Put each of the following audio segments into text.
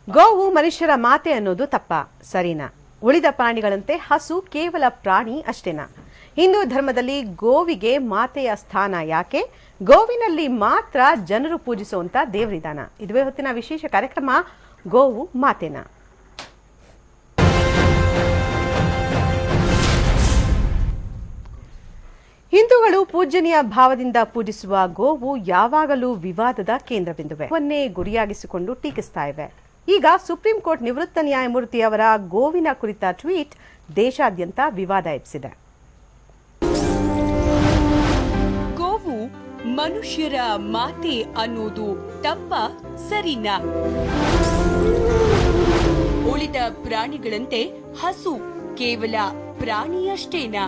ಗೋವು ಮನುಷ್ಯರ ಮಾತೆ ಅನ್ನೋದು ತಪ್ಪ, ಸರಿನಾ? ಉಳಿದ ಪ್ರಾಣಿಗಳಂತೆ ಹಸು ಕೇವಲ ಪ್ರಾಣಿ ಅಷ್ಟೇನಾ? ಹಿಂದೂ ಧರ್ಮದಲ್ಲಿ ಗೋವಿಗೆ ಮಾತೆಯ ಸ್ಥಾನ ಯಾಕೆ? ಗೋವಿನಲ್ಲಿ ಮಾತ್ರ ಜನರು ಪೂಜಿಸುವಂತ ದೇವರಿದಾನ? ಇದುವೇ ಹೊತ್ತಿನ ವಿಶೇಷ ಕಾರ್ಯಕ್ರಮ ಗೋವು ಮಾತೆನಾ. ಹಿಂದೂಗಳು ಪೂಜನೀಯ ಭಾವದಿಂದ ಪೂಜಿಸುವ ಗೋವು ಯಾವಾಗಲೂ ವಿವಾದದ ಕೇಂದ್ರಬಿಂದುವೆ. ಅವನ್ನೇ ಗುರಿಯಾಗಿಸಿಕೊಂಡು ಟೀಕಿಸ್ತಾ ಇವೆ. ಈಗ ಸುಪ್ರೀಂ ಕೋರ್ಟ್ ನಿವೃತ್ತ ನ್ಯಾಯಮೂರ್ತಿಯವರ ಗೋವಿನ ಕುರಿತ ಟ್ವೀಟ್ ದೇಶಾದ್ಯಂತ ವಿವಾದ ಎಬ್ಬಿಸಿದೆ. ಗೋವು ಮನುಷ್ಯರ ಮಾತೆ ಅನ್ನೋದು ತಪ್ಪ, ಸರಿನಾ? ಉಳಿದ ಪ್ರಾಣಿಗಳಂತೆ ಹಸು ಕೇವಲ ಪ್ರಾಣಿಯಷ್ಟೇನಾ?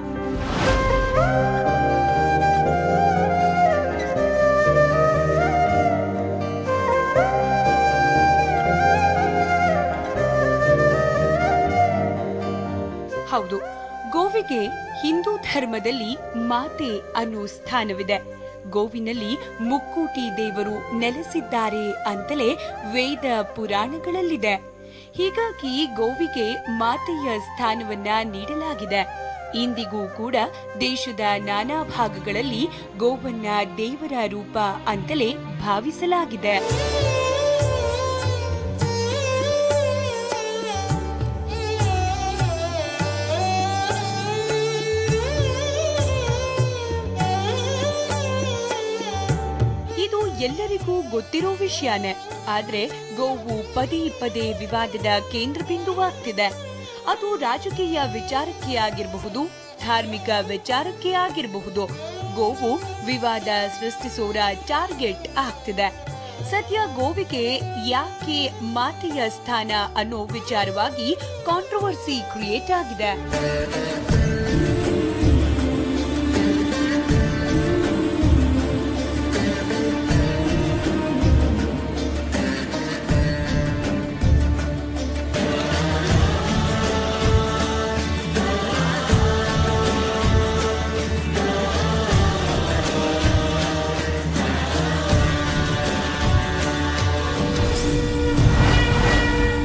ಹೌದು, ಗೋವಿಗೆ ಹಿಂದೂ ಧರ್ಮದಲ್ಲಿ ಮಾತೆ ಅನ್ನೋ ಸ್ಥಾನವಿದೆ. ಗೋವಿನಲ್ಲಿ ಮುಕ್ಕೋಟಿ ದೇವರು ನೆಲೆಸಿದ್ದಾರೆ ಅಂತಲೇ ವೇದ ಪುರಾಣಗಳಲ್ಲಿದೆ. ಹೀಗಾಗಿ ಗೋವಿಗೆ ಮಾತೆಯ ಸ್ಥಾನವನ್ನ ನೀಡಲಾಗಿದೆ. ಇಂದಿಗೂ ಕೂಡ ದೇಶದ ನಾನಾ ಭಾಗಗಳಲ್ಲಿ ಗೋವನ್ನ ದೇವರ ರೂಪ ಅಂತಲೇ ಭಾವಿಸಲಾಗಿದೆ. ಇದು ಎಲ್ಲರಿಗೂ ಗೊತ್ತಿರೋ ವಿಷಯನೇ. ಆದ್ರೆ ಗೋವು ಪದೇ ಪದೇ ವಿವಾದದ ಕೇಂದ್ರ ಬಿಂದುವಾಗ್ತಿದೆ. ಅದು ರಾಜಕೀಯ ವಿಚಾರಕ್ಕೆ ಆಗಿರಬಹುದು, ಧಾರ್ಮಿಕ ವಿಚಾರಕ್ಕೆ ಆಗಿರಬಹುದು. ಗೋವು ವಿವಾದ ಸೃಷ್ಟಿಸೋರ ಟಾರ್ಗೆಟ್ ಆಗ್ತಿದೆ. ಸದ್ಯ ಗೋವಿಗೆ ಯಾಕೆ ಮಾತೆಯ ಸ್ಥಾನ ಅನ್ನೋ ವಿಚಾರವಾಗಿ ಕಾಂಟ್ರವರ್ಸಿ ಕ್ರಿಯೇಟ್ ಆಗಿದೆ.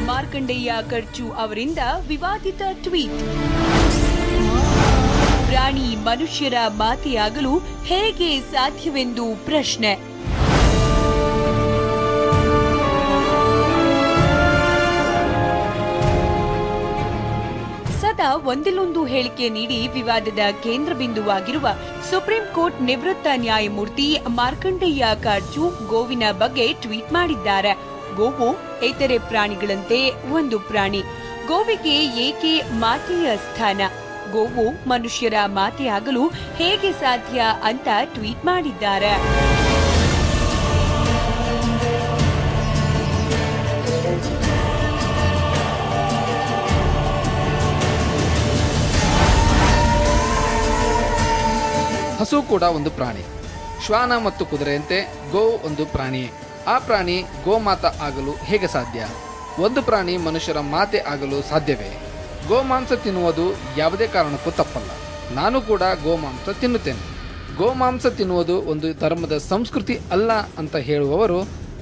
ಮಾರ್ಕಂಡೇಯ ಖರ್ಚು ಅವರಿಂದ ವಿವಾದಿತ ಟ್ವೀಟ್. ಪ್ರಾಣಿ ಮನುಷ್ಯರ ಮಾತೆಯಾಗಲು ಹೇಗೆ ಸಾಧ್ಯವೆಂದು ಪ್ರಶ್ನೆ. ಸದಾ ಒಂದಿಲ್ಲೊಂದು ಹೇಳಿಕೆ ನೀಡಿ ವಿವಾದದ ಕೇಂದ್ರ ಬಿಂದುವಾಗಿರುವ ಸುಪ್ರೀಂ ಕೋರ್ಟ್ ನಿವೃತ್ತ ನ್ಯಾಯಮೂರ್ತಿ ಮಾರ್ಕಂಡೇಯ ಖರ್ಚು ಗೋವಿನ ಬಗ್ಗೆ ಟ್ವೀಟ್ ಮಾಡಿದ್ದಾರೆ. ಗೋವು ಇತರೆ ಪ್ರಾಣಿಗಳಂತೆ ಒಂದು ಪ್ರಾಣಿ. ಗೋವಿಗೆ ಏಕೆ ಮಾತೆಯ ಸ್ಥಾನ? ಗೋವು ಮನುಷ್ಯರ ಮಾತೆಯಾಗಲು ಹೇಗೆ ಸಾಧ್ಯ ಅಂತ ಟ್ವೀಟ್ ಮಾಡಿದ್ದಾರೆ. ಹಸು ಕೂಡ ಒಂದು ಪ್ರಾಣಿ. ಶ್ವಾನ ಮತ್ತು ಕುದುರೆಯಂತೆ ಗೋವು ಒಂದು ಪ್ರಾಣಿಯೇ. ಆ ಪ್ರಾಣಿ ಗೋಮಾತ ಆಗಲು ಹೇಗೆ ಸಾಧ್ಯ? ಒಂದು ಪ್ರಾಣಿ ಮನುಷ್ಯರ ಮಾತೆ ಆಗಲು ಸಾಧ್ಯವೇ? ಗೋಮಾಂಸ ತಿನ್ನುವುದು ಯಾವುದೇ ಕಾರಣಕ್ಕೂ ತಪ್ಪಲ್ಲ. ನಾನು ಕೂಡ ಗೋಮಾಂಸ ತಿನ್ನುತ್ತೇನೆ. ಗೋಮಾಂಸ ತಿನ್ನುವುದು ಒಂದು ಧರ್ಮದ ಸಂಸ್ಕೃತಿ ಅಲ್ಲ ಅಂತ ಹೇಳುವವರು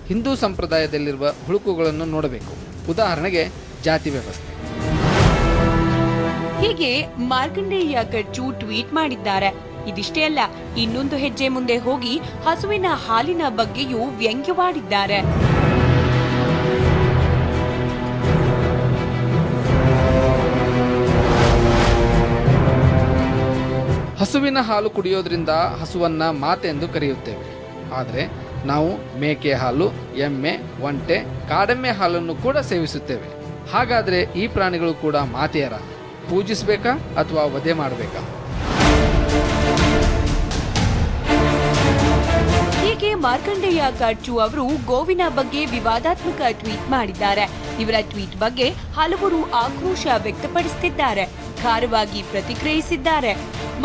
ಹಿಂದೂ ಸಂಪ್ರದಾಯದಲ್ಲಿರುವ ಹುಳುಕುಗಳನ್ನು ನೋಡಬೇಕು. ಉದಾಹರಣೆಗೆ ಜಾತಿ ವ್ಯವಸ್ಥೆ. ಹೀಗೆ ಮಾರ್ಕಂಡೇಯ ಖರ್ಚು ಟ್ವೀಟ್ ಮಾಡಿದ್ದಾರೆ. ಇದಿಷ್ಟೇ ಅಲ್ಲ, ಇನ್ನೊಂದು ಹೆಜ್ಜೆ ಮುಂದೆ ಹೋಗಿ ಹಸುವಿನ ಹಾಲಿನ ಬಗ್ಗೆಯೂ ವ್ಯಂಗ್ಯವಾಡಿದ್ದಾರೆ. ಹಸುವಿನ ಹಾಲು ಕುಡಿಯೋದ್ರಿಂದ ಹಸುವನ್ನ ಮಾತೆ ಎಂದು ಕರೆಯುತ್ತೇವೆ. ಆದರೆ ನಾವು ಮೇಕೆ ಹಾಲು, ಎಮ್ಮೆ, ಒಂಟೆ, ಕಾಡೆಮ್ಮೆ ಹಾಲನ್ನು ಕೂಡ ಸೇವಿಸುತ್ತೇವೆ. ಹಾಗಾದ್ರೆ ಈ ಪ್ರಾಣಿಗಳು ಕೂಡ ಮಾತೆಯರ? ಪೂಜಿಸಬೇಕಾ ಅಥವಾ ವಧೆ ಮಾಡಬೇಕಾ? ಹೀಗೆ ಮಾರ್ಕಂಡೇಯ ಖರ್ಚು ಅವರು ಗೋವಿನ ಬಗ್ಗೆ ವಿವಾದಾತ್ಮಕ ಟ್ವೀಟ್ ಮಾಡಿದ್ದಾರೆ. ಇವರ ಟ್ವೀಟ್ ಬಗ್ಗೆ ಹಲವರು ಆಕ್ರೋಶ ವ್ಯಕ್ತಪಡಿಸುತ್ತಿದ್ದಾರೆ, ಖಾರವಾಗಿ ಪ್ರತಿಕ್ರಿಯಿಸಿದ್ದಾರೆ.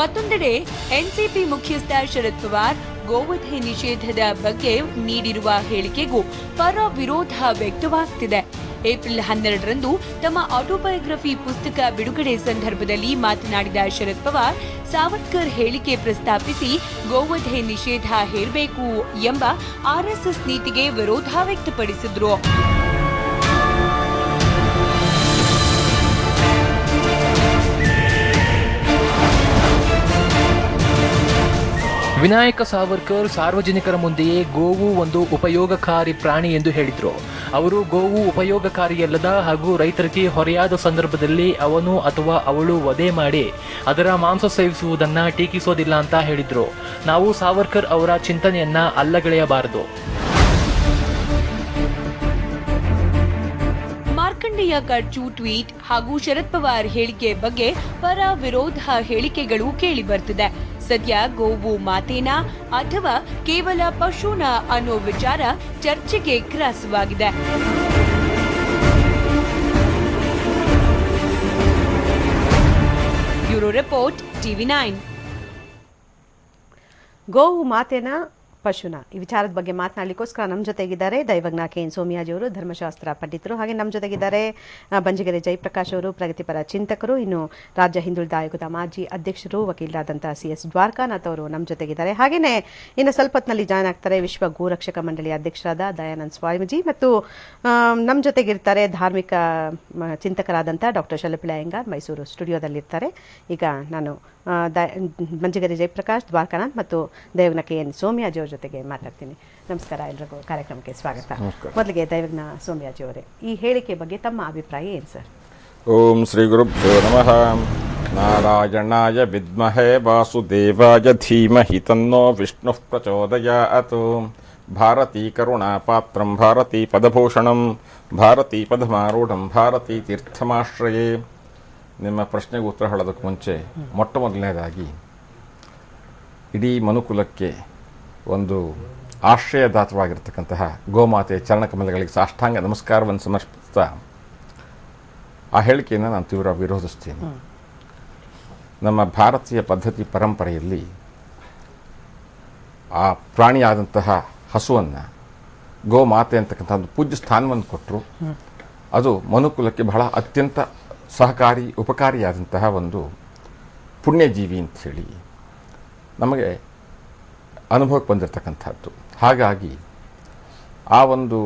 ಮತ್ತೊಂದೆಡೆ ಎನ್ಸಿಪಿ ಮುಖ್ಯಸ್ಥ ಶರದ್ ಪವಾರ್ ಗೋವಧೆ ನಿಷೇಧದ ಬಗ್ಗೆ ನೀಡಿರುವ ಹೇಳಿಕೆಗೂ ಪರ ವಿರೋಧ ವ್ಯಕ್ತವಾಗ್ತಿದೆ. ಏಪ್ರಿಲ್ 12ರಂದು ತಮ್ಮ ಆಟೋಬಯೋಗ್ರಫಿ ಪುಸ್ತಕ ಬಿಡುಗಡೆ ಸಂದರ್ಭದಲ್ಲಿ ಮಾತನಾಡಿದ ಶರದ್ ಪವಾರ್, ಸಾವರ್ಕರ್ ಹೇಳಿಕೆ ಪ್ರಸ್ತಾಪಿಸಿ ಗೋವಧೆ ನಿಷೇಧ ಹೇರಬೇಕು ಎಂಬ ಆರ್ಎಸ್ಎಸ್ ನೀತಿಗೆ ವಿರೋಧ ವ್ಯಕ್ತಪಡಿಸಿದ್ರು. ವಿನಾಯಕ ಸಾವರ್ಕರ್ ಸಾರ್ವಜನಿಕರ ಮುಂದೆಯೇ ಗೋವು ಒಂದು ಉಪಯೋಗಕಾರಿ ಪ್ರಾಣಿ ಎಂದು ಹೇಳಿದ್ರು. ಅವರು ಗೋವು ಉಪಯೋಗಕಾರಿಯಲ್ಲದ ಹಾಗೂ ರೈತರಿಗೆ ಹೊರೆಯಾದ ಸಂದರ್ಭದಲ್ಲಿ ಅವನು ಅಥವಾ ಅವಳು ವಧೆ ಮಾಡಿ ಅದರ ಮಾಂಸ ಸೇವಿಸುವುದನ್ನ ಟೀಕಿಸೋದಿಲ್ಲ ಅಂತ ಹೇಳಿದ್ರು. ನಾವು ಸಾವರ್ಕರ್ ಅವರ ಚಿಂತನೆಯನ್ನ ಅಲ್ಲಗಳೆಯಬಾರದು. ಮಾರ್ಕಂಡೇಯ ಖರ್ಚು ಟ್ವೀಟ್ ಹಾಗೂ ಶರದ್ ಪವಾರ್ ಹೇಳಿಕೆ ಬಗ್ಗೆ ಪರ ವಿರೋಧ ಹೇಳಿಕೆಗಳು ಕೇಳಿ ಬರ್ತಿದೆ. ಸದ್ಯ ಗೋವು ಮಾತೇನಾ ಅಥವಾ ಕೇವಲ ಪಶುನಾ ಅನ್ನೋ ವಿಚಾರ ಚರ್ಚೆಗೆ ಗ್ರಾಸವಾಗಿದೆ. Bureau report, TV9. ಗೋವು ಮಾತೇನಾ ಪಶುನ ಈ ವಿಚಾರದ ಬಗ್ಗೆ ಮಾತನಾಡಲಿಕ್ಕೋಸ್ಕರ ನಮ್ಮ ಜೊತೆಗಿದ್ದಾರೆ ದೈವಜ್ಞ KN ಸೋಮಯಾಜಿ ಅವರು, ಧರ್ಮಶಾಸ್ತ್ರ ಪಂಡಿತರು. ಹಾಗೆ ನಮ್ಮ ಜೊತೆಗಿದ್ದಾರೆ ಬಂಜಿಗೆರೆ ಜಯಪ್ರಕಾಶ್ ಅವರು, ಪ್ರಗತಿಪರ ಚಿಂತಕರು. ಇನ್ನು ರಾಜ್ಯ ಹಿಂದುಳಿದ ಆಯೋಗದ ಮಾಜಿ ಅಧ್ಯಕ್ಷರು, ವಕೀಲರಾದಂತಹ CS ದ್ವಾರಕಾನಾಥ್ ಅವರು ನಮ್ಮ ಜೊತೆಗಿದ್ದಾರೆ. ಹಾಗೆಯೇ ಇನ್ನು ಸ್ವಲ್ಪ ಹೊತ್ತಿನಲ್ಲಿ ಜಾಯ್ನ್ ಆಗ್ತಾರೆ ವಿಶ್ವ ಗೋರಕ್ಷಕ ಮಂಡಳಿಯ ಅಧ್ಯಕ್ಷರಾದ ದಯಾನಂದ ಸ್ವಾಮೀಜಿ. ಮತ್ತು ನಮ್ಮ ಜೊತೆಗಿರ್ತಾರೆ ಧಾರ್ಮಿಕ ಚಿಂತಕರಾದಂತಹ ಡಾಕ್ಟರ್ ಶಲಪಿಳ ಅಯ್ಯಂಗಾರ್, ಮೈಸೂರು ಸ್ಟುಡಿಯೋದಲ್ಲಿರ್ತಾರೆ. ಈಗ ನಾನು ಬಂಜಿಗೆರೆ ಜಯಪ್ರಕಾಶ್, ದ್ವಾರಕಾನಾಥ್ ಮತ್ತು ದೈವಜ್ಞ KN ಸೋಮಯಾಜಿ ಅವರ ಜೊತೆಗೆ ಮಾತಾಡ್ತೀನಿ. ನಮಸ್ಕಾರ, ಎಲ್ರಿಗೂ ಕಾರ್ಯಕ್ರಮಕ್ಕೆ ಸ್ವಾಗತ. ಮೊದಲಿಗೆ ದೈವಜ್ಞ ಸೋಮಯಾಜಿ ಅವರೇ, ಈ ಹೇಳಿಕೆ ಬಗ್ಗೆ ತಮ್ಮ ಅಭಿಪ್ರಾಯ ಏನು ಸರ್? ಓಂ ಶ್ರೀ ಗುರುಭ್ಯೋ ನಮಃ. ನಾರಾಯಣಾಯ ವಿದ್ಮಹೇ ವಾಸುದೇವಾಯ ಧೀಮಹಿ ತನ್ನೋ ವಿಷ್ಣುಃ ಪ್ರಚೋದಯಾತ್. ಭಾರತೀ ಕರುಣಾಪಾತ್ರಂ ಭಾರತೀ ಪದಭೂಷಣಂ ಭಾರತೀ ಪದಮಾರೂಢಂ ಭಾರತೀ ತೀರ್ಥಮಾಶ್ರಯೇ. ನಿಮ್ಮ ಪ್ರಶ್ನೆಗೆ ಉತ್ತರ ಹೇಳೋದಕ್ಕೆ ಮುಂಚೆ ಮೊಟ್ಟ ಮೊದಲನೇದಾಗಿ ಇಡೀ ಮನುಕುಲಕ್ಕೆ ಒಂದು ಆಶ್ರಯದಾತವಾಗಿರ್ತಕ್ಕಂತಹ ಗೋಮಾತೆ ಚರಣಕಮಲಗಳಿಗೆ ಸಾಷ್ಟಾಂಗ ನಮಸ್ಕಾರವನ್ನು ಸಮರ್ಪಿಸ್ತಾ ಆ ಹೇಳಿಕೆಯನ್ನು ನಾನು ತೀವ್ರ ವಿರೋಧಿಸ್ತೀನಿ. ನಮ್ಮ ಭಾರತೀಯ ಪದ್ಧತಿ ಪರಂಪರೆಯಲ್ಲಿ ಆ ಪ್ರಾಣಿಯಾದಂತಹ ಹಸುವನ್ನು ಗೋಮಾತೆ ಅಂತಕ್ಕಂಥ ಒಂದು ಪೂಜ್ಯ ಸ್ಥಾನವನ್ನು ಕೊಟ್ಟರು. ಅದು ಮನುಕುಲಕ್ಕೆ ಬಹಳ ಅತ್ಯಂತ ಸಹಕಾರಿ ಉಪಕಾರಿಯಾದಂತಹ ಒಂದು ಪುಣ್ಯಜೀವಿ ಅಂಥೇಳಿ ನಮಗೆ ಅನುಭವಕ್ಕೆ ಬಂದಿರತಕ್ಕಂಥದ್ದು. ಹಾಗಾಗಿ ಆ ಒಂದು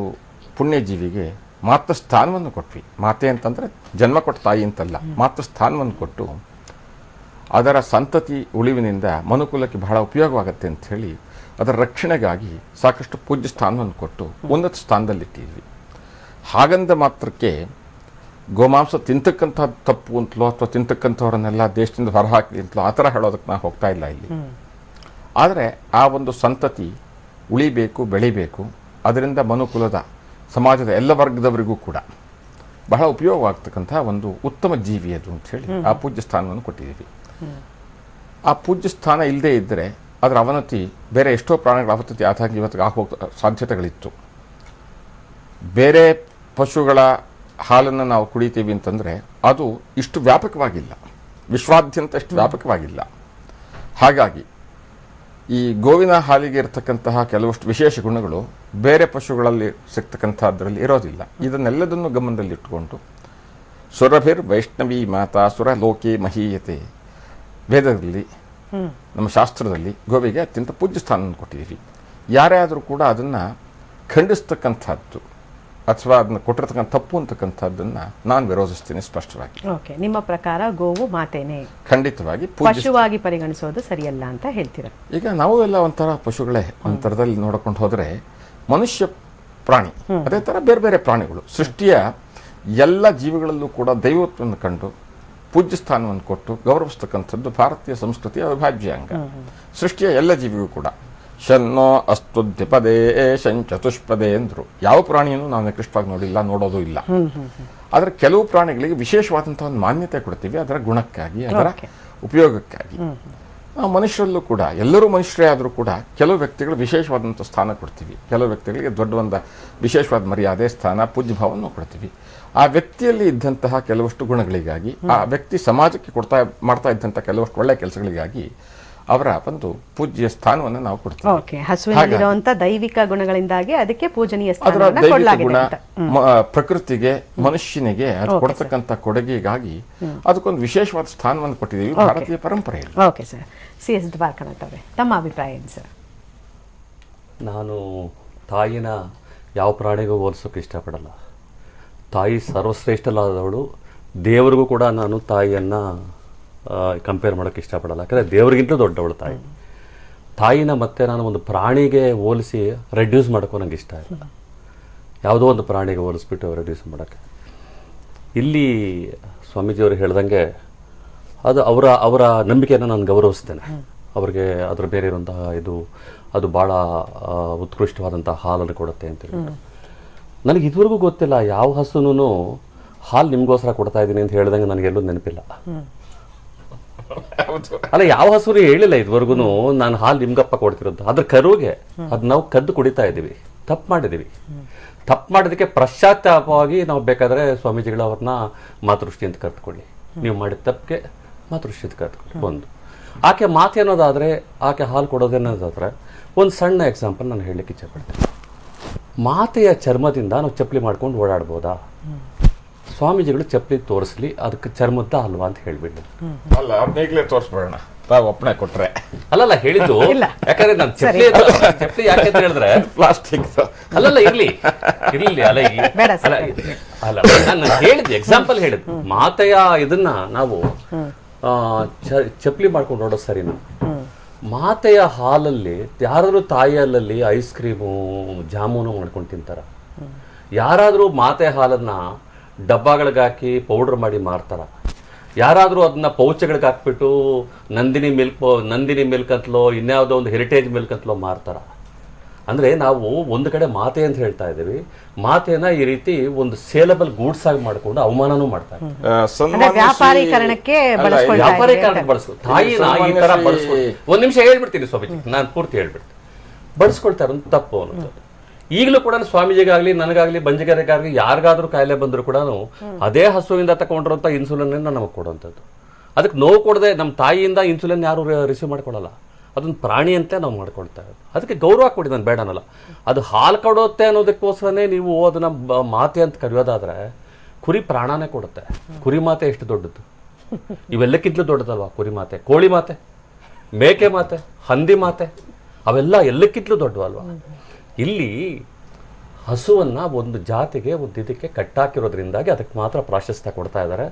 ಪುಣ್ಯಜೀವಿಗೆ ಮಾತೃಸ್ಥಾನವನ್ನು ಕೊಟ್ವಿ. ಮಾತೆ ಅಂತಂದರೆ ಜನ್ಮ ಕೊಟ್ಟ ತಾಯಿ ಅಂತಲ್ಲ, ಮಾತೃಸ್ಥಾನವನ್ನು ಕೊಟ್ಟು ಅದರ ಸಂತತಿ ಉಳಿವಿನಿಂದ ಮನುಕುಲಕ್ಕೆ ಬಹಳ ಉಪಯೋಗವಾಗುತ್ತೆ ಅಂಥೇಳಿ ಅದರ ರಕ್ಷಣೆಗಾಗಿ ಸಾಕಷ್ಟು ಪೂಜ್ಯ ಸ್ಥಾನವನ್ನು ಕೊಟ್ಟು ಉನ್ನತ ಸ್ಥಾನದಲ್ಲಿಟ್ಟಿದ್ವಿ. ಹಾಗಂದ ಮಾತ್ರಕ್ಕೆ ಗೋಮಾಂಸ ತಿಂತಕ್ಕಂಥ ತಪ್ಪು ಅಂತಲೋ ಅಥವಾ ತಿಂತಕ್ಕಂಥವ್ರನ್ನೆಲ್ಲ ದೇಶದಿಂದ ಹೊರಹಾಕಿ ಅಂತಲೋ ಆ ಥರ ಹೇಳೋದಕ್ಕೆ ನಾವು ಹೋಗ್ತಾ ಇಲ್ಲ ಇಲ್ಲಿ. ಆದರೆ ಆ ಒಂದು ಸಂತತಿ ಉಳಿಬೇಕು, ಬೆಳಿಬೇಕು. ಅದರಿಂದ ಮನುಕುಲದ ಸಮಾಜದ ಎಲ್ಲ ವರ್ಗದವರಿಗೂ ಕೂಡ ಬಹಳ ಉಪಯೋಗವಾಗ್ತಕ್ಕಂಥ ಒಂದು ಉತ್ತಮ ಜೀವಿ ಅದು ಅಂಥೇಳಿ ಆ ಪೂಜ್ಯ ಸ್ಥಾನವನ್ನು ಕೊಟ್ಟಿದ್ದೀವಿ. ಆ ಪೂಜ್ಯ ಸ್ಥಾನ ಇಲ್ಲದೇ ಇದ್ದರೆ ಅದರ ಅವನತಿ ಬೇರೆ ಎಷ್ಟೋ ಪ್ರಾಣಿಗಳ ಅವನತಿ ಆದಾಗ ಇವತ್ತಿಗೆ ಆಗೋಗ ಸಾಧ್ಯತೆಗಳಿತ್ತು. ಬೇರೆ ಪಶುಗಳ ಹಾಲನ್ನು ನಾವು ಕುಡಿತೀವಿ ಅಂತಂದರೆ ಅದು ಇಷ್ಟು ವ್ಯಾಪಕವಾಗಿಲ್ಲ, ವಿಶ್ವಾದ್ಯಂತ ಇಷ್ಟು ವ್ಯಾಪಕವಾಗಿಲ್ಲ. ಹಾಗಾಗಿ ಈ ಗೋವಿನ ಹಾಲಿಗೆ ಇರತಕ್ಕಂತಹ ಕೆಲವಷ್ಟು ವಿಶೇಷ ಗುಣಗಳು ಬೇರೆ ಪಶುಗಳಲ್ಲಿ ಸಿಗ್ತಕ್ಕಂಥದ್ರಲ್ಲಿ ಇರೋದಿಲ್ಲ. ಇದನ್ನೆಲ್ಲದನ್ನು ಗಮನದಲ್ಲಿಟ್ಟುಕೊಂಡು ಸುರಭಿರ್ ವೈಷ್ಣವಿ ಮಾತಾ ಸುರ ಲೋಕೆ ಮಹೀಯತೆ, ವೇದದಲ್ಲಿ ನಮ್ಮ ಶಾಸ್ತ್ರದಲ್ಲಿ ಗೋವಿಗೆ ಅತ್ಯಂತ ಪೂಜ್ಯ ಸ್ಥಾನವನ್ನು ಕೊಟ್ಟಿದ್ದೀವಿ. ಯಾರೇ ಆದರೂ ಕೂಡ ಅದನ್ನು ಖಂಡಿಸ್ತಕ್ಕಂಥದ್ದು ಅಥವಾ ಅದನ್ನು ಕೊಟ್ಟಿರ್ತಕ್ಕಂಥ ತಪ್ಪು ಅಂತಕ್ಕಂಥದ್ದನ್ನು ನಾನು ವಿರೋಧಿಸ್ತೀನಿ ಸ್ಪಷ್ಟವಾಗಿ. ಓಕೆ, ನಿಮ್ಮ ಪ್ರಕಾರ ಗೋವು ಮಾತೇನೆ, ಖಂಡಿತವಾಗಿ ಪಶುವಾಗಿ ಪರಿಗಣಿಸೋದು ಸರಿಯಲ್ಲ ಅಂತ ಹೇಳ್ತೀರಾ? ಈಗ ನಾವು ಎಲ್ಲ ಒಂಥರ ಪಶುಗಳೇ ಒಂಥರದಲ್ಲಿ ನೋಡಿಕೊಂಡು ಹೋದರೆ ಮನುಷ್ಯ ಪ್ರಾಣಿ, ಅದೇ ಥರ ಬೇರೆ ಬೇರೆ ಪ್ರಾಣಿಗಳು. ಸೃಷ್ಟಿಯ ಎಲ್ಲ ಜೀವಿಗಳಲ್ಲೂ ಕೂಡ ದೈವತ್ವವನ್ನು ಕಂಡು ಪೂಜ್ಯ ಸ್ಥಾನವನ್ನು ಕೊಟ್ಟು ಗೌರವಿಸ್ತಕ್ಕಂಥದ್ದು ಭಾರತೀಯ ಸಂಸ್ಕೃತಿಯ ಅವಿಭಾಜ್ಯ ಅಂಗ. ಸೃಷ್ಟಿಯ ಎಲ್ಲ ಜೀವಿಗೂ ಕೂಡ ಶನ್ನೋ ಅಸ್ತು ದ್ವಿಪದೇ ಶಂಚತುಷ್ಪದೇ ಅಂದ್ರು. ಯಾವ ಪ್ರಾಣಿಯನ್ನು ನಾವು ನಿಕೃಷ್ಟವಾಗಿ ನೋಡಿಲ್ಲ, ನೋಡೋದು ಇಲ್ಲ. ಆದರೆ ಕೆಲವು ಪ್ರಾಣಿಗಳಿಗೆ ವಿಶೇಷವಾದಂತಹ ಒಂದು ಮಾನ್ಯತೆ ಕೊಡ್ತೀವಿ, ಅದರ ಗುಣಕ್ಕಾಗಿ, ಅದರ ಉಪಯೋಗಕ್ಕಾಗಿ. ಮನುಷ್ಯರಲ್ಲೂ ಕೂಡ ಎಲ್ಲರೂ ಮನುಷ್ಯರೇ ಆದರೂ ಕೂಡ ಕೆಲವು ವ್ಯಕ್ತಿಗಳು ವಿಶೇಷವಾದಂಥ ಸ್ಥಾನ ಕೊಡ್ತೀವಿ, ಕೆಲವು ವ್ಯಕ್ತಿಗಳಿಗೆ ದೊಡ್ಡ ಒಂದು ವಿಶೇಷವಾದ ಮರ್ಯಾದೆ, ಸ್ಥಾನ, ಪೂಜ್ಯ ಭಾವವನ್ನು ಕೊಡ್ತೀವಿ. ಆ ವ್ಯಕ್ತಿಯಲ್ಲಿ ಇದ್ದಂತಹ ಕೆಲವಷ್ಟು ಗುಣಗಳಿಗಾಗಿ, ಆ ವ್ಯಕ್ತಿ ಸಮಾಜಕ್ಕೆ ಮಾಡ್ತಾ ಇದ್ದಂಥ ಕೆಲವಷ್ಟು ಒಳ್ಳೆಯ ಕೆಲಸಗಳಿಗಾಗಿ ಅವರ ಒಂದು ಪೂಜ್ಯ ಸ್ಥಾನವನ್ನು ನಾವು ಕೊಡ್ತೀವಿ. ಓಕೆ, ಹಸುವಿನಲ್ಲಿರುವಂತ ದೈವಿಕ ಗುಣಗಳಿಂದಾಗಿ ಅದಕ್ಕೆ ಪೂಜನೀಯ ಅದರ ಸ್ಥಾನವನ್ನು ದೈವಿಕ ಕೊಡಲಾಗಿದೆ ಗುಣ ಅಂತ. ಪ್ರಕೃತಿಗೆ, ಮನುಷ್ಯನಿಗೆ ಅದು ಕೊಡ್ತಕ್ಕಂಥ ಕೊಡುಗೆಗಾಗಿ ಅದಕ್ಕೊಂದು ವಿಶೇಷವಾದ ಸ್ಥಾನವನ್ನು ಕೊಟ್ಟಿದ್ದೀವಿ ಭಾರತೀಯ ಪರಂಪರೆಯಲ್ಲಿ. ಓಕೆ ಸರ್, CS ದ್ವಾರಕಾನಾಥ್ ಅವರೇ, ತಮ್ಮ ಅಭಿಪ್ರಾಯ ಏನು ಸರ್? ನಾನು ತಾಯಿನ ಯಾವ ಪ್ರಾಣಿಗೂ ಹೋಲಿಸೋಕೆ ಇಷ್ಟಪಡಲ್ಲ. ತಾಯಿ ಸರ್ವಶ್ರೇಷ್ಠಲಾದವಳು. ದೇವರಿಗೂ ಕೂಡ ನಾನು ತಾಯಿಯನ್ನು ಕಂಪೇರ್ ಮಾಡೋಕ್ಕೆ ಇಷ್ಟಪಡಲ್ಲ. ಯಾಕಂದರೆ ದೇವರಿಗಿಂತ ದೊಡ್ಡವಳು ತಾಯಿ. ತಾಯಿನ ಮತ್ತೆ ನಾನು ಒಂದು ಪ್ರಾಣಿಗೆ ಹೋಲಿಸಿ ರೆಡ್ಯೂಸ್ ಮಾಡೋಕ್ಕೂ ನಂಗೆ ಇಷ್ಟ ಇಲ್ಲ. ಯಾವುದೋ ಒಂದು ಪ್ರಾಣಿಗೆ ಹೋಲಿಸ್ಬಿಟ್ಟು ರೆಡ್ಯೂಸ್ ಮಾಡೋಕ್ಕೆ. ಇಲ್ಲಿ ಸ್ವಾಮೀಜಿಯವರು ಹೇಳ್ದಂಗೆ ಅದು ಅವರ ನಂಬಿಕೆಯನ್ನು ನಾನು ಗೌರವಿಸ್ತೇನೆ. ಅವ್ರಿಗೆ ಅದ್ರ ಬೇರೆ ಇರುವಂತಹ ಅದು ಭಾಳ ಉತ್ಕೃಷ್ಟವಾದಂತಹ ಹಾಲನ್ನು ಕೊಡುತ್ತೆ ಅಂತೇಳಿ. ನನಗೆ ಇದುವರೆಗೂ ಗೊತ್ತಿಲ್ಲ ಯಾವ ಹಸುನೂ ಹಾಲು ನಿಮಗೋಸ್ಕರ ಕೊಡ್ತಾ ಇದ್ದೀನಿ ಅಂತ ಹೇಳ್ದಂಗೆ ನನಗೆಲ್ಲೂ ನೆನಪಿಲ್ಲ. ಅಲ್ಲ, ಯಾವ ಹಸುರು ಹೇಳಿಲ್ಲ ಇದುವರೆಗೂ ನಾನು ಹಾಲು ನಿಮ್ಗಪ್ಪ ಕೊಡ್ತಿರೋದು. ಅದ್ರ ಕರುಗೆ ಅದು ನಾವು ಕದ್ದು ಕುಡಿತಾ ಇದ್ದೀವಿ. ತಪ್ಪು ಮಾಡಿದ್ದೀವಿ. ತಪ್ಪು ಮಾಡೋದಕ್ಕೆ ಪಶ್ಚಾತ್ತಾಪವಾಗಿ ನಾವು ಬೇಕಾದರೆ ಸ್ವಾಮೀಜಿಗಳು ಅವ್ರನ್ನ ಮಾತೃಶ್ರೀ ಅಂತ ಕರೆದುಕೊಳ್ಳಿ. ನೀವು ಮಾಡಿದ ತಪ್ಪಿಗೆ ಮಾತೃಶ್ರೀ ಅಂತ ಕರೆದುಕೊಳ್ಳಿ. ಒಂದು ಆಕೆ ಮಾತೇನೋದಾದರೆ, ಆಕೆ ಹಾಲು ಕೊಡೋದೇನೋದಾದರೆ ಒಂದು ಸಣ್ಣ ಎಕ್ಸಾಂಪಲ್ ನಾನು ಹೇಳಲಿಕ್ಕೆ ಇಚ್ಛೆಪಡ್ತೇನೆ. ಮಾತೆಯ ಚರ್ಮದಿಂದ ನಾವು ಚಪ್ಪಲಿ ಮಾಡ್ಕೊಂಡು ಓಡಾಡ್ಬೋದಾ? ಸ್ವಾಮೀಜಿಗಳು ಚಪ್ಪಲಿ ತೋರಿಸ್ಲಿ, ಅದಕ್ಕೆ ಚರ್ಮದ ಅಲ್ವಾ ಅಂತ ಹೇಳ್ಬಿಟ್ಟು ಅಲ್ಲ, ಅವ್ರನ್ನೇಗ್ಲೇ ತೋರಿಸ್ಬೇಡ, ತಾವು ಒಪ್ಪಣೆ ಕೊಟ್ರೆ. ಅಲ್ಲ ಹೇಳಿದ್ದು, ಯಾಕಂದ್ರೆ ನಾನು ಚಪ್ಪಲಿ ಯಾಕೆ ಅಂತ ಹೇಳಿದ್ರೆ ಪ್ಲಾಸ್ಟಿಕ್ ಅಲ್ಲಲ್ಲ ಇರ್ಲಿ ಅಲ್ಲ ನಾನು ಹೇಳಿದ್ದು ಎಕ್ಸಾಂಪಲ್ ಹೇಳಿದ್ದು. ಮಾತೆಯ ಇದನ್ನ ನಾವು ಚಪ್ಪಲಿ ಮಾಡ್ಕೊಂಡು ನೋಡೋದು ಸರಿನಾ? ಮಾತೆಯ ಹಾಲಲ್ಲಿ ಯಾರಾದ್ರೂ ತಾಯಿ ಹಾಲಲ್ಲಿ ಐಸ್ ಕ್ರೀಮು ಜಾಮೂನು ಮಾಡ್ಕೊಂಡು ತಿಂತಾರ? ಯಾರಾದ್ರೂ ಮಾತೆ ಹಾಲನ್ನ ಡಬ್ಬಗಳಿಗೆ ಪೌಡರ್ ಮಾಡಿ ಮಾರ್ತಾರ? ಯಾರಾದ್ರೂ ಅದನ್ನ ಪೌಚಗಳಿಗೆ ಹಾಕ್ಬಿಟ್ಟು ನಂದಿನಿ ಮಿಲ್ಕ್ ಅಂತಲೋ ಇನ್ಯಾವುದೋ ಒಂದು ಹೆರಿಟೇಜ್ ಮಿಲ್ಕ್ ಅಂತಲೋ ಮಾರ್ತಾರ? ಅಂದ್ರೆ ನಾವು ಒಂದು ಕಡೆ ಮಾತೆ ಅಂತ ಹೇಳ್ತಾ ಇದ್ದೀವಿ, ಮಾತೆನ ಈ ರೀತಿ ಒಂದು ಸೇಲಬಲ್ ಗೂಡ್ಸ್ ಆಗಿ ಮಾಡ್ಕೊಂಡು ಅವಮಾನನೂ ಮಾಡ್ತಾರೆ. ವ್ಯಾಪಾರೀಕರಣಕ್ಕೆ ಬಳಸ್ಕೊ ತಾಯಿನ ಈ ತರ ಬಳಸ್ಕೊಂಡು ಒಂದ್ ನಿಮಿಷ ಹೇಳ್ಬಿಡ್ತೀನಿ ಸ್ವಾಮೀಜಿ, ನಾನು ಪೂರ್ತಿ ಹೇಳ್ಬಿಡ್ತೀನಿ. ಬಳಸ್ಕೊಳ್ತಾರೆ ಒಂದು ತಪ್ಪು ಅನ್ನೋದು. ಈಗಲೂ ಕೂಡ ಸ್ವಾಮೀಜಿಗಾಗ್ಲಿ, ನನಗಾಗ್ಲಿ, ಬಂಜಗರಿಗಾಗ್ಲಿ, ಯಾರಿಗಾದ್ರೂ ಕಾಯಿಲೆ ಬಂದ್ರು ಕೂಡ ಅದೇ ಹಸುವಿಂದ ತಗೊಂಡಿರುವಂತ ಇನ್ಸುಲಿನ್ ನಮಗೆ ಕೊಡುವಂಥದ್ದು. ಅದಕ್ಕೆ ನೋವು ಕೊಡದೆ ನಮ್ಮ ತಾಯಿಯಿಂದ ಇನ್ಸುಲಿನ್ ಯಾರು ರಿಸೀವ್ ಮಾಡ್ಕೊಳ್ಳಲ್ಲ. ಅದೊಂದು ಪ್ರಾಣಿ ಅಂತ ನಾವು ಮಾಡ್ಕೊಳ್ತಾ ಇರೋದು. ಅದಕ್ಕೆ ಗೌರವ ಕೊಡಿ, ನಾನು ಬೇಡ ಅನ್ನಲ್ಲ. ಅದು ಹಾಲು ಕೊಡುತ್ತೆ ಅನ್ನೋದಕ್ಕೋಸ್ಕರನೇ ನೀವು ಅದನ್ನ ಮಾತೆ ಅಂತ ಕರೆಯೋದಾದ್ರೆ, ಕುರಿ ಪ್ರಾಣನೇ ಕೊಡುತ್ತೆ. ಕುರಿ ಮಾತೆ ಎಷ್ಟು ದೊಡ್ಡದು? ಇವೆಲ್ಲಕ್ಕಿಂತಲೂ ದೊಡ್ಡದಲ್ವಾ ಕುರಿ ಮಾತೆ? ಕೋಳಿ ಮಾತೆ, ಮೇಕೆ ಮಾತೆ, ಹಂದಿ ಮಾತೆ, ಅವೆಲ್ಲ ಎಲ್ಲಕ್ಕಿಂತಲೂ ದೊಡ್ಡವಲ್ವಾ? ಇಲ್ಲಿ ಹಸುವನ್ನ ಒಂದು ಜಾತಿಗೆ ಒಂದು ಇದಕ್ಕೆ ಕಟ್ಟಾಕಿರೋದ್ರಿಂದಾಗಿ ಅದಕ್ಕೆ ಮಾತ್ರ ಪ್ರಾಶಸ್ತ್ಯ ಕೊಡ್ತಾ ಇದ್ದಾರೆ.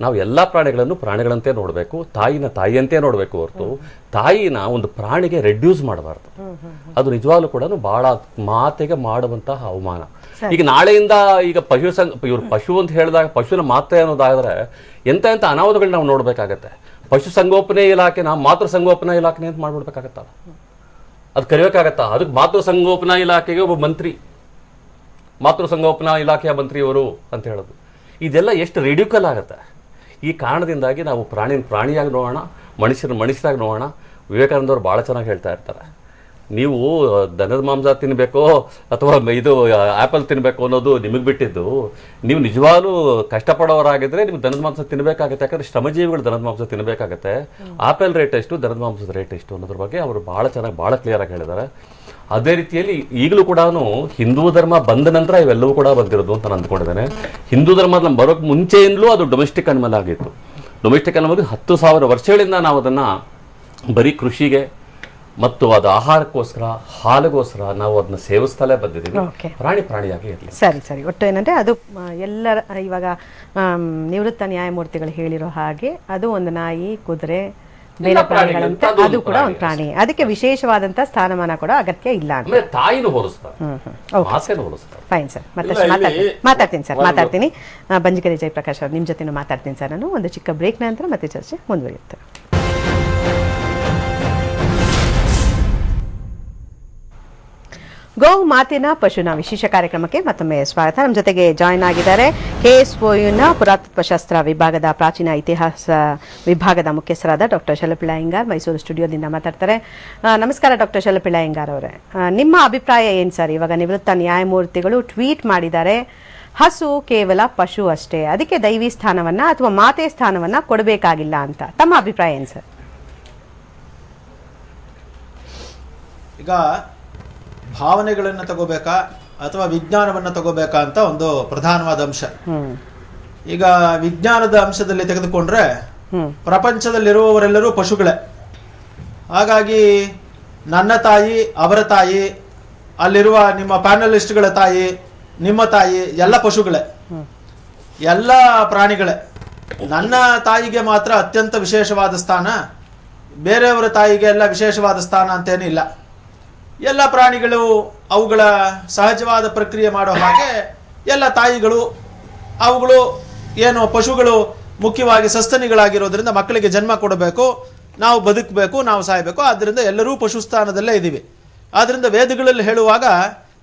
ನಾವು ಎಲ್ಲಾ ಪ್ರಾಣಿಗಳಂತೆ ನೋಡಬೇಕು, ತಾಯಿನ ತಾಯಿಯಂತೆ ನೋಡಬೇಕು ಹೊರತು ತಾಯಿನ ಒಂದು ಪ್ರಾಣಿಗೆ ರೆಡ್ಯೂಸ್ ಮಾಡಬಾರ್ದು. ಅದು ನಿಜವಾಗ್ಲೂ ಕೂಡ ಬಹಳ ಮಾತೆಗೆ ಮಾಡುವಂತಹ ಅವಮಾನ. ಈಗ ನಾಳೆಯಿಂದ ಈಗ ಇವ್ರು ಪಶು ಅಂತ ಹೇಳಿದಾಗ ಪಶುನ ಮಾತೆ ಅನ್ನೋದಾದ್ರೆ ಎಂತ ಅನಾಹುತಗಳು ನಾವು ನೋಡ್ಬೇಕಾಗತ್ತೆ. ಪಶು ಸಂಗೋಪನೆ ಇಲಾಖೆ ಮಾತೃ ಸಂಗೋಪನಾ ಇಲಾಖೆ ಅಂತ ಮಾಡ್ಬಿಡ್ಬೇಕಾಗತ್ತಲ್ಲ, ಅದು ಕರಿಬೇಕಾಗತ್ತಾ? ಅದಕ್ಕೆ ಮಾತೃ ಸಂಗೋಪನಾ ಇಲಾಖೆಗೆ ಒಬ್ಬ ಮಂತ್ರಿ, ಮಾತೃ ಸಂಗೋಪನಾ ಇಲಾಖೆಯ ಮಂತ್ರಿಯವರು ಅಂತ ಹೇಳೋದು, ಇದೆಲ್ಲ ಎಷ್ಟು ರಿಡ್ಯೂಕಲ್ ಆಗುತ್ತೆ. ಈ ಕಾರಣದಿಂದಾಗಿ ನಾವು ಪ್ರಾಣಿಯಾಗಿ ನೋಡೋಣ, ಮನುಷ್ಯರಾಗಿ ನೋಡೋಣ. ವಿವೇಕಾನಂದವ್ರು ಬಹಳ ಚೆನ್ನಾಗಿ ಹೇಳ್ತಾ ಇರ್ತಾರೆ, ನೀವು ದನದ ಮಾಂಸ ತಿನ್ಬೇಕೋ ಅಥವಾ ಇದು ಆಪಲ್ ತಿನ್ಬೇಕು ಅನ್ನೋದು ನಿಮಗೆ ಬಿಟ್ಟಿದ್ದು. ನೀವು ನಿಜವಾಗ್ಲೂ ಕಷ್ಟಪಡೋರಾಗಿದ್ರೆ ನೀವು ದನದ ಮಾಂಸ ತಿನ್ಬೇಕಾಗತ್ತೆ. ಯಾಕಂದ್ರೆ ಶ್ರಮಜೀವಿಗಳು ದನದ ಮಾಂಸ ತಿನ್ಬೇಕಾಗತ್ತೆ. ಆಪಲ್ ರೇಟ್ ಎಷ್ಟು, ದನದ ಮಾಂಸದ ರೇಟ್ ಎಷ್ಟು ಅನ್ನೋದ್ರ ಬಗ್ಗೆ ಅವರು ಬಹಳ ಚೆನ್ನಾಗಿ ಬಹಳ ಕ್ಲಿಯರ್ ಆಗಿ ಹೇಳಿದ್ದಾರೆ. ಅದೇ ರೀತಿಯಲ್ಲಿ ಈಗಲೂ ಕೂಡ ಹಿಂದೂ ಧರ್ಮ ಬಂದ ನಂತರ ಇವೆಲ್ಲವೂ ಕೂಡ ಬಂದಿರೋದು ಅಂತ ನಾನು ಅಂದ್ಕೊಂಡಿದ್ದೇನೆ. ಹಿಂದೂ ಧರ್ಮ ಬರೋಕ್ ಮುಂಚೆಯಿಂದಲೂ ಅದು ಡೊಮೆಸ್ಟಿಕ್ ಅನಿಮಲ್ ಆಗಿತ್ತು. ಡೊಮೆಸ್ಟಿಕ್ ಅನಿಮಲ್ 10,000 ವರ್ಷಗಳಿಂದ ನಾವು ಅದನ್ನ ಬರೀ ಕೃಷಿಗೆ ಮತ್ತು ಅದು ಆಹಾರಕ್ಕೋಸ್ಕರ, ಹಾಲಿಗೋಸ್ಕರ ನಾವು ಅದನ್ನ ಸೇವಿಸ್ತಲೇ ಬಂದಿದ್ದೀವಿ. ಪ್ರಾಣಿಯಾಗಿ ಇರಲಿ. ಸರಿ. ಒಟ್ಟು ಏನಂದ್ರೆ ಅದು ಎಲ್ಲರ ಇವಾಗ ನಿವೃತ್ತ ನ್ಯಾಯಮೂರ್ತಿಗಳು ಹೇಳಿರೋ ಹಾಗೆ ಅದು ಒಂದು ನಾಯಿ, ಕುದುರೆ, ಬೇರೆ ಪ್ರಾಣಿಗಳಂತೆ ಅದು ಕೂಡ ಒಂದು ಪ್ರಾಣಿ. ಅದಕ್ಕೆ ವಿಶೇಷವಾದಂತ ಸ್ಥಾನಮಾನ ಕೂಡ ಅಗತ್ಯ ಇಲ್ಲ ಅಂತ ತಾಯಿನೂ ಹೋಲಿಸ್ತಾರೆ. ಫೈನ್ ಸರ್, ಮತ್ತಷ್ಟು ಮಾತಾಡ್ತೀನಿ. ಬಂಜಗೆರೆ ಜಯಪ್ರಕಾಶ್ ಅವರು ನಿಮ್ ಜೊತೆ ಮಾತಾಡ್ತೀನಿ ಸರ್. ನಾನು ಒಂದು ಚಿಕ್ಕ ಬ್ರೇಕ್ ನಂತರ ಮತ್ತೆ ಚರ್ಚೆ ಮುಂದುವರಿಯುತ್ತೆ. ಗೋ ಮಾತಿನ ಪಶುನ ವಿಶೇಷ ಕಾರ್ಯಕ್ರಮಕ್ಕೆ ಮತ್ತೊಮ್ಮೆ ಸ್ವಾಗತ. ನಮ್ಮ ಜೊತೆಗೆ ಜಾಯಿನ್ ಆಗಿದ್ದಾರೆ KSOUನ ಪುರಾತತ್ವ ಶಾಸ್ತ್ರ ವಿಭಾಗದ ಪ್ರಾಚೀನ ಇತಿಹಾಸ ವಿಭಾಗದ ಮುಖ್ಯಸ್ಥರಾದ ಡಾಕ್ಟರ್ ಶಲಪಿಳ್ಳ ಅಯ್ಯಂಗಾರ್, ಮೈಸೂರು ಸ್ಟುಡಿಯೋದಿಂದ ಮಾತಾಡ್ತಾರೆ. ನಮಸ್ಕಾರ ಡಾಕ್ಟರ್ ಶಲಪಿಳ್ಳ ಅಯ್ಯಂಗಾರ್ ಅವರೇ, ನಿಮ್ಮ ಅಭಿಪ್ರಾಯ ಏನು ಸರ್? ಇವಾಗ ನಿವೃತ್ತ ನ್ಯಾಯಮೂರ್ತಿಗಳು ಟ್ವೀಟ್ ಮಾಡಿದ್ದಾರೆ, ಹಸು ಕೇವಲ ಪಶು ಅಷ್ಟೇ, ಅದಕ್ಕೆ ದೈವಿ ಸ್ಥಾನವನ್ನ ಅಥವಾ ಮಾತೆ ಸ್ಥಾನವನ್ನ ಕೊಡಬೇಕಾಗಿಲ್ಲ ಅಂತ. ತಮ್ಮ ಅಭಿಪ್ರಾಯ ಏನು ಸರ್? ಈಗ ಭಾವನೆಗಳನ್ನು ತಗೋಬೇಕಾ ಅಥವಾ ವಿಜ್ಞಾನವನ್ನು ತಗೋಬೇಕಾ ಅಂತ ಒಂದು ಪ್ರಧಾನವಾದ ಅಂಶ. ಈಗ ವಿಜ್ಞಾನದ ಅಂಶದಲ್ಲಿ ತೆಗೆದುಕೊಂಡ್ರೆ ಪ್ರಪಂಚದಲ್ಲಿರುವವರೆಲ್ಲರೂ ಪಶುಗಳೇ. ಹಾಗಾಗಿ ನನ್ನ ತಾಯಿ, ಅವರ ತಾಯಿ, ಅಲ್ಲಿರುವ ನಿಮ್ಮ ಪ್ಯಾನಲಿಸ್ಟ್ಗಳ ತಾಯಿ, ನಿಮ್ಮ ತಾಯಿ ಎಲ್ಲ ಪಶುಗಳೇ, ಎಲ್ಲ ಪ್ರಾಣಿಗಳೇ. ನನ್ನ ತಾಯಿಗೆ ಮಾತ್ರ ಅತ್ಯಂತ ವಿಶೇಷವಾದ ಸ್ಥಾನ ಬೇರೆಯವರ ತಾಯಿಗೆ ಎಲ್ಲ ವಿಶೇಷವಾದ ಸ್ಥಾನ ಅಂತೇನಿಲ್ಲ. ಎಲ್ಲ ಪ್ರಾಣಿಗಳು ಅವುಗಳ ಸಹಜವಾದ ಪ್ರಕ್ರಿಯೆ ಮಾಡೋ ಹಾಗೆ ಎಲ್ಲ ತಾಯಿಗಳು ಅವುಗಳು ಏನು ಪಶುಗಳು ಮುಖ್ಯವಾಗಿ ಸಸ್ತನಿಗಳಾಗಿರೋದ್ರಿಂದ ಮಕ್ಕಳಿಗೆ ಜನ್ಮ ಕೊಡಬೇಕು, ನಾವು ಬದುಕಬೇಕು, ನಾವು ಸಾಯಬೇಕು. ಆದ್ದರಿಂದ ಎಲ್ಲರೂ ಪಶು ಸ್ಥಾನದಲ್ಲೇ ಇದ್ದೀವಿ. ಆದ್ದರಿಂದ ವೇದಗಳಲ್ಲಿ ಹೇಳುವಾಗ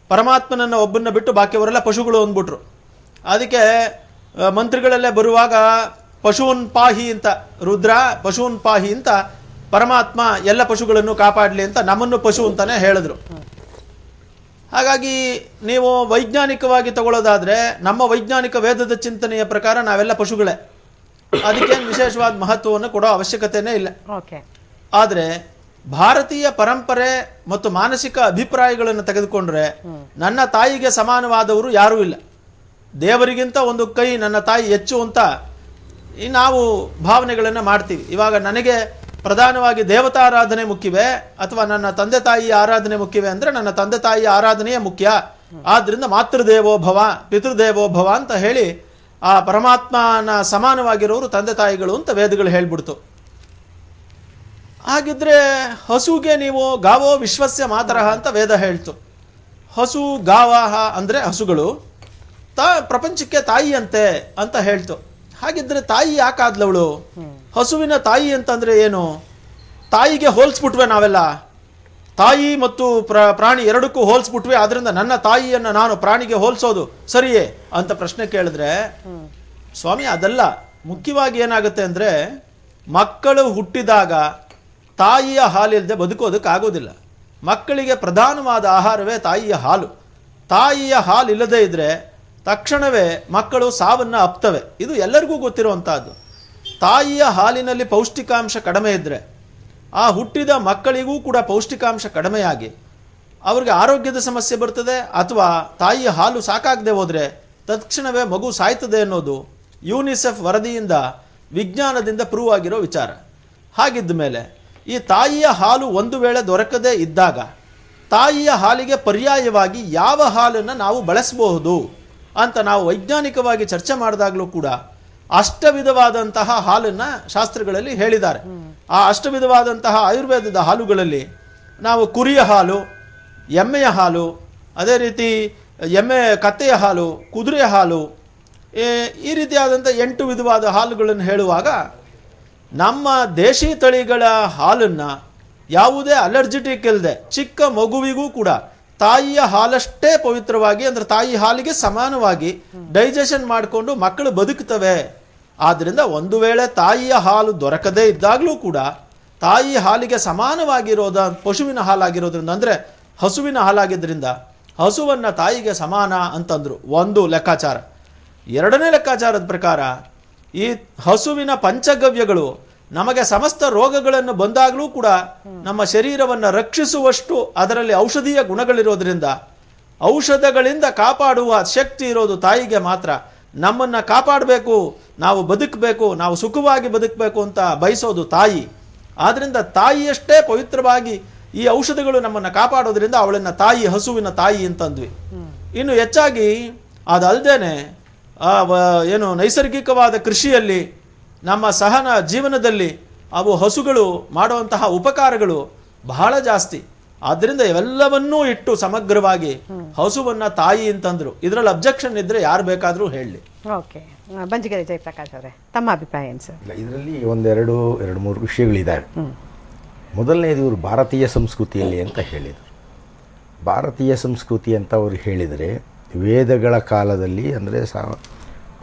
ಪರಮಾತ್ಮನನ್ನು ಒಬ್ಬನ್ನ ಬಿಟ್ಟು ಬಾಕಿಯವರೆಲ್ಲ ಪಶುಗಳು ಅಂದ್ಬಿಟ್ರು. ಅದಕ್ಕೆ ಮಂತ್ರಿಗಳಲ್ಲೇ ಬರುವಾಗ ಪಶೂನ್ ಪಾಹಿ ಅಂತ ರುದ್ರ ಪಶೂನ್ ಪಾಹಿ ಅಂತ ಪರಮಾತ್ಮ ಎಲ್ಲ ಪಶುಗಳನ್ನು ಕಾಪಾಡಲಿ ಅಂತ ನಮ್ಮನ್ನು ಪಶು ಅಂತಾನೆ ಹೇಳಿದ್ರು. ಹಾಗಾಗಿ ನೀವು ವೈಜ್ಞಾನಿಕವಾಗಿ ತಗೊಳ್ಳೋದಾದ್ರೆ ನಮ್ಮ ವೈಜ್ಞಾನಿಕ ವೇದದ ಚಿಂತನೆಯ ಪ್ರಕಾರ ನಾವೆಲ್ಲ ಪಶುಗಳೇ. ಅದಕ್ಕೇನು ವಿಶೇಷವಾದ ಮಹತ್ವವನ್ನು ಕೊಡೋ ಅವಶ್ಯಕತೆನೇ ಇಲ್ಲ. ಆದ್ರೆ ಭಾರತೀಯ ಪರಂಪರೆ ಮತ್ತು ಮಾನಸಿಕ ಅಭಿಪ್ರಾಯಗಳನ್ನು ತೆಗೆದುಕೊಂಡ್ರೆ ನನ್ನ ತಾಯಿಗೆ ಸಮಾನವಾದವರು ಯಾರೂ ಇಲ್ಲ. ದೇವರಿಗಿಂತ ಒಂದು ಕೈ ನನ್ನ ತಾಯಿ ಹೆಚ್ಚು ಅಂತ ನಾವು ಭಾವನೆಗಳನ್ನು ಮಾಡ್ತೀವಿ. ಇವಾಗ ನನಗೆ ಪ್ರಧಾನವಾಗಿ ದೇವತಾರಾಧನೆ ಮುಖ್ಯವೇ ಅಥವಾ ನನ್ನ ತಂದೆ ತಾಯಿಯ ಆರಾಧನೆ ಮುಖ್ಯವೇ ಅಂದ್ರೆ ನನ್ನ ತಂದೆ ತಾಯಿಯ ಆರಾಧನೆಯೇ ಮುಖ್ಯ. ಆದ್ರಿಂದ ಮಾತೃದೇವೋಭವ ಪಿತೃದೇವೋಭವ ಅಂತ ಹೇಳಿ ಆ ಪರಮಾತ್ಮನ ಸಮಾನವಾಗಿರೋರು ತಂದೆ ತಾಯಿಗಳು ಅಂತ ವೇದಗಳು ಹೇಳ್ಬಿಡ್ತು. ಹಾಗಿದ್ರೆ ಹಸುಗೆ ನೀವು ಗಾವೋ ವಿಶ್ವಸ್ಯ ಮಾತರಹ ಅಂತ ವೇದ ಹೇಳ್ತು. ಹಸು ಗಾವಾಹ ಅಂದ್ರೆ ಹಸುಗಳು ಪ್ರಪಂಚಕ್ಕೆ ತಾಯಿ ಅಂತೆ ಅಂತ ಹೇಳ್ತು. ಹಾಗಿದ್ರೆ ತಾಯಿ ಯಾಕಾದ್ಲವಳು? ಹಸುವಿನ ತಾಯಿ ಅಂತಂದ್ರೆ ಏನು? ತಾಯಿಗೆ ಹೋಲ್ಸ್ಬಿಟ್ವೆ ನಾವೆಲ್ಲ. ತಾಯಿ ಮತ್ತು ಪ್ರಾಣಿ ಎರಡಕ್ಕೂ ಹೋಲ್ಸ್ಬಿಟ್ವೆ. ಆದ್ರಿಂದ ನನ್ನ ತಾಯಿಯನ್ನ ನಾನು ಪ್ರಾಣಿಗೆ ಹೋಲ್ಸೋದು ಸರಿಯೇ ಅಂತ ಪ್ರಶ್ನೆ ಕೇಳಿದ್ರೆ ಸ್ವಾಮಿ ಅದಲ್ಲ. ಮುಖ್ಯವಾಗಿ ಏನಾಗುತ್ತೆ ಅಂದ್ರೆ ಮಕ್ಕಳು ಹುಟ್ಟಿದಾಗ ತಾಯಿಯ ಹಾಲಿಲ್ಲದೆ ಬದುಕೋದಕ್ಕಾಗೋದಿಲ್ಲ. ಮಕ್ಕಳಿಗೆ ಪ್ರಧಾನವಾದ ಆಹಾರವೇ ತಾಯಿಯ ಹಾಲು. ತಾಯಿಯ ಹಾಲು ಇಲ್ಲದೆ ಇದ್ರೆ ತಕ್ಷಣವೇ ಮಕ್ಕಳು ಸಾವನ್ನ ಅಪ್ತವೆ. ಇದು ಎಲ್ಲರಿಗೂ ಗೊತ್ತಿರುವಂತಹದ್ದು. ತಾಯಿಯ ಹಾಲಿನಲ್ಲಿ ಪೌಷ್ಟಿಕಾಂಶ ಕಡಿಮೆ ಇದ್ರೆ ಆ ಹುಟ್ಟಿದ ಮಕ್ಕಳಿಗೂ ಕೂಡ ಪೌಷ್ಟಿಕಾಂಶ ಕಡಿಮೆಯಾಗಿ ಅವ್ರಿಗೆ ಆರೋಗ್ಯದ ಸಮಸ್ಯೆ ಬರ್ತದೆ, ಅಥವಾ ತಾಯಿಯ ಹಾಲು ಸಾಕಾಗದೆ ಹೋದ್ರೆ ತಕ್ಷಣವೇ ಮಗು ಸಾಯ್ತದೆ ಅನ್ನೋದು ಯುನಿಸೆಫ್ ವರದಿಯಿಂದ ವಿಜ್ಞಾನದಿಂದ ಪ್ರೂವ್ ಆಗಿರೋ ವಿಚಾರ. ಹಾಗಿದ್ದ ಮೇಲೆ ಈ ತಾಯಿಯ ಹಾಲು ಒಂದು ವೇಳೆ ದೊರಕದೇ ಇದ್ದಾಗ ತಾಯಿಯ ಹಾಲಿಗೆ ಪರ್ಯಾಯವಾಗಿ ಯಾವ ಹಾಲನ್ನು ನಾವು ಬಳಸಬಹುದು ಅಂತ ನಾವು ವೈಜ್ಞಾನಿಕವಾಗಿ ಚರ್ಚೆ ಮಾಡಿದಾಗಲೂ ಕೂಡ ಅಷ್ಟವಿಧವಾದಂತಹ ಹಾಲನ್ನ ಶಾಸ್ತ್ರಗಳಲ್ಲಿ ಹೇಳಿದ್ದಾರೆ. ಆ ಅಷ್ಟವಿಧವಾದಂತಹ ಆಯುರ್ವೇದದ ಹಾಲುಗಳಲ್ಲಿ ನಾವು ಕುರಿಯ ಹಾಲು, ಎಮ್ಮೆಯ ಹಾಲು, ಅದೇ ರೀತಿ ಕತ್ತೆಯ ಹಾಲು, ಕುದುರೆಯ ಹಾಲು, ಈ ರೀತಿಯಾದಂಥ 8 ವಿಧವಾದ ಹಾಲುಗಳನ್ನು ಹೇಳುವಾಗ ನಮ್ಮ ದೇಶಿ ತಳಿಗಳ ಹಾಲನ್ನ ಯಾವುದೇ ಅಲರ್ಜಿಟಿಕ್ ಇಲ್ಲದೆ ಚಿಕ್ಕ ಮಗುವಿಗೂ ಕೂಡ ತಾಯಿಯ ಹಾಲಷ್ಟೇ ಪವಿತ್ರವಾಗಿ ಅಂದ್ರೆ ತಾಯಿ ಹಾಲಿಗೆ ಸಮಾನವಾಗಿ ಡೈಜೆಷನ್ ಮಾಡಿಕೊಂಡು ಮಕ್ಕಳು ಬದುಕುತ್ತವೆ. ಆದ್ರಿಂದ ಒಂದು ವೇಳೆ ತಾಯಿಯ ಹಾಲು ದೊರಕದೇ ಇದ್ದಾಗಲೂ ಕೂಡ ತಾಯಿ ಹಾಲಿಗೆ ಸಮಾನವಾಗಿರೋದ ಪಶುವಿನ ಹಾಲಾಗಿರೋದ್ರಿಂದ ಅಂದ್ರೆ ಹಸುವಿನ ಹಾಲಾಗಿದ್ದರಿಂದ ಹಸುವನ್ನ ತಾಯಿಗೆ ಸಮಾನ ಅಂತಂದ್ರು ಒಂದು ಲೆಕ್ಕಾಚಾರ. ಎರಡನೇ ಲೆಕ್ಕಾಚಾರದ ಪ್ರಕಾರ ಈ ಹಸುವಿನ ಪಂಚಗವ್ಯಗಳು ನಮಗೆ ಸಮಸ್ತ ರೋಗಗಳನ್ನು ಬಂದಾಗಲೂ ಕೂಡ ನಮ್ಮ ಶರೀರವನ್ನು ರಕ್ಷಿಸುವಷ್ಟು ಅದರಲ್ಲಿ ಔಷಧೀಯ ಗುಣಗಳಿರೋದ್ರಿಂದ ಔಷಧಗಳಿಂದ ಕಾಪಾಡುವ ಶಕ್ತಿ ಇರೋದು ತಾಯಿಗೆ ಮಾತ್ರ. ನಮ್ಮನ್ನ ಕಾಪಾಡಬೇಕು, ನಾವು ಬದುಕಬೇಕು, ನಾವು ಸುಖವಾಗಿ ಬದುಕಬೇಕು ಅಂತ ಬಯಸೋದು ತಾಯಿ. ಆದ್ರಿಂದ ತಾಯಿಯಷ್ಟೇ ಪವಿತ್ರವಾಗಿ ಈ ಔಷಧಗಳು ನಮ್ಮನ್ನ ಕಾಪಾಡೋದ್ರಿಂದ ಅವಳನ್ನ ತಾಯಿ, ಹಸುವಿನ ತಾಯಿ ಅಂತಂದ್ವಿ. ಇನ್ನು ಹೆಚ್ಚಾಗಿ ಅದಲ್ದೇನೆ ಏನು ನೈಸರ್ಗಿಕವಾದ ಕೃಷಿಯಲ್ಲಿ ನಮ್ಮ ಸಹನ ಜೀವನದಲ್ಲಿ ಅವು ಹಸುಗಳು ಮಾಡುವಂತಹ ಉಪಕಾರಗಳು ಬಹಳ ಜಾಸ್ತಿ. ಆದ್ರಿಂದ ಇವೆಲ್ಲವನ್ನೂ ಇಟ್ಟು ಸಮಗ್ರವಾಗಿ ಹಸುವನ್ನ ತಾಯಿ ಅಂತಂದ್ರು. ಇದರಲ್ಲಿ ಅಬ್ಜೆಕ್ಷನ್ ಇದ್ರೆ ಯಾರು ಬೇಕಾದ್ರೂ ಹೇಳಿ. ಓಕೆ, ಬಂಜಿಗೆರೆ ಜಯಪ್ರಕಾಶ್ ಅವರೇ ತಮ್ಮ ಅಭಿಪ್ರಾಯ ಏನು ಸರ್? ಇದರಲ್ಲಿ ಎರಡು ಮೂರು ವಿಷಯಗಳಿದ್ದಾವೆ. ಮೊದಲನೇದು ಇವರು ಭಾರತೀಯ ಸಂಸ್ಕೃತಿಯಲ್ಲಿ ಅಂತ ಹೇಳಿದರು. ಭಾರತೀಯ ಸಂಸ್ಕೃತಿ ಅಂತ ಅವರು ಹೇಳಿದರೆ ವೇದಗಳ ಕಾಲದಲ್ಲಿ ಅಂದರೆ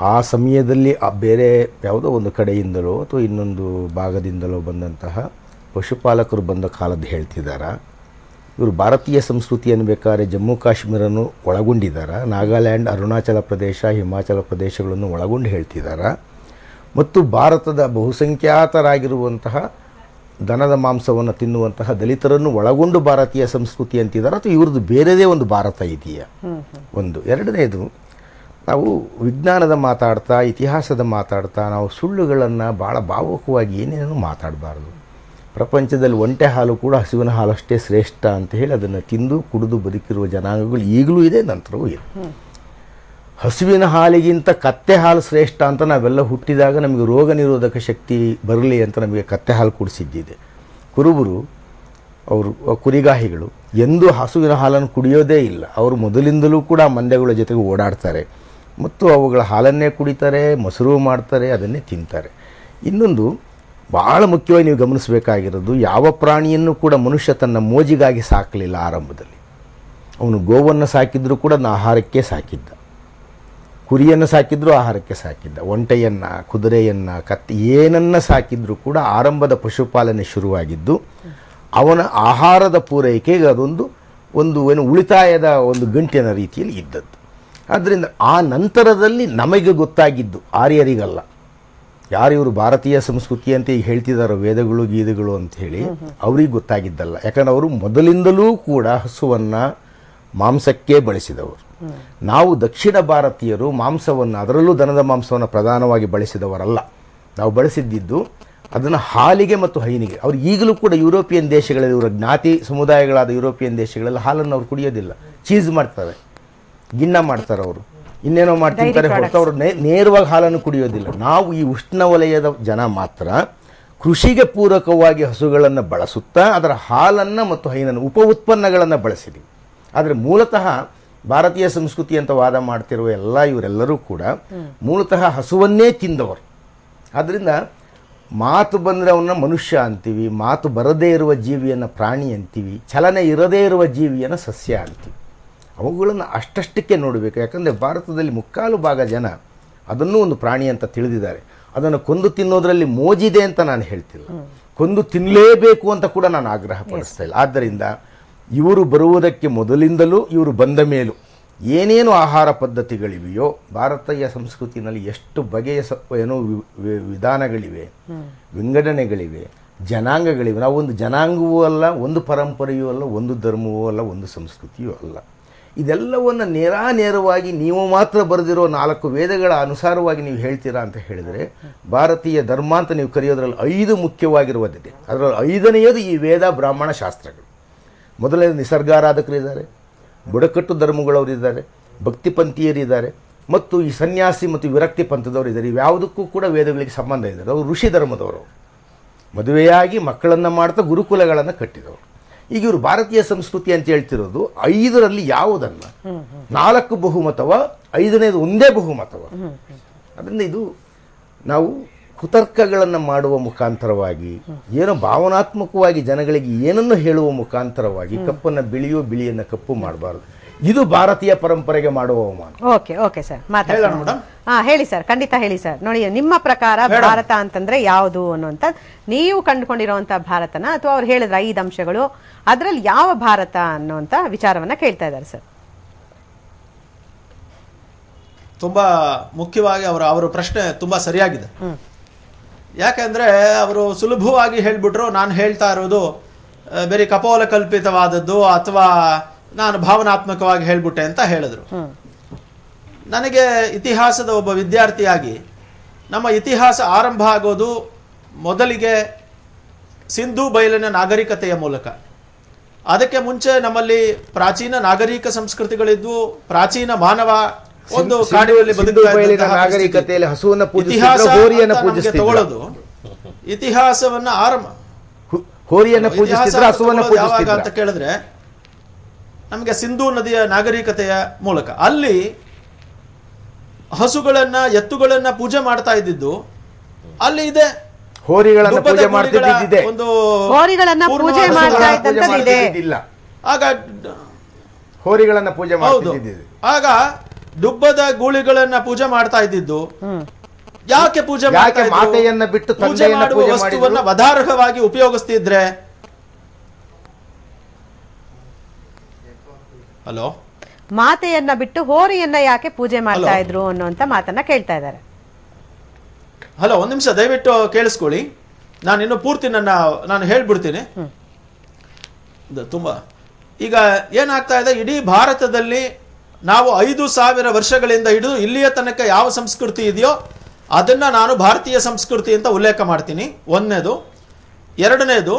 ಆ ಸಮಯದಲ್ಲಿ ಬೇರೆ ಯಾವುದೋ ಒಂದು ಕಡೆಯಿಂದಲೋ ಅಥವಾ ಇನ್ನೊಂದು ಭಾಗದಿಂದಲೋ ಬಂದಂತಹ ಪಶುಪಾಲಕರು ಬಂದ ಕಾಲದ್ದು ಹೇಳ್ತಿದ್ದಾರೆ. ಇವರು ಭಾರತೀಯ ಸಂಸ್ಕೃತಿ ಅನ್ಬೇಕಾದ್ರೆ ಜಮ್ಮು ಕಾಶ್ಮೀರನ್ನು ಒಳಗೊಂಡಿದ್ದಾರೆ, ನಾಗಾಲ್ಯಾಂಡ್, ಅರುಣಾಚಲ ಪ್ರದೇಶ, ಹಿಮಾಚಲ ಪ್ರದೇಶಗಳನ್ನು ಒಳಗೊಂಡು ಹೇಳ್ತಿದ್ದಾರೆ. ಮತ್ತು ಭಾರತದ ಬಹುಸಂಖ್ಯಾತರಾಗಿರುವಂತಹ ದನದ ಮಾಂಸವನ್ನು ತಿನ್ನುವಂತಹ ದಲಿತರನ್ನು ಒಳಗೊಂಡು ಭಾರತೀಯ ಸಂಸ್ಕೃತಿ ಅಂತಿದ್ದಾರೆ. ಅಥವಾ ಇವ್ರದ್ದು ಬೇರೆದೇ ಒಂದು ಭಾರತ ಇದೆಯಾ ಒಂದು. ಎರಡನೇದು, ನಾವು ವಿಜ್ಞಾನದ ಮಾತಾಡ್ತಾ ಇತಿಹಾಸದ ಮಾತಾಡ್ತಾ ನಾವು ಸುಳ್ಳುಗಳನ್ನು ಭಾಳ ಭಾವುಕವಾಗಿ ಏನೇನೂ ಮಾತಾಡಬಾರ್ದು. ಪ್ರಪಂಚದಲ್ಲಿ ಒಂಟೆ ಹಾಲು ಕೂಡ ಹಸುವಿನ ಹಾಲಷ್ಟೇ ಶ್ರೇಷ್ಠ ಅಂತ ಹೇಳಿ ಅದನ್ನು ತಿಂದು ಕುಡಿದು ಬದುಕಿರುವ ಜನಾಂಗಗಳು ಈಗಲೂ ಇದೆ, ನಂತರವೂ ಇದೆ. ಹಸುವಿನ ಹಾಲಿಗಿಂತ ಕತ್ತೆ ಹಾಲು ಶ್ರೇಷ್ಠ ಅಂತ ನಾವೆಲ್ಲ ಹುಟ್ಟಿದಾಗ ನಮಗೆ ರೋಗ ನಿರೋಧಕ ಶಕ್ತಿ ಬರಲಿ ಅಂತ ನಮಗೆ ಕತ್ತೆ ಹಾಲು ಕುಡಿಸಿದ್ದಿದೆ. ಕುರುಬರು ಅವರು ಕುರಿಗಾಹಿಗಳು ಎಂದೂ ಹಸುವಿನ ಹಾಲನ್ನು ಕುಡಿಯೋದೇ ಇಲ್ಲ. ಅವರು ಮೊದಲಿಂದಲೂ ಕೂಡ ಮಂದೆಗಳ ಜೊತೆಗೆ ಓಡಾಡ್ತಾರೆ ಮತ್ತು ಅವುಗಳ ಹಾಲನ್ನೇ ಕುಡಿತಾರೆ, ಮೊಸರು ಮಾಡ್ತಾರೆ, ಅದನ್ನೇ ತಿಂತಾರೆ. ಇನ್ನೊಂದು ಭಾಳ ಮುಖ್ಯವಾಗಿ ನೀವು ಗಮನಿಸಬೇಕಾಗಿರೋದು, ಯಾವ ಪ್ರಾಣಿಯನ್ನು ಕೂಡ ಮನುಷ್ಯ ತನ್ನ ಮೋಜಿಗಾಗಿ ಸಾಕಲಿಲ್ಲ. ಆರಂಭದಲ್ಲಿ ಅವನು ಗೋವನ್ನು ಸಾಕಿದ್ರೂ ಕೂಡ ಆಹಾರಕ್ಕೆ ಸಾಕಿದ್ದ, ಕುರಿಯನ್ನು ಸಾಕಿದ್ರೂ ಆಹಾರಕ್ಕೆ ಸಾಕಿದ್ದ, ಒಂಟೆಯನ್ನು, ಕುದುರೆಯನ್ನು, ಕತ್ತಿ ಏನನ್ನು ಸಾಕಿದ್ರೂ ಕೂಡ ಆರಂಭದ ಪಶುಪಾಲನೆ ಶುರುವಾಗಿದ್ದು ಅವನ ಆಹಾರದ ಪೂರೈಕೆಗೆ ಅದೊಂದು ಏನು ಉಳಿತಾಯದ ಒಂದು ಗಂಟಿನ ರೀತಿಯಲ್ಲಿ ಇದ್ದದ್ದು. ಆದ್ದರಿಂದ ಆ ನಂತರದಲ್ಲಿ ನಮಗೆ ಗೊತ್ತಾಗಿದ್ದು, ಆರ್ಯರಿಗಲ್ಲ, ಯಾರು ಇವರು ಭಾರತೀಯ ಸಂಸ್ಕೃತಿ ಅಂತ ಈಗ ಹೇಳ್ತಿದ್ದಾರೋ ವೇದಗಳು ಗೀದಗಳು ಅಂತ ಹೇಳಿ, ಅವ್ರಿಗೆ ಗೊತ್ತಾಗಿದ್ದಲ್ಲ. ಯಾಕಂದ್ರೆ ಅವರು ಮೊದಲಿಂದಲೂ ಕೂಡ ಹಸುವನ್ನು ಮಾಂಸಕ್ಕೆ ಬಳಸಿದವರು. ನಾವು ದಕ್ಷಿಣ ಭಾರತೀಯರು ಮಾಂಸವನ್ನು, ಅದರಲ್ಲೂ ದನದ ಮಾಂಸವನ್ನು ಪ್ರಧಾನವಾಗಿ ಬಳಸಿದವರಲ್ಲ. ನಾವು ಬಳಸಿದ್ದು ಅದನ್ನು ಹಾಲಿಗೆ ಮತ್ತು ಹೈನಿಗೆ. ಅವ್ರು ಈಗಲೂ ಕೂಡ ಯುರೋಪಿಯನ್ ದೇಶಗಳಲ್ಲಿ, ಇವರ ಜ್ಞಾತಿ ಸಮುದಾಯಗಳಾದ ಯುರೋಪಿಯನ್ ದೇಶಗಳಲ್ಲಿ ಹಾಲನ್ನು ಅವ್ರು ಕುಡಿಯೋದಿಲ್ಲ. ಚೀಸ್ ಮಾಡ್ತಾರೆ, ಗಿಣ್ಣ ಮಾಡ್ತಾರೆ, ಅವರು ಇನ್ನೇನೋ ಮಾಡ್ತಿರ್ತಾರೆ ಹೊರತು ಅವರು ನೇರವಾಗಿ ಹಾಲನ್ನು ಕುಡಿಯೋದಿಲ್ಲ. ನಾವು ಈ ಉಷ್ಣವಲಯದ ಜನ ಮಾತ್ರ ಕೃಷಿಗೆ ಪೂರಕವಾಗಿ ಹಸುಗಳನ್ನು ಬಳಸುತ್ತಾ ಅದರ ಹಾಲನ್ನು ಮತ್ತು ಹೈನನ್ನು ಉಪ ಉತ್ಪನ್ನಗಳನ್ನು ಬಳಸಿದ್ವಿ. ಆದರೆ ಮೂಲತಃ ಭಾರತೀಯ ಸಂಸ್ಕೃತಿ ಅಂತ ವಾದ ಮಾಡ್ತಿರುವ ಇವರೆಲ್ಲರೂ ಕೂಡ ಮೂಲತಃ ಹಸುವನ್ನೇ ತಿಂದವರು. ಆದ್ದರಿಂದ ಮಾತು ಬಂದರೆ ಅವನ್ನ ಮನುಷ್ಯ ಅಂತೀವಿ, ಮಾತು ಬರದೇ ಇರುವ ಜೀವಿಯನ್ನು ಪ್ರಾಣಿ ಅಂತೀವಿ, ಚಲನೆ ಇರದೇ ಇರುವ ಜೀವಿಯನ್ನು ಸಸ್ಯ ಅಂತೀವಿ. ಅವುಗಳನ್ನು ಅಷ್ಟಷ್ಟಕ್ಕೆ ನೋಡಬೇಕು. ಯಾಕಂದರೆ ಭಾರತದಲ್ಲಿ ಮುಕ್ಕಾಲು ಭಾಗ ಜನ ಅದನ್ನೂ ಒಂದು ಪ್ರಾಣಿ ಅಂತ ತಿಳಿದಿದ್ದಾರೆ. ಅದನ್ನು ಕೊಂದು ತಿನ್ನೋದ್ರಲ್ಲಿ ಮೋಜಿದೆ ಅಂತ ನಾನು ಹೇಳ್ತಿಲ್ಲ, ಕೊಂದು ತಿನ್ನಲೇಬೇಕು ಅಂತ ಕೂಡ ನಾನು ಆಗ್ರಹ ಪಡಿಸ್ತಾ ಇಲ್ಲ. ಆದ್ದರಿಂದ ಇವರು ಬರುವುದಕ್ಕೆ ಮೊದಲಿಂದಲೂ ಇವರು ಬಂದ ಮೇಲೂ ಏನೇನು ಆಹಾರ ಪದ್ಧತಿಗಳಿವೆಯೋ ಭಾರತೀಯ ಸಂಸ್ಕೃತಿನಲ್ಲಿ ಎಷ್ಟು ಬಗೆಯ ವಿಧಾನಗಳಿವೆ, ವಿಂಗಡಣೆಗಳಿವೆ, ಜನಾಂಗಗಳಿವೆ. ನಾವು ಒಂದು ಜನಾಂಗವೂ ಅಲ್ಲ, ಒಂದು ಪರಂಪರೆಯೂ ಅಲ್ಲ, ಒಂದು ಧರ್ಮವೂ ಅಲ್ಲ, ಒಂದು ಸಂಸ್ಕೃತಿಯೂ ಅಲ್ಲ. ಇದೆಲ್ಲವನ್ನು ನೇರವಾಗಿ ನೀವು ಮಾತ್ರ ಬರೆದಿರೋ 4 ವೇದಗಳ ಅನುಸಾರವಾಗಿ ನೀವು ಹೇಳ್ತೀರಾ ಅಂತ ಹೇಳಿದರೆ, ಭಾರತೀಯ ಧರ್ಮ ಅಂತ ನೀವು ಕರೆಯೋದ್ರಲ್ಲಿ 5 ಮುಖ್ಯವಾಗಿರುವುದಿದೆ. ಅದರಲ್ಲಿ 5ನೇದು ಈ ವೇದ ಬ್ರಾಹ್ಮಣ ಶಾಸ್ತ್ರಗಳು. ಮೊದಲನೇ ನಿಸರ್ಗಾರಾಧಕರಿದ್ದಾರೆ, ಬುಡಕಟ್ಟು ಧರ್ಮಗಳವರಿದ್ದಾರೆ, ಭಕ್ತಿಪಂಥೀಯರಿದ್ದಾರೆ ಮತ್ತು ಈ ಸನ್ಯಾಸಿ ಮತ್ತು ವಿರಕ್ತಿ ಪಂಥದವರು ಇದ್ದಾರೆ. ಇವ್ಯಾವುದಕ್ಕೂ ಕೂಡ ವೇದಗಳಿಗೆ ಸಂಬಂಧ ಇದ್ದಾರೆ. ಅವರು ಋಷಿ ಧರ್ಮದವರು, ಮದುವೆಯಾಗಿ ಮಕ್ಕಳನ್ನು ಮಾಡ್ತಾ ಗುರುಕುಲಗಳನ್ನು ಕಟ್ಟಿದವರು. ಈಗ ಇವರು ಭಾರತೀಯ ಸಂಸ್ಕೃತಿ ಅಂತ ಹೇಳ್ತಿರೋದು 5ರಲ್ಲಿ ಯಾವುದನ್ನು 4 ಬಹುಮತವ, 5ನೇದು ಒಂದೇ ಬಹುಮತವ. ಅದರಿಂದ ಇದು ನಾವು ಕುತರ್ಕಗಳನ್ನು ಮಾಡುವ ಮುಖಾಂತರವಾಗಿ, ಏನೋ ಭಾವನಾತ್ಮಕವಾಗಿ ಜನಗಳಿಗೆ ಏನನ್ನು ಹೇಳುವ ಮುಖಾಂತರವಾಗಿ ಕಪ್ಪನ್ನು ಬಿಳಿಯೋ ಬಿಳಿಯನ್ನು ಕಪ್ಪು ಮಾಡಬಾರದು. ಇದು ಭಾರತೀಯ ಪರಂಪರೆಗೆ ಮಾಡುವ ಅವಮಾನ. ಓಕೆ ಸರ್, ಮಾತಾಡೋಣ. ಹೇಳಿ ಸರ್, ಖಂಡಿತ ಹೇಳಿ ಸರ್. ನೋಡಿ, ನಿಮ್ಮ ಪ್ರಕಾರ ಭಾರತ ಅಂತಂದ್ರೆ ಯಾವುದು ಅನ್ನುವಂತ ನೀವು ಕಂಡುಕೊಂಡಿರುವಂತಹ ಭಾರತನ, ಅಥವಾ ಅವ್ರು ಹೇಳಿದ್ರ 5 ಅಂಶಗಳು, ಅದರಲ್ಲಿ ಯಾವ ಭಾರತ ಅನ್ನುವಂತ ವಿಚಾರವನ್ನ ಕೇಳ್ತಾ ಇದ್ದಾರೆ ಸರ್. ತುಂಬಾ ಮುಖ್ಯವಾಗಿ ಅವರ ಪ್ರಶ್ನೆ ತುಂಬಾ ಸರಿಯಾಗಿದೆ. ಯಾಕೆಂದ್ರೆ ಅವರು ಸುಲಭವಾಗಿ ಹೇಳ್ಬಿಟ್ರು, ನಾನು ಹೇಳ್ತಾ ಇರೋದು ಬೇರೆ ಕಪೋಲ ಕಲ್ಪಿತವಾದದ್ದು ಅಥವಾ ನಾನು ಭಾವನಾತ್ಮಕವಾಗಿ ಹೇಳ್ಬಿಟ್ಟೆ ಅಂತ ಹೇಳಿದ್ರು. ನನಗೆ ಇತಿಹಾಸದ ಒಬ್ಬ ವಿದ್ಯಾರ್ಥಿಯಾಗಿ ನಮ್ಮ ಇತಿಹಾಸ ಆರಂಭ ಆಗೋದು ಮೊದಲಿಗೆ ಸಿಂಧೂ ಬಯಲಿನ ನಾಗರಿಕತೆಯ ಮೂಲಕ. ಅದಕ್ಕೆ ಮುಂಚೆ ನಮ್ಮಲ್ಲಿ ಪ್ರಾಚೀನ ನಾಗರಿಕ ಸಂಸ್ಕೃತಿಗಳಿದ್ವು. ಪ್ರಾಚೀನ ಮಾನವ ಒಂದು ಕಾಡಿನಲ್ಲಿ ನಾಗರಿಕತೆಯಲ್ಲಿ ಹಸುವನ್ನು ತಗೊಳ್ಳೋದು ಇತಿಹಾಸವನ್ನ ಆರಂಭ ಅಂತ ಕೇಳಿದ್ರೆ ನಮಗೆ ಸಿಂಧೂ ನದಿಯ ನಾಗರಿಕತೆಯ ಮೂಲಕ. ಅಲ್ಲಿ ಹಸುಗಳನ್ನ ಎತ್ತುಗಳನ್ನ ಪೂಜೆ ಮಾಡ್ತಾ ಇದ್ದಿದ್ದು ಅಲ್ಲಿ ಇದೆ. ಹೋರಿಗಳನ್ನ ಪೂಜೆ ಮಾಡ್ತಿದ್ದಿದೆ. ಒಂದು ಹೋರಿಗಳನ್ನ ಪೂಜೆ ಮಾಡ್ತಾ ಇದ್ದಂತದಿದೆ. ಆಗ ಹೋರಿಗಳನ್ನ ಪೂಜೆ ಮಾಡ್ತಿದ್ದಿದೆ. ಆಗ ದುಬ್ಬದ ಗೂಳಿಗಳನ್ನ ಪೂಜೆ ಮಾಡ್ತಾ ಇದ್ದಿದ್ದು ಯಾಕೆ ಪೂಜೆ ಮಾಡ್ತಾ ಇದ್ರು? ಮಾತೆಯನ್ನ ಬಿಟ್ಟು ಪೂಜೆ ಮಾಡುವ ವಸ್ತುವನ್ನ ವಧಾರ್ಹವಾಗಿ ಉಪಯೋಗಿಸ್ತಿದ್ರೆ. ಹಲೋ, ಮಾತೆಯನ್ನ ಬಿಟ್ಟು ಹೋರಿಯನ್ನ ಯಾಕೆ ಪೂಜೆ ಮಾಡ್ತಾ ಇದ್ರು ಅನ್ನುವಂತ ಮಾತನ್ನ ಕೇಳ್ತಾ ಇದ್ದಾರೆ. ಹಲೋ, ಒಂದ್ ನಿಮಿಷ ದಯವಿಟ್ಟು ಕೇಳಿಸ್ಕೊಳ್ಳಿ. ನಾನು ಇನ್ನು ಪೂರ್ತಿ ನಾನು ಹೇಳ್ಬಿಡ್ತೀನಿ. ತುಂಬಾ ಈಗ ಏನಾಗ್ತಾ ಇದೆ, ಇಡೀ ಭಾರತದಲ್ಲಿ ನಾವು 5,000 ವರ್ಷಗಳಿಂದ ಹಿಡಿದು ಇಲ್ಲಿಯ ತನಕ ಯಾವ ಸಂಸ್ಕೃತಿ ಇದೆಯೋ ಅದನ್ನ ನಾನು ಭಾರತೀಯ ಸಂಸ್ಕೃತಿ ಅಂತ ಉಲ್ಲೇಖ ಮಾಡ್ತೀನಿ. 1ನೇದು. 2ನೇದು,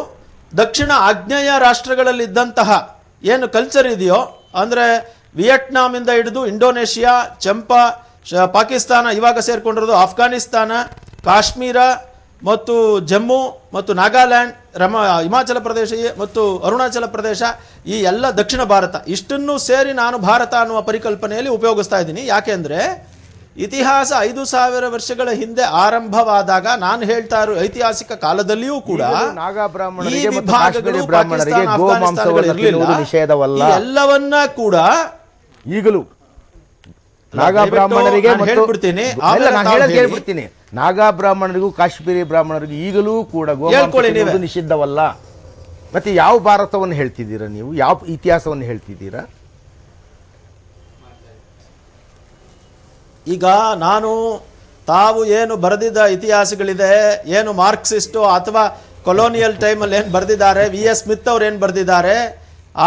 ದಕ್ಷಿಣ ಆಗ್ನೇಯ ರಾಷ್ಟ್ರಗಳಲ್ಲಿದ್ದಂತಹ ಏನು ಕಲ್ಚರ್ ಇದೆಯೋ, ಅಂದ್ರೆ ವಿಯೆಟ್ನಾಂ ಇಂದ ಹಿಡಿದು ಇಂಡೋನೇಷಿಯಾ, ಚಂಪಾ, ಪಾಕಿಸ್ತಾನ, ಇವಾಗ ಸೇರ್ಕೊಂಡಿರೋದು ಅಫ್ಘಾನಿಸ್ತಾನ, ಕಾಶ್ಮೀರ ಮತ್ತು ಜಮ್ಮು ಮತ್ತು ನಾಗಾಲ್ಯಾಂಡ್ ಹಿಮಾಚಲ ಪ್ರದೇಶ ಮತ್ತು ಅರುಣಾಚಲ ಪ್ರದೇಶ, ಈ ಎಲ್ಲ ದಕ್ಷಿಣ ಭಾರತ ಇಷ್ಟನ್ನು ಸೇರಿ ನಾನು ಭಾರತ ಅನ್ನುವ ಪರಿಕಲ್ಪನೆಯಲ್ಲಿ ಉಪಯೋಗಿಸ್ತಾ ಇದ್ದೀನಿ. ಯಾಕೆಂದ್ರೆ ಇತಿಹಾಸ 5000 ವರ್ಷಗಳ ಹಿಂದೆ ಆರಂಭವಾದಾಗ ನಾನು ಹೇಳ್ತಾ ಇರೋ ಐತಿಹಾಸಿಕ ಕಾಲದಲ್ಲಿಯೂ ಕೂಡ ನಾಗಾ ಬ್ರಾಹ್ಮಣರಿಗೆ ಮತ್ತು ಕಾಶ್ಮೀರಿ ಬ್ರಾಹ್ಮಣರಿಗೆ ಗೋಮಾಂಸವನ್ನು ತಿನ್ನುವುದು ನಿಷೇಧವಲ್ಲ. ಎಲ್ಲವನ್ನ ಕೂಡ ಈಗಲೂ ನಾಗಾ ಬ್ರಾಹ್ಮಣರಿಗೆ ಹೇಳ್ಬಿಡ್ತೀನಿ, ನಾಗಾ ಬ್ರಾಹ್ಮಣರಿಗೂ ಕಾಶ್ಮೀರಿ ಬ್ರಾಹ್ಮಣರಿಗೂ ಈಗಲೂ ಕೂಡ ಗೋಮಾಂಸ ನಿಷಿದ್ಧವಲ್ಲ. ಮತ್ತೆ ಯಾವ ಭಾರತವನ್ನು ಹೇಳ್ತಿದ್ದೀರಾ ನೀವು? ಯಾವ ಇತಿಹಾಸವನ್ನು ಹೇಳ್ತಿದ್ದೀರಾ? ಈಗ ನಾನು ತಾವು ಏನು ಬರೆದಿದ್ದ ಇತಿಹಾಸಗಳಿದೆ, ಏನು ಮಾರ್ಕ್ಸಿಸ್ಟು ಅಥವಾ ಕೊಲೋನಿಯಲ್ ಟೈಮಲ್ಲಿ ಏನು ಬರೆದಿದ್ದಾರೆ, VS ಸ್ಮಿತ್ ಅವ್ರು ಏನು ಬರೆದಿದ್ದಾರೆ,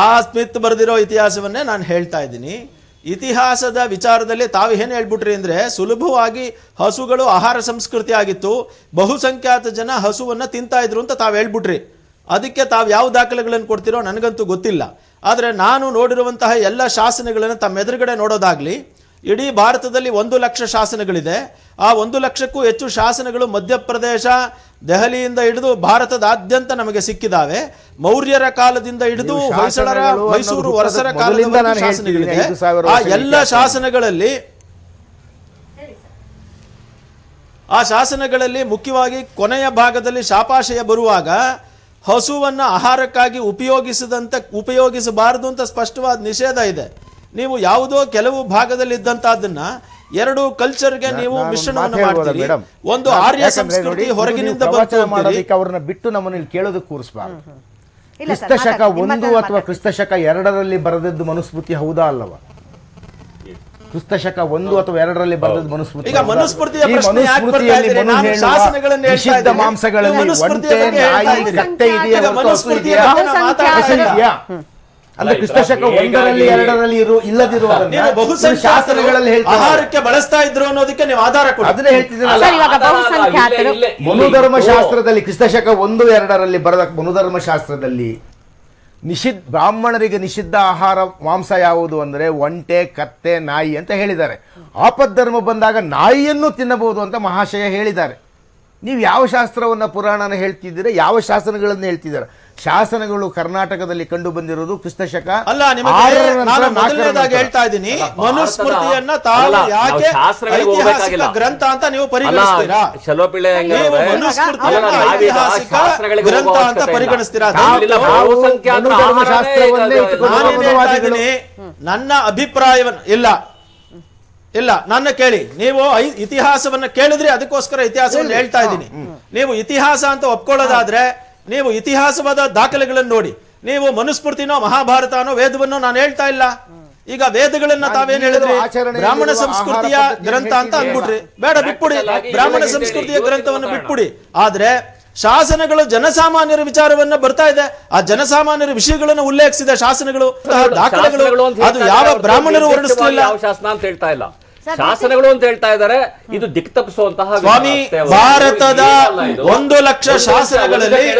ಆ ಸ್ಮಿತ್ ಬರೆದಿರೋ ಇತಿಹಾಸವನ್ನೇ ನಾನು ಹೇಳ್ತಾ ಇದ್ದೀನಿ. ಇತಿಹಾಸದ ವಿಚಾರದಲ್ಲಿ ತಾವು ಏನು ಹೇಳ್ಬಿಟ್ರಿ ಅಂದ್ರೆ, ಸುಲಭವಾಗಿ ಹಸುಗಳು ಆಹಾರ ಸಂಸ್ಕೃತಿ ಆಗಿತ್ತು, ಬಹುಸಂಖ್ಯಾತ ಜನ ಹಸುವನ್ನ ತಿಂತಾ ಇದ್ರು ಅಂತ ತಾವು ಹೇಳ್ಬಿಟ್ರಿ. ಅದಕ್ಕೆ ತಾವು ಯಾವ ದಾಖಲೆಗಳನ್ನು ಕೊಡ್ತಿರೋ ನನಗಂತೂ ಗೊತ್ತಿಲ್ಲ. ಆದರೆ ನಾನು ನೋಡಿರುವಂತಹ ಎಲ್ಲ ಶಾಸನಗಳನ್ನು ತಮ್ಮ ಎದುರುಗಡೆ ನೋಡೋದಾಗ್ಲಿ, ಇಡೀ ಭಾರತದಲ್ಲಿ 1 ಲಕ್ಷ ಶಾಸನಗಳಿದೆ. ಆ 1 ಲಕ್ಷಕ್ಕೂ ಹೆಚ್ಚು ಶಾಸನಗಳು ಮಧ್ಯಪ್ರದೇಶ, ದೆಹಲಿಯಿಂದ ಹಿಡಿದು ಭಾರತದಾದ್ಯಂತ ನಮಗೆ ಸಿಕ್ಕಿದಾವೆ. ಮೌರ್ಯರ ಕಾಲದಿಂದ ಹಿಡಿದು ಹೊಯ್ಸಳರ, ಮೈಸೂರು ಅರಸರ ಕಾಲದಿಂದ ಶಾಸನಗಳಿದೆ. ಆ ಎಲ್ಲ ಶಾಸನಗಳಲ್ಲಿ ಮುಖ್ಯವಾಗಿ ಕೊನೆಯ ಭಾಗದಲ್ಲಿ ಶಾಪಾಶಯ ಬರುವಾಗ ಹಸುವನ್ನ ಆಹಾರಕ್ಕಾಗಿ ಉಪಯೋಗಿಸಬಾರದು ಅಂತ ಸ್ಪಷ್ಟವಾದ ನಿಷೇಧ ಇದೆ. ನೀವು ಯಾವುದೋ ಕೆಲವು ಭಾಗದಲ್ಲಿ ಇದ್ದಂತಹದನ್ನ ಎರಡು ಕಲ್ಚರ್ಗೆ ನೀವು ಮಿಶ್ರಣವನ್ನು ಮಾಡ್ತೀರಿ. ಒಂದು ಆರ್ಯ ಸಂಸ್ಕೃತಿ ಹೊರಗಿನಿಂದ ಮಾಡೋದಕ್ಕೆ ಅವ್ರನ್ನ ಬಿಟ್ಟು ನಮ್ಮನ್ನು ಕೇಳೋದು ಕೂರಿಸಬಾರದು. ಕ್ರಿಸ್ತಶಕ 1 ಅಥವಾ ಕ್ರಿಸ್ತಶಕ 2ರಲ್ಲಿ ಬರೆದದ್ದು ಮನುಸ್ಮೃತಿ ಹೌದಾ ಅಲ್ಲವಾ? ಕ್ರಿಸ್ತಶಕ 1 ಅಥವಾ 2ರಲ್ಲಿ ಬರೆದದ್ದು ಮನುಸ್ಮೃತಿ. ಈಗ ಮನುಸ್ಮೃತಿಯ ಪ್ರಶ್ನೆ ಯಾಕೆ ಬರ್ತಾ ಇದೆ? ನಾನು ಶಾಸನಗಳನ್ನು ಹೇಳ್ತಾ ಇದ್ದೀನಿ. ಮಾಂಸಗಳಲ್ಲಿ ಒಂಟೆ, ನಾಯಿ, ಕತ್ತೆ ಇದೆಯಾ? ಮನುಸ್ಮೃತಿಯ ಬಗ್ಗೆ ನಾನು ಮಾತಾಡ್ತಾ ಇಲ್ಲ. ಅಂದ್ರೆ ಕ್ರಿಸ್ತಶಕ 1ರಲ್ಲಿ 2ರಲ್ಲಿ ಇಲ್ಲದಿರುವುದನ್ನ ಶಾಸನಗಳಲ್ಲಿ ಆಹಾರಕ್ಕೆ ಬಳಸ್ತಾ ಇದ್ರು ಅನ್ನೋದಕ್ಕೆ ನೀವು ಆಧಾರ ಕೊಡಿ. ಅದನ್ನೇ ಹೇಳ್ತಿದ್ದೀರಲ್ಲ. ಮನುಧರ್ಮ ಶಾಸ್ತ್ರದಲ್ಲಿ ಕ್ರಿಸ್ತಶಕ 1, 2ರಲ್ಲಿ ಬರೆದ ಮನುಧರ್ಮ ಶಾಸ್ತ್ರದಲ್ಲಿ ಬ್ರಾಹ್ಮಣರಿಗೆ ನಿಷಿದ್ಧ ಆಹಾರ ಮಾಂಸ ಯಾವುದು ಅಂದ್ರೆ ಒಂಟೆ, ಕತ್ತೆ, ನಾಯಿ ಅಂತ ಹೇಳಿದ್ದಾರೆ. ಆಪದ್ಧರ್ಮ ಬಂದಾಗ ನಾಯಿಯನ್ನು ತಿನ್ನಬಹುದು ಅಂತ ಮಹಾಶಯ ಹೇಳಿದ್ದಾರೆ. ನೀವು ಯಾವ ಶಾಸ್ತ್ರವನ್ನ ಪುರಾಣನ ಹೇಳ್ತಿದ್ದೀರಾ? ಯಾವ ಶಾಸನಗಳನ್ನು ಹೇಳ್ತಿದ್ದೀರಾ? ಶಾಸನಗಳು ಕರ್ನಾಟಕದಲ್ಲಿ ಕಂಡು ಬಂದಿರೋದು ಕ್ರಿಸ್ತಶಕ ಅಲ್ಲ. ನಾನು ಮೊದಲನೇದಾಗಿ ಹೇಳ್ತಾ ಇದ್ದೀನಿ, ಮನುಸ್ಮೃತಿಯನ್ನ ತಾವು ಯಾಕೆ ಐತಿಹಾಸಿಕ ಗ್ರಂಥ ಅಂತ ನೀವು ಪರಿಗಣಿಸ್ತೀರಾ? ನೀವು ಮನುಸ್ಮೃತಿಯನ್ನ ಐತಿಹಾಸಿಕ ಗ್ರಂಥ ಅಂತ ಪರಿಗಣಿಸ್ತೀರಾ? ನನ್ನ ಅಭಿಪ್ರಾಯವನ್ನ ಇಲ್ಲ ನನ್ನ ಕೇಳಿ. ನೀವು ಇತಿಹಾಸವನ್ನ ಕೇಳಿದ್ರೆ ಅದಕ್ಕೋಸ್ಕರ ಇತಿಹಾಸವನ್ನು ಹೇಳ್ತಾ ಇದ್ದೀನಿ. ನೀವು ಇತಿಹಾಸ ಅಂತ ಒಪ್ಕೊಳ್ಳೋದಾದ್ರೆ ನೀವು ಇತಿಹಾಸವಾದ ದಾಖಲೆಗಳನ್ನು ನೋಡಿ. ನೀವು ಮನುಸ್ಮೃತಿನೋ ಮಹಾಭಾರತನೋ ವೇದವನ್ನೋ ನಾನು ಹೇಳ್ತಾ ಇಲ್ಲ. ಈಗ ವೇದಗಳನ್ನ ತಾವೇನ್ ಹೇಳಿದ್ರಿ? ಬ್ರಾಹ್ಮಣ ಸಂಸ್ಕೃತಿಯ ಗ್ರಂಥ ಅಂತ ಅಂದ್ಬಿಟ್ರಿ. ಬೇಡ, ಬಿಟ್ಬಿಡಿ, ಬ್ರಾಹ್ಮಣ ಸಂಸ್ಕೃತಿಯ ಗ್ರಂಥವನ್ನು ಬಿಟ್ಬಿಡಿ. ಆದ್ರೆ ಶಾಸನಗಳು ಜನಸಾಮಾನ್ಯರ ವಿಚಾರವನ್ನ ಬರ್ತಾ ಇದೆ. ಆ ಜನಸಾಮಾನ್ಯರ ವಿಷಯಗಳನ್ನು ಉಲ್ಲೇಖಿಸಿದ ಶಾಸನಗಳು, ದಾಖಲೆಗಳು, ಅದು ಯಾವ ಬ್ರಾಹ್ಮಣರು ಹೊರಡಿಸಲಿಲ್ಲ. ಶಾಸನ ಅಂತ ಹೇಳ್ತಾ ಇಲ್ಲ, ಶಾಸನಗಳು ಅಂತ ಹೇಳ್ತಾ ಇದ್ದಾರೆ. ಇದು ದಿಕ್ ತಪ್ಪಿಸುವಂತಹ ಸ್ವಾಮಿ, ಭಾರತದ 1 ಲಕ್ಷ ಶಾಸನಗಳಲ್ಲಿ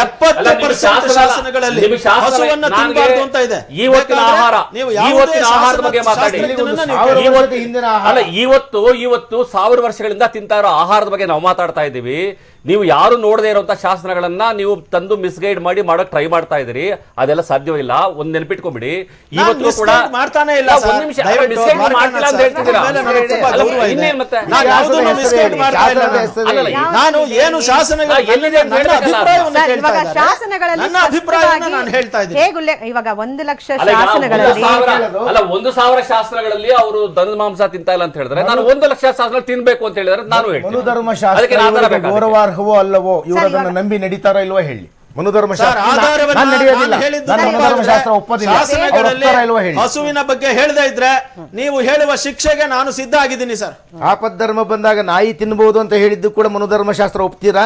70% ಶಾಸನಗಳಲ್ಲಿ ಹಸುವನ್ನು ತಿನ್ನಬಾರದು ಅಂತ ಇದೆ. ಇವತ್ತಿನ ಆಹಾರದ ಬಗ್ಗೆ ಮಾತಾಡಿ. ಇವತ್ತು 1000 ವರ್ಷಗಳಿಂದ ತಿಂತಾ ಇರೋ ಆಹಾರದ ಬಗ್ಗೆ ನಾವು ಮಾತಾಡ್ತಾ ಇದ್ದೀವಿ. ನೀವು ಯಾರು ನೋಡದೇ ಇರುವಂತಹ ಶಾಸನಗಳನ್ನ ನೀವು ತಂದು ಮಿಸ್ಗೈಡ್ ಮಾಡೋಕ್ ಟ್ರೈ ಮಾಡ್ತಾ ಇದ್ದೀರಿ. ಅದೆಲ್ಲ ಸಾಧ್ಯವಿಲ್ಲ. ಒಂದ್ ನೆನಪಿಟ್ಕೊಂಡ್ಬಿಡಿ. ಇವತ್ತು ಕೂಡ ಮಾಡ್ತಾನೆ ಇಲ್ಲ. ಒಂದ್ ನಿಮಿಷ ಮಿಸ್ಗೈಡ್ ಮಾಡ್ತಿಲ್ಲ ಅಂತ ಹೇಳ್ತಿದ್ದೀರಾ? ಇನ್ನೇನ್ ಮತ್ತೆ ನಾನು ಏನು ಶಾಸನಗಳ ಎಲ್ಲಿದೆ ನನ್ನ ಅಭಿಪ್ರಾಯವನ್ನ ನಾನು ಹೇಳ್ತಾ ಇದ್ದೀನಿ. ಇವಾಗ 1 ಲಕ್ಷ ಶಾಸನಗಳಲ್ಲಿ ಅಲ್ಲ, 1000 ಶಾಸ್ತ್ರಗಳಲ್ಲಿ ಅವರು ದನದ ಮಾಂಸ ತಿಂತಾ ಇಲ್ಲ ಅಂತ ಹೇಳಿದ್ರೆ, ನಾನು 1 ಲಕ್ಷ ಶಾಸ್ತ್ರ ತಿನ್ಬೇಕು ಅಂತ ಹೇಳಿದ್ರೆ ನಾನು ಹೇಳ್ತೀನಿ. ಗೌರವಾರ್ಹವೋ ಅಲ್ಲವೋ ಇವರದನ್ನು ನಂಬಿ ನಡೀತಾರೋ ಇಲ್ವೋ ಹೇಳಿ. ಮನುಧರ್ಮಶಾಸ್ತ್ರ ಹಸುವಿನ ಬಗ್ಗೆ ಹೇಳದೇ ಇದ್ರೆ ನೀವು ಹೇಳುವ ಶಿಕ್ಷೆಗೆ ನಾನು ಸಿದ್ಧ ಆಗಿದ್ದೀನಿ ಸರ್. ಆಪದ್ಧರ್ಮ ಬಂದಾಗ ನಾಯಿ ತಿನ್ನಬಹುದು ಅಂತ ಹೇಳಿದ್ದು ಕೂಡ ಮನುಧರ್ಮಶಾಸ್ತ್ರ ಒಪ್ತೀರಾ?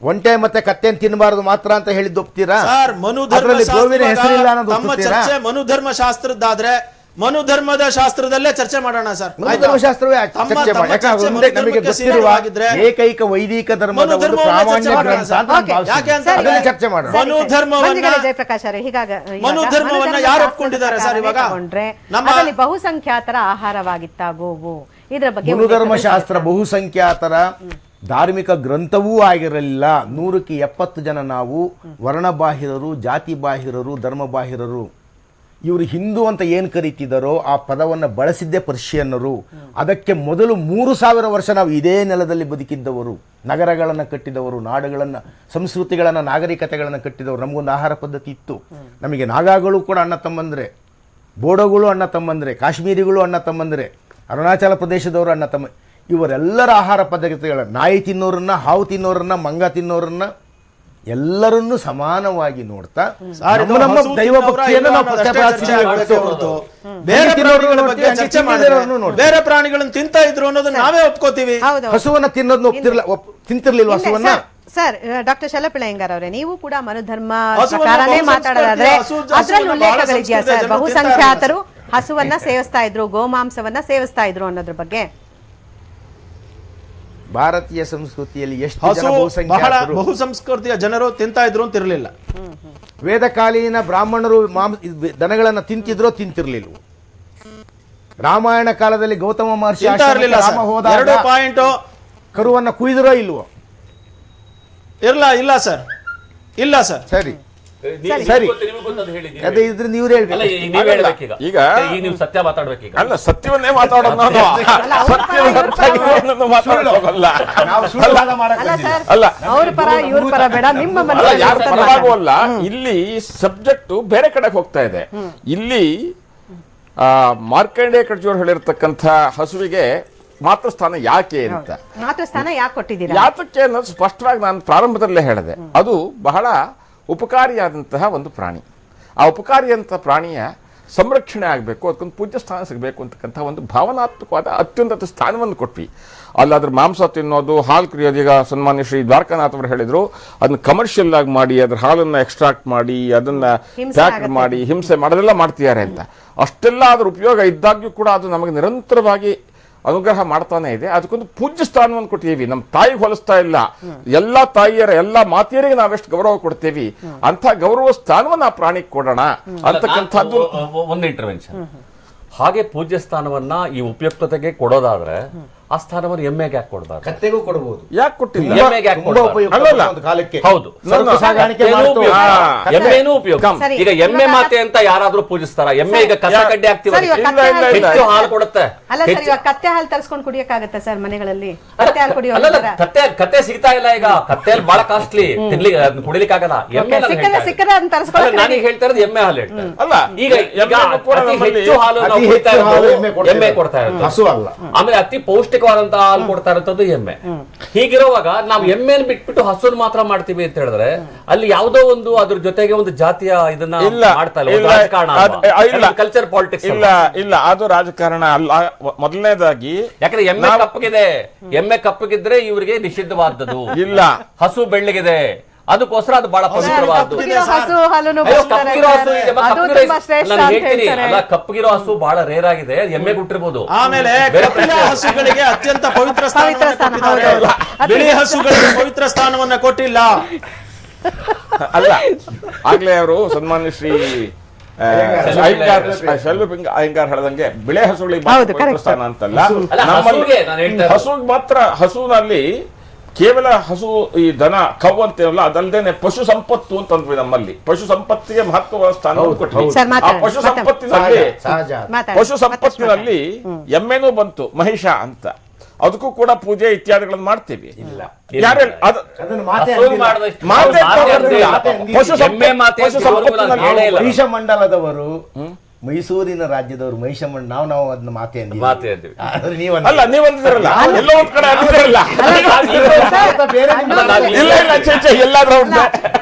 ಒಂಟೆ ಮತ್ತೆ ಕತ್ತೆನ್ ತಿನ್ನಬಾರದು ಮಾತ್ರ ಅಂತ ಹೇಳಿದ್ದು ಒಪ್ತೀರಾ? ಸರ್, ಮನುಧರ್ಮ ಶಾಸ್ತ್ರದ್ದಾದ್ರೆ ಮನುಧರ್ಮದ ಶಾಸ್ತ್ರದಲ್ಲೇ ಚರ್ಚೆ ಮಾಡೋಣ ಸರ್. ಮನುಧರ್ಮಶಾಸ್ತ್ರವೇ ನಮಗೆ ಗೊತ್ತಿರುವ ಏಕೈಕ ವೈದಿಕ ಧರ್ಮದ ಒಂದು ಪ್ರಾಮಾಣ್ಯ ಗ್ರಂಥ ಅಂತ ಚರ್ಚೆ ಮಾಡೋಣ. ಮನುಧರ್ಮವನ್ನ ಯಾರು ಒಪ್ಕೊಂಡಿದ್ದಾರೆ ಸರ್? ಇವಾಗ ನಮ್ಮಲ್ಲಿ ಬಹುಸಂಖ್ಯಾತರ ಆಹಾರವಾಗಿತ್ತ ಗೋವು. ಇದರ ಬಗ್ಗೆ ಮನುಧರ್ಮಶಾಸ್ತ್ರ ಬಹುಸಂಖ್ಯಾತರ ಧಾರ್ಮಿಕ ಗ್ರಂಥವೂ ಆಗಿರಲಿಲ್ಲ. 100ಕ್ಕೆ 70 ಜನ ನಾವು ವರ್ಣಬಾಹಿರರು, ಜಾತಿ ಬಾಹಿರರು, ಧರ್ಮಬಾಹಿರರು. ಇವರು ಹಿಂದೂ ಅಂತ ಏನು ಕರೀತಿದ್ದಾರೋ ಆ ಪದವನ್ನು ಬಳಸಿದ್ದೇ ಪರ್ಷಿಯನ್ನರು. ಅದಕ್ಕೆ ಮೊದಲು 3000 ವರ್ಷ ನಾವು ಇದೇ ನೆಲದಲ್ಲಿ ಬದುಕಿದ್ದವರು, ನಗರಗಳನ್ನು ಕಟ್ಟಿದವರು, ನಾಡುಗಳನ್ನು, ಸಂಸ್ಕೃತಿಗಳನ್ನು, ನಾಗರಿಕತೆಗಳನ್ನು ಕಟ್ಟಿದವರು. ನಮಗೊಂದು ಆಹಾರ ಪದ್ಧತಿ ಇತ್ತು. ನಮಗೆ ನಾಗಾಗಳು ಕೂಡ ಅಣ್ಣ ತಮ್ಮಂದ್ರೆ, ಬೋಡೋಗಳು ಅಣ್ಣ ತಮ್ಮಂದ್ರೆ, ಕಾಶ್ಮೀರಿಗಳು ಅಣ್ಣ ತಮ್ಮಂದ್ರೆ, ಅರುಣಾಚಲ ಪ್ರದೇಶದವರು ಅಣ್ಣ ತಮ್ಮ. ಇವರೆಲ್ಲರ ಆಹಾರ ಪದ್ಧತಿಗಳ ನಾಯಿ ತಿನ್ನೋರನ್ನ, ಹಾವು ತಿನ್ನೋರನ್ನ, ಮಂಗ ತಿನ್ನೋರನ್ನ ಎಲ್ಲರನ್ನೂ ಸಮಾನವಾಗಿ ನೋಡ್ತಾ ನಮ್ಮ ದೈವ ಭಕ್ತಿಯನ್ನು ನಾವು ಬೇರೆ ಪ್ರಾಣಿಗಳನ್ನು ತಿಂತಾ ಇದ್ರು ಅನ್ನೋದನ್ನ ನಾವೇ ಒಪ್ಕೋತೀವಿ. ಹಸುವನ್ನ ತಿನ್ನೋದನ್ನ ತಿಂತಿರ್ಲಿಲ್ವ ಹಸುವನ್ನ? ಸರ್, ಡಾಕ್ಟರ್ ಶಲಪಿಳ ಅಯ್ಯಂಗಾರ್ ಅವರೇ, ನೀವು ಕೂಡ ಮನುಧರ್ಮ ಪ್ರಕಾರನೇ ಮಾತಾಡೋದಾದ್ರೆ ಅದ್ರಲ್ಲಿ ಉಲ್ಲೇಖಗಳಿದೆಯಾ ಸರ್? ಬಹುಸಂಖ್ಯಾತರು ಹಸುವನ್ನ ಸೇವಿಸ್ತಾ ಇದ್ರು, ಗೋಮಾಂಸವನ್ನ ಸೇವಿಸ್ತಾ ಇದ್ರು ಅನ್ನೋದ್ರ ಬಗ್ಗೆ? ಭಾರತೀಯ ಸಂಸ್ಕೃತಿಯಲ್ಲಿ ಎಷ್ಟು ಬಹಳ ಬಹುಸಂಸ್ಕೃತಿಯ ಜನರು ತಿಂತಾ ಇದ್ರು ಅಂತ ಇರಲಿಲ್ಲ. ವೇದಕಾಲೀನ ಬ್ರಾಹ್ಮಣರು ದನಗಳನ್ನ ತಿಂತಿದ್ರೋ ತಿಂತಿರ್ಲಿಲ್ಲ. ರಾಮಾಯಣ ಕಾಲದಲ್ಲಿ ಗೌತಮ ಮಹರ್ಷಿ ರಾಮ ಹೋದಾಗ ಕರುವನ್ನ ಕುಯ್ದಿರೋ ಇಲ್ವೋ? ಇಲ್ಲ ಸರ್, ಇಲ್ಲ ಸರ್. ಸರಿ ಸರಿ, ಅದೇ ಇದ್ರೆ ನೀವು ಹೇಳ್ಬೇಕು. ಈಗ ನೀವು ಸತ್ಯ ಮಾತಾಡ್ಬೇಕೀಗ. ಅಲ್ಲ, ಸತ್ಯವನ್ನೇ ಮಾತಾಡೋದು ನಾನು. ಯಾರ ಪರವಾಗುವಲ್ಲ. ಇಲ್ಲಿ ಸಬ್ಜೆಕ್ಟ್ ಬೇರೆ ಕಡೆಗೆ ಹೋಗ್ತಾ ಇದೆ. ಇಲ್ಲಿ ಮಾರ್ಕಂಡೇಯ ಕರ್ಜಿಯವರು ಹೇಳಿರ್ತಕ್ಕಂಥ ಹಸುವಿಗೆ ಮಾತೃಸ್ಥಾನ ಯಾಕೆ ಅಂತ, ಮಾತೃಸ್ಥಾನ ಯಾಕೆ ಕೊಟ್ಟಿದ್ದೀರಾ, ಯಾತಕ್ಕೆ ಅನ್ನೋದು ಸ್ಪಷ್ಟವಾಗಿ ನಾನು ಪ್ರಾರಂಭದಲ್ಲೇ ಹೇಳಿದೆ. ಅದು ಬಹಳ ಉಪಕಾರಿಯಾದಂತಹ ಒಂದು ಪ್ರಾಣಿ. ಆ ಉಪಕಾರಿಯಂತಹ ಪ್ರಾಣಿಯ ಸಂರಕ್ಷಣೆ ಆಗಬೇಕು, ಅದಕ್ಕೊಂದು ಪೂಜ್ಯ ಸ್ಥಾನ ಸಿಗಬೇಕು ಅಂತಕ್ಕಂಥ ಒಂದು ಭಾವನಾತ್ಮಕವಾದ ಅತ್ಯುನ್ನತ ಸ್ಥಾನವನ್ನು ಕೊಟ್ವಿ. ಅಲ್ಲಾದ್ರ ಮಾಂಸ ತಿನ್ನೋದು, ಹಾಲು ಕುಡಿಯೋದು, ಈಗ ಸನ್ಮಾನ್ಯ ಶ್ರೀ ದ್ವಾರಕಾನಾಥ್ ಅವರು ಹೇಳಿದ್ರು, ಅದನ್ನ ಕಮರ್ಷಿಯಲ್ ಆಗಿ ಮಾಡಿ ಅದ್ರ ಹಾಲನ್ನ ಎಕ್ಸ್ಟ್ರಾಕ್ಟ್ ಮಾಡಿ ಅದನ್ನ ಪ್ಯಾಕ್ ಮಾಡಿ ಹಿಂಸೆ ಮಾಡೋದೆಲ್ಲ ಮಾಡ್ತಿದ್ದಾರೆ ಅಂತ. ಅಷ್ಟೆಲ್ಲ ಅದ್ರ ಉಪಯೋಗ ಇದ್ದಾಗ್ಯೂ ಕೂಡ ಅದು ನಮಗೆ ನಿರಂತರವಾಗಿ ಅನುಗ್ರಹ ಮಾಡ್ತಾನೆ ಇದೆ. ಅದಕ್ಕೊಂದು ಪೂಜ್ಯ ಸ್ಥಾನವನ್ನು ಕೊಟ್ಟಿದ್ದೀವಿ. ನಮ್ಮ ತಾಯಿಗೆ ಹೋಲಿಸ್ತಾ ಇಲ್ಲ, ಎಲ್ಲಾ ತಾಯಿಯರ ಎಲ್ಲಾ ಮಾತೆಯರಿಗೆ ನಾವೆಷ್ಟು ಗೌರವ ಕೊಡ್ತೇವಿ ಅಂತ ಗೌರವ ಸ್ಥಾನವನ್ನು ಆ ಪ್ರಾಣಿಗೆ ಕೊಡೋಣ ಅಂತಕ್ಕಂಥದ್ದು ಒಂದು ಇಂಟರ್ವೆನ್ಷನ್. ಹಾಗೆ ಪೂಜ್ಯ ಸ್ಥಾನವನ್ನ ಈ ಉಪಯುಕ್ತತೆಗೆ ಕೊಡೋದಾದ್ರೆ ಆ ಸ್ಥಾನವನ್ನು ಎಮ್ಮೆಗೆ ಯಾಕೆ ಕೊಡಬಾರ್ದು? ಕತ್ತೆಗೂ ಕೊಡಬಹುದು. ಯಾಕೆ ಕೊಟ್ಟಿಲ್ಲ? ಎಮ್ಮೆಗೆ ಯಾಕೆ ಕೊಡಬಾರ್ದು? ಹೌದು, ಎಮ್ಮೆನೂ ಉಪಯೋಗ. ಈಗ ಎಮ್ಮೆ ಮಾತೆ ಅಂತ ಯಾರಾದ್ರೂ ಪೂಜಿಸ್ತಾರ? ಎಮ್ಮೆ ಈಗ ಕಸ ಕಡ್ಡಿ ಹಾಕ್ತಿವಿ, ಹೆಚ್ಚು ಹಾಲು ಕೊಡುತ್ತೆ. ಅಲ್ಲ ಸರ್, ಇವಾಗ ಕತ್ತೆ ಹಾಲು ತರಿಸ್ಕೊಂಡು ಕುಡಿಯಕ್ಕಾಗತ್ತೆ ಸರ್ ಮನೆಗಳಲ್ಲಿ? ಕತ್ತೆ ಸಿಗ್ತಾ ಇಲ್ಲ ಈಗ. ಕತ್ತೆಯಲ್ಲಿ ಬಹಳ ಕಾಸ್ಟ್ಲಿ, ಕುಡಿಲಿಕ್ಕೆ ಆಗಲ್ಲ. ಎಮ್ಮೆ ನಾನು ಹೇಳ್ತಾ ಇರೋದು ಎಮ್ಮೆ ಹಾಲು ಹೇಳ್ತಾರೆ. ಅಲ್ಲ, ಈಗ ಹೆಚ್ಚು ಹಾಲು ಎಮ್ಮೆ ಕೊಡ್ತಾ ಇರೋದು ಹಸು ಅಲ್ಲ. ಆಮೇಲೆ ಅತಿ ಪೌಷ್ಟಿಕವಾದಂತಹ ಹಾಲು ಕೊಡ್ತಾ ಇರೋದು ಎಮ್ಮೆ. ಹೀಗಿರುವಾಗ ನಾವು ಎಮ್ಮೆನ್ ಬಿಟ್ಬಿಟ್ಟು ಹಸುನ್ ಮಾತ್ರ ಮಾಡ್ತೀವಿ ಅಂತ ಹೇಳಿದ್ರೆ ಅಲ್ಲಿ ಯಾವುದೋ ಒಂದು ಅದ್ರ ಜೊತೆಗೆ ಒಂದು ಜಾತಿಯ ಇದನ್ನ ಮಾಡ್ತಾ ಇಲ್ಲ. ಕಲ್ಚರ್ ಪಾಲಿಟಿಕ್ಸ್ ಇಲ್ಲ, ಅದು ರಾಜಕಾರಣ ಅಲ್ಲ. ಮೊದಲನೇದಾಗಿ ಯಾಕಂದ್ರೆ ಎಮ್ಮೆ ಕಪ್ಪಗಿದ್ರೆ ಇವರಿಗೆ ನಿಷಿದ್ಧವಾದದ್ದು ಇಲ್ಲ. ಹಸು ಬೆಳ್ಳಗಿದೆ, ಅದಕ್ಕೋಸ್ಕರ ಅದು ಬಹಳ ಪವಿತ್ರವಾದ್ದು. ಕಪ್ಪಗಿರೋ ಹಸು ಬಹಳ ರೇರ್ ಆಗಿದೆ, ಎಮ್ಮೆ ಕೊಟ್ಟಿರ್ಬೋದು. ಆಮೇಲೆ ಹಸುಗಳಿಗೆ ಅತ್ಯಂತ ಪವಿತ್ರ ಸ್ಥಾನ, ಬಿಳಿ ಹಸುಗಳಿಗೆ ಪವಿತ್ರ ಸ್ಥಾನವನ್ನ ಕೊಟ್ಟಿಲ್ಲ. ಅಲ್ಲ, ಆಗ್ಲೇ ಅವರು ಸನ್ಮಾನ್ಯ ಶ್ರೀ ಅಯ್ಯಂಗಾರ್ ಹೇಳ್ದಂಗೆ ಬಿಳೆ ಹಸುಗಳಿಗೆ ಪವಿತ್ರ ಸ್ಥಾನ ಅಂತಲ್ಲ, ಹಸುವಿಗೆ ಮಾತ್ರ. ಹಸುವಿನಲ್ಲಿ ಕೇವಲ ಹಸು, ಈ ದನ, ಕವ್ವು ಅಂತೇವಲ್ಲ, ಅದಲ್ಲದೇನೆ ಪಶು ಸಂಪತ್ತು ಅಂತಂದ್ವಿ. ನಮ್ಮಲ್ಲಿ ಪಶು ಸಂಪತ್ತಿಗೆ ಮಹತ್ವದ ಸ್ಥಾನವನ್ನು ಕೊಟ್ವಿ. ಆ ಪಶು ಸಂಪತ್ತಿನಲ್ಲಿ ಎಮ್ಮೆನೂ ಬಂತು, ಮಹಿಷ ಅಂತ. ಅದಕ್ಕೂ ಕೂಡ ಪೂಜೆ ಇತ್ಯಾದಿಗಳನ್ನು ಮಾಡ್ತೀವಿ. ಮಹಿಷ ಮಂಡಲದವರು, ಮೈಸೂರಿನ ರಾಜ್ಯದವರು ಮಹಿಷ ನಾವು ಅದನ್ನ ಮಾತೆ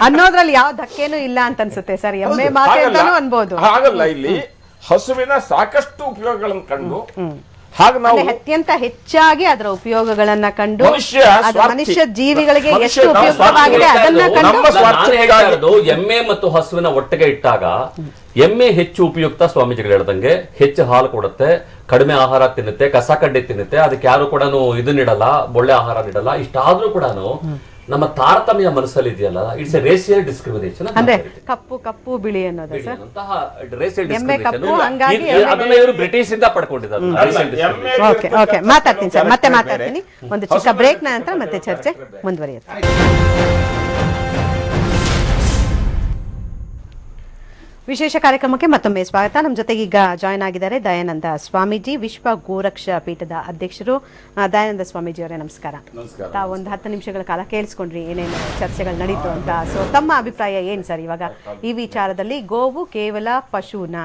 ಅನ್ನೋದ್ರಲ್ಲಿ ಯಾವ ಧಕ್ಕೇನು ಇಲ್ಲ ಅಂತ ಅನ್ಸುತ್ತೆ ಸರ್. ಎಮ್ಮೆ ಮಾತೆ ಅಂತಾನೂ ಅನ್ಬೋದು. ಹಾಗಲ್ಲ, ಇಲ್ಲಿ ಹಸುವಿನ ಸಾಕಷ್ಟು ಉಪಯೋಗಗಳನ್ನು ಕಂಡು ಹಾಗೆ ನಾವು ಅತ್ಯಂತ ಹೆಚ್ಚಾಗಿ ಅದರ ಉಪಯೋಗಗಳನ್ನ ಕಂಡು ಮನುಷ್ಯ ಜೀವಿಗಳಿಗೆ ಎಷ್ಟು ಉಪಯುಕ್ತವಾಗಿದೆ ಅದನ್ನ ಕಂಡು. ಎಮ್ಮೆ ಮತ್ತು ಹಸುವಿನ ಒಟ್ಟಿಗೆ ಇಟ್ಟಾಗ ಎಮ್ಮೆ ಹೆಚ್ಚು ಉಪಯುಕ್ತ. ಸ್ವಾಮೀಜಿಗಳು ಹೇಳ್ದಂಗೆ ಹೆಚ್ಚು ಹಾಲು ಕೊಡುತ್ತೆ, ಕಡಿಮೆ ಆಹಾರ ತಿನ್ನುತ್ತೆ, ಕಸ ಕಡ್ಡಿ ತಿನ್ನುತ್ತೆ, ಅದಕ್ಕೆ ಯಾರು ಕೂಡ ಇದನ್ನಿಡಲ್ಲ, ಒಳ್ಳೆ ಆಹಾರ ನೀಡಲ್ಲ. ಇಷ್ಟಾದ್ರೂ ಕೂಡ ನಮ್ಮ ತಾರತಮ್ಯ ಮನಸ್ಸಲ್ಲಿ ಇದೆಯಲ್ಲ, ಇಟ್ಸ್ ಎ ರೇಸಿಯಲ್ ಡಿಸ್ಕ್ರಿಮಿನೇಷನ್. ಅಂದ್ರೆ ಕಪ್ಪು ಕಪ್ಪು ಬಿಳಿ ಅನ್ನೋದು ಸರ್, ರೇಸಿಯಲ್ ಕಪ್ಪು, ಹಂಗಾಗಿ ಅದನ್ನ ಇವರು ಬ್ರಿಟಿಷ್ ಇಂದ ಪಡ್ಕೊಂಡಿದ್ದಾರೆ. ಓಕೆ ಓಕೆ, ಮಾತಾಡ್ತೀನಿ ಸರ್, ಮತ್ತೆ ಮಾತಾಡ್ತೀನಿ. ಒಂದು ಚಿಕ್ಕ ಬ್ರೇಕ್ ನಂತರ ಮತ್ತೆ ಚರ್ಚೆ ಮುಂದುವರಿಯುತ್ತೆ. ವಿಶೇಷ ಕಾರ್ಯಕ್ರಮಕ್ಕೆ ಮತ್ತೊಮ್ಮೆ ಸ್ವಾಗತ. ನಮ್ಮ ಜೊತೆಗೆ ಈಗ ಜಾಯ್ನ್ ಆಗಿದ್ದಾರೆ ದಯಾನಂದ ಸ್ವಾಮೀಜಿ, ವಿಶ್ವ ಗೋರಕ್ಷ ಪೀಠದ ಅಧ್ಯಕ್ಷರು. ದಯಾನಂದ ಸ್ವಾಮೀಜಿ ಅವರೇ ನಮಸ್ಕಾರ. ತಾವು ಒಂದು 10 ನಿಮಿಷಗಳ ಕಾಲ ಕೇಳಿಸ್ಕೊಂಡ್ರಿ ಏನೇನು ಚರ್ಚೆಗಳು ನಡೀತು ಅಂತ. ಸೊ ತಮ್ಮ ಅಭಿಪ್ರಾಯ ಏನು ಸರ್ ಇವಾಗ ಈ ವಿಚಾರದಲ್ಲಿ? ಗೋವು ಕೇವಲ ಪಶುನ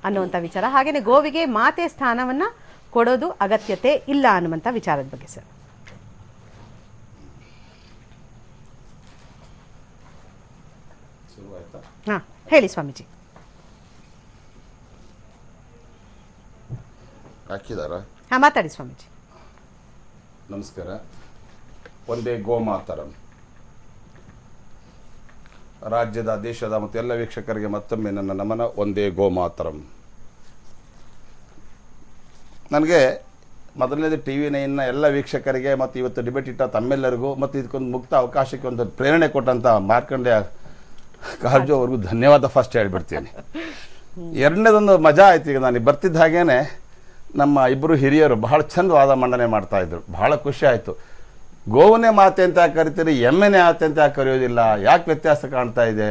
ಅನ್ನುವಂಥ ವಿಚಾರ, ಹಾಗೇನೆ ಗೋವಿಗೆ ಮಾತೆ ಸ್ಥಾನವನ್ನ ಕೊಡೋದು ಅಗತ್ಯತೆ ಇಲ್ಲ ಅನ್ನುವಂಥ ವಿಚಾರದ ಬಗ್ಗೆ ಸರ್. ಹಾ, ಹೇಳಿ ಸ್ವಾಮೀಜಿ. ಹಾಕಿದಾರ? ಹಾ, ಮಾತಾಡಿ ಸ್ವಾಮೀಜಿ. ನಮಸ್ಕಾರ. ಒಂದೇ ಗೋಮಾತರಂ. ರಾಜ್ಯದ, ದೇಶದ ಮತ್ತು ಎಲ್ಲ ವೀಕ್ಷಕರಿಗೆ ಮತ್ತೊಮ್ಮೆ ನನ್ನ ನಮನ. ಒಂದೇ ಗೋಮಾತರಂ. ನನಗೆ ಮೊದಲನೇದು TV9 ಎಲ್ಲ ವೀಕ್ಷಕರಿಗೆ ಮತ್ತು ಇವತ್ತು ಡಿಬೇಟ್ ಇಟ್ಟ ತಮ್ಮೆಲ್ಲರಿಗೂ ಮತ್ತು ಇದಕ್ಕೊಂದು ಮುಕ್ತ ಅವಕಾಶಕ್ಕೆ ಒಂದು ಪ್ರೇರಣೆ ಕೊಟ್ಟಂತ ಮಾರ್ಕಂಡೇಯ ಕಾರಜೋ ಅವ್ರಿಗೂ ಧನ್ಯವಾದ ಫಸ್ಟ್ ಹೇಳ್ಬಿಡ್ತೀನಿ. ಎರಡನೇದೊಂದು ಮಜಾ ಆಯ್ತು. ಈಗ ನಾನು ಬರ್ತಿದ್ದ ಹಾಗೇನೆ ನಮ್ಮ ಇಬ್ಬರು ಹಿರಿಯರು ಬಹಳ ಚಂದ ವಾದ ಮಂಡನೆ ಮಾಡ್ತಾ ಇದ್ರು. ಬಹಳ ಖುಷಿ ಆಯ್ತು. ಗೋವನ್ನೇ ಮಾತೆ ಅಂತ ಯಾಕೆ ಕರಿತೀರಿ, ಎಮ್ಮೆನೇ ಮಾತೆ ಅಂತ ಯಾಕೆ ಕರೆಯೋದಿಲ್ಲ, ಯಾಕೆ ವ್ಯತ್ಯಾಸ ಕಾಣ್ತಾ ಇದೆ,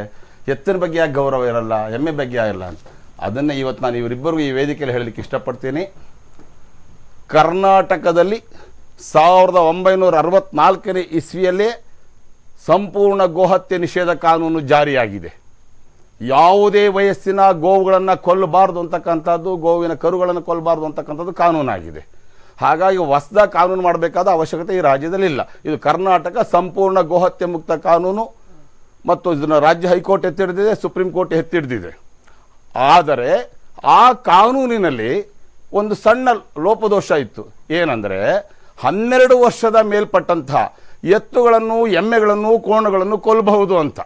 ಎತ್ತಿನ ಬಗ್ಗೆ ಯಾಕೆ ಗೌರವ ಇರಲ್ಲ, ಎಮ್ಮೆ ಬಗ್ಗೆ ಆಗಿಲ್ಲ ಅಂತ. ಅದನ್ನೇ ಇವತ್ತು ನಾನು ಇವರಿಬ್ಬರಿಗೂ ಈ ವೇದಿಕೆಯಲ್ಲಿ ಹೇಳಲಿಕ್ಕೆ ಇಷ್ಟಪಡ್ತೀನಿ. ಕರ್ನಾಟಕದಲ್ಲಿ 1964ನೇ ಇಸ್ವಿಯಲ್ಲೇ ಸಂಪೂರ್ಣ ಗೋಹತ್ಯೆ ನಿಷೇಧ ಕಾನೂನು ಜಾರಿಯಾಗಿದೆ. ಯಾವುದೇ ವಯಸ್ಸಿನ ಗೋವುಗಳನ್ನು ಕೊಲ್ಲಬಾರ್ದು ಅಂತಕ್ಕಂಥದ್ದು, ಗೋವಿನ ಕರುಗಳನ್ನು ಕೊಲ್ಲಬಾರ್ದು ಅಂತಕ್ಕಂಥದ್ದು ಕಾನೂನಾಗಿದೆ. ಹಾಗಾಗಿ ಹೊಸದ ಕಾನೂನು ಮಾಡಬೇಕಾದ ಅವಶ್ಯಕತೆ ಈ ರಾಜ್ಯದಲ್ಲಿ ಇಲ್ಲ. ಇದು ಕರ್ನಾಟಕ ಸಂಪೂರ್ಣ ಗೋಹತ್ಯೆ ಮುಕ್ತ ಕಾನೂನು ಮತ್ತು ಇದನ್ನು ರಾಜ್ಯ ಹೈಕೋರ್ಟ್ ಎತ್ತಿಡಿದಿದೆ, ಸುಪ್ರೀಂ ಕೋರ್ಟ್ ಎತ್ತಿಡಿದಿದೆ. ಆದರೆ ಆ ಕಾನೂನಿನಲ್ಲಿ ಒಂದು ಸಣ್ಣ ಲೋಪದೋಷ ಇತ್ತು. ಏನಂದರೆ 12 ವರ್ಷದ ಮೇಲ್ಪಟ್ಟಂತಹ ಎತ್ತುಗಳನ್ನು, ಎಮ್ಮೆಗಳನ್ನು, ಕೋಣಗಳನ್ನು ಕೊಲ್ಲಬಹುದು ಅಂತ.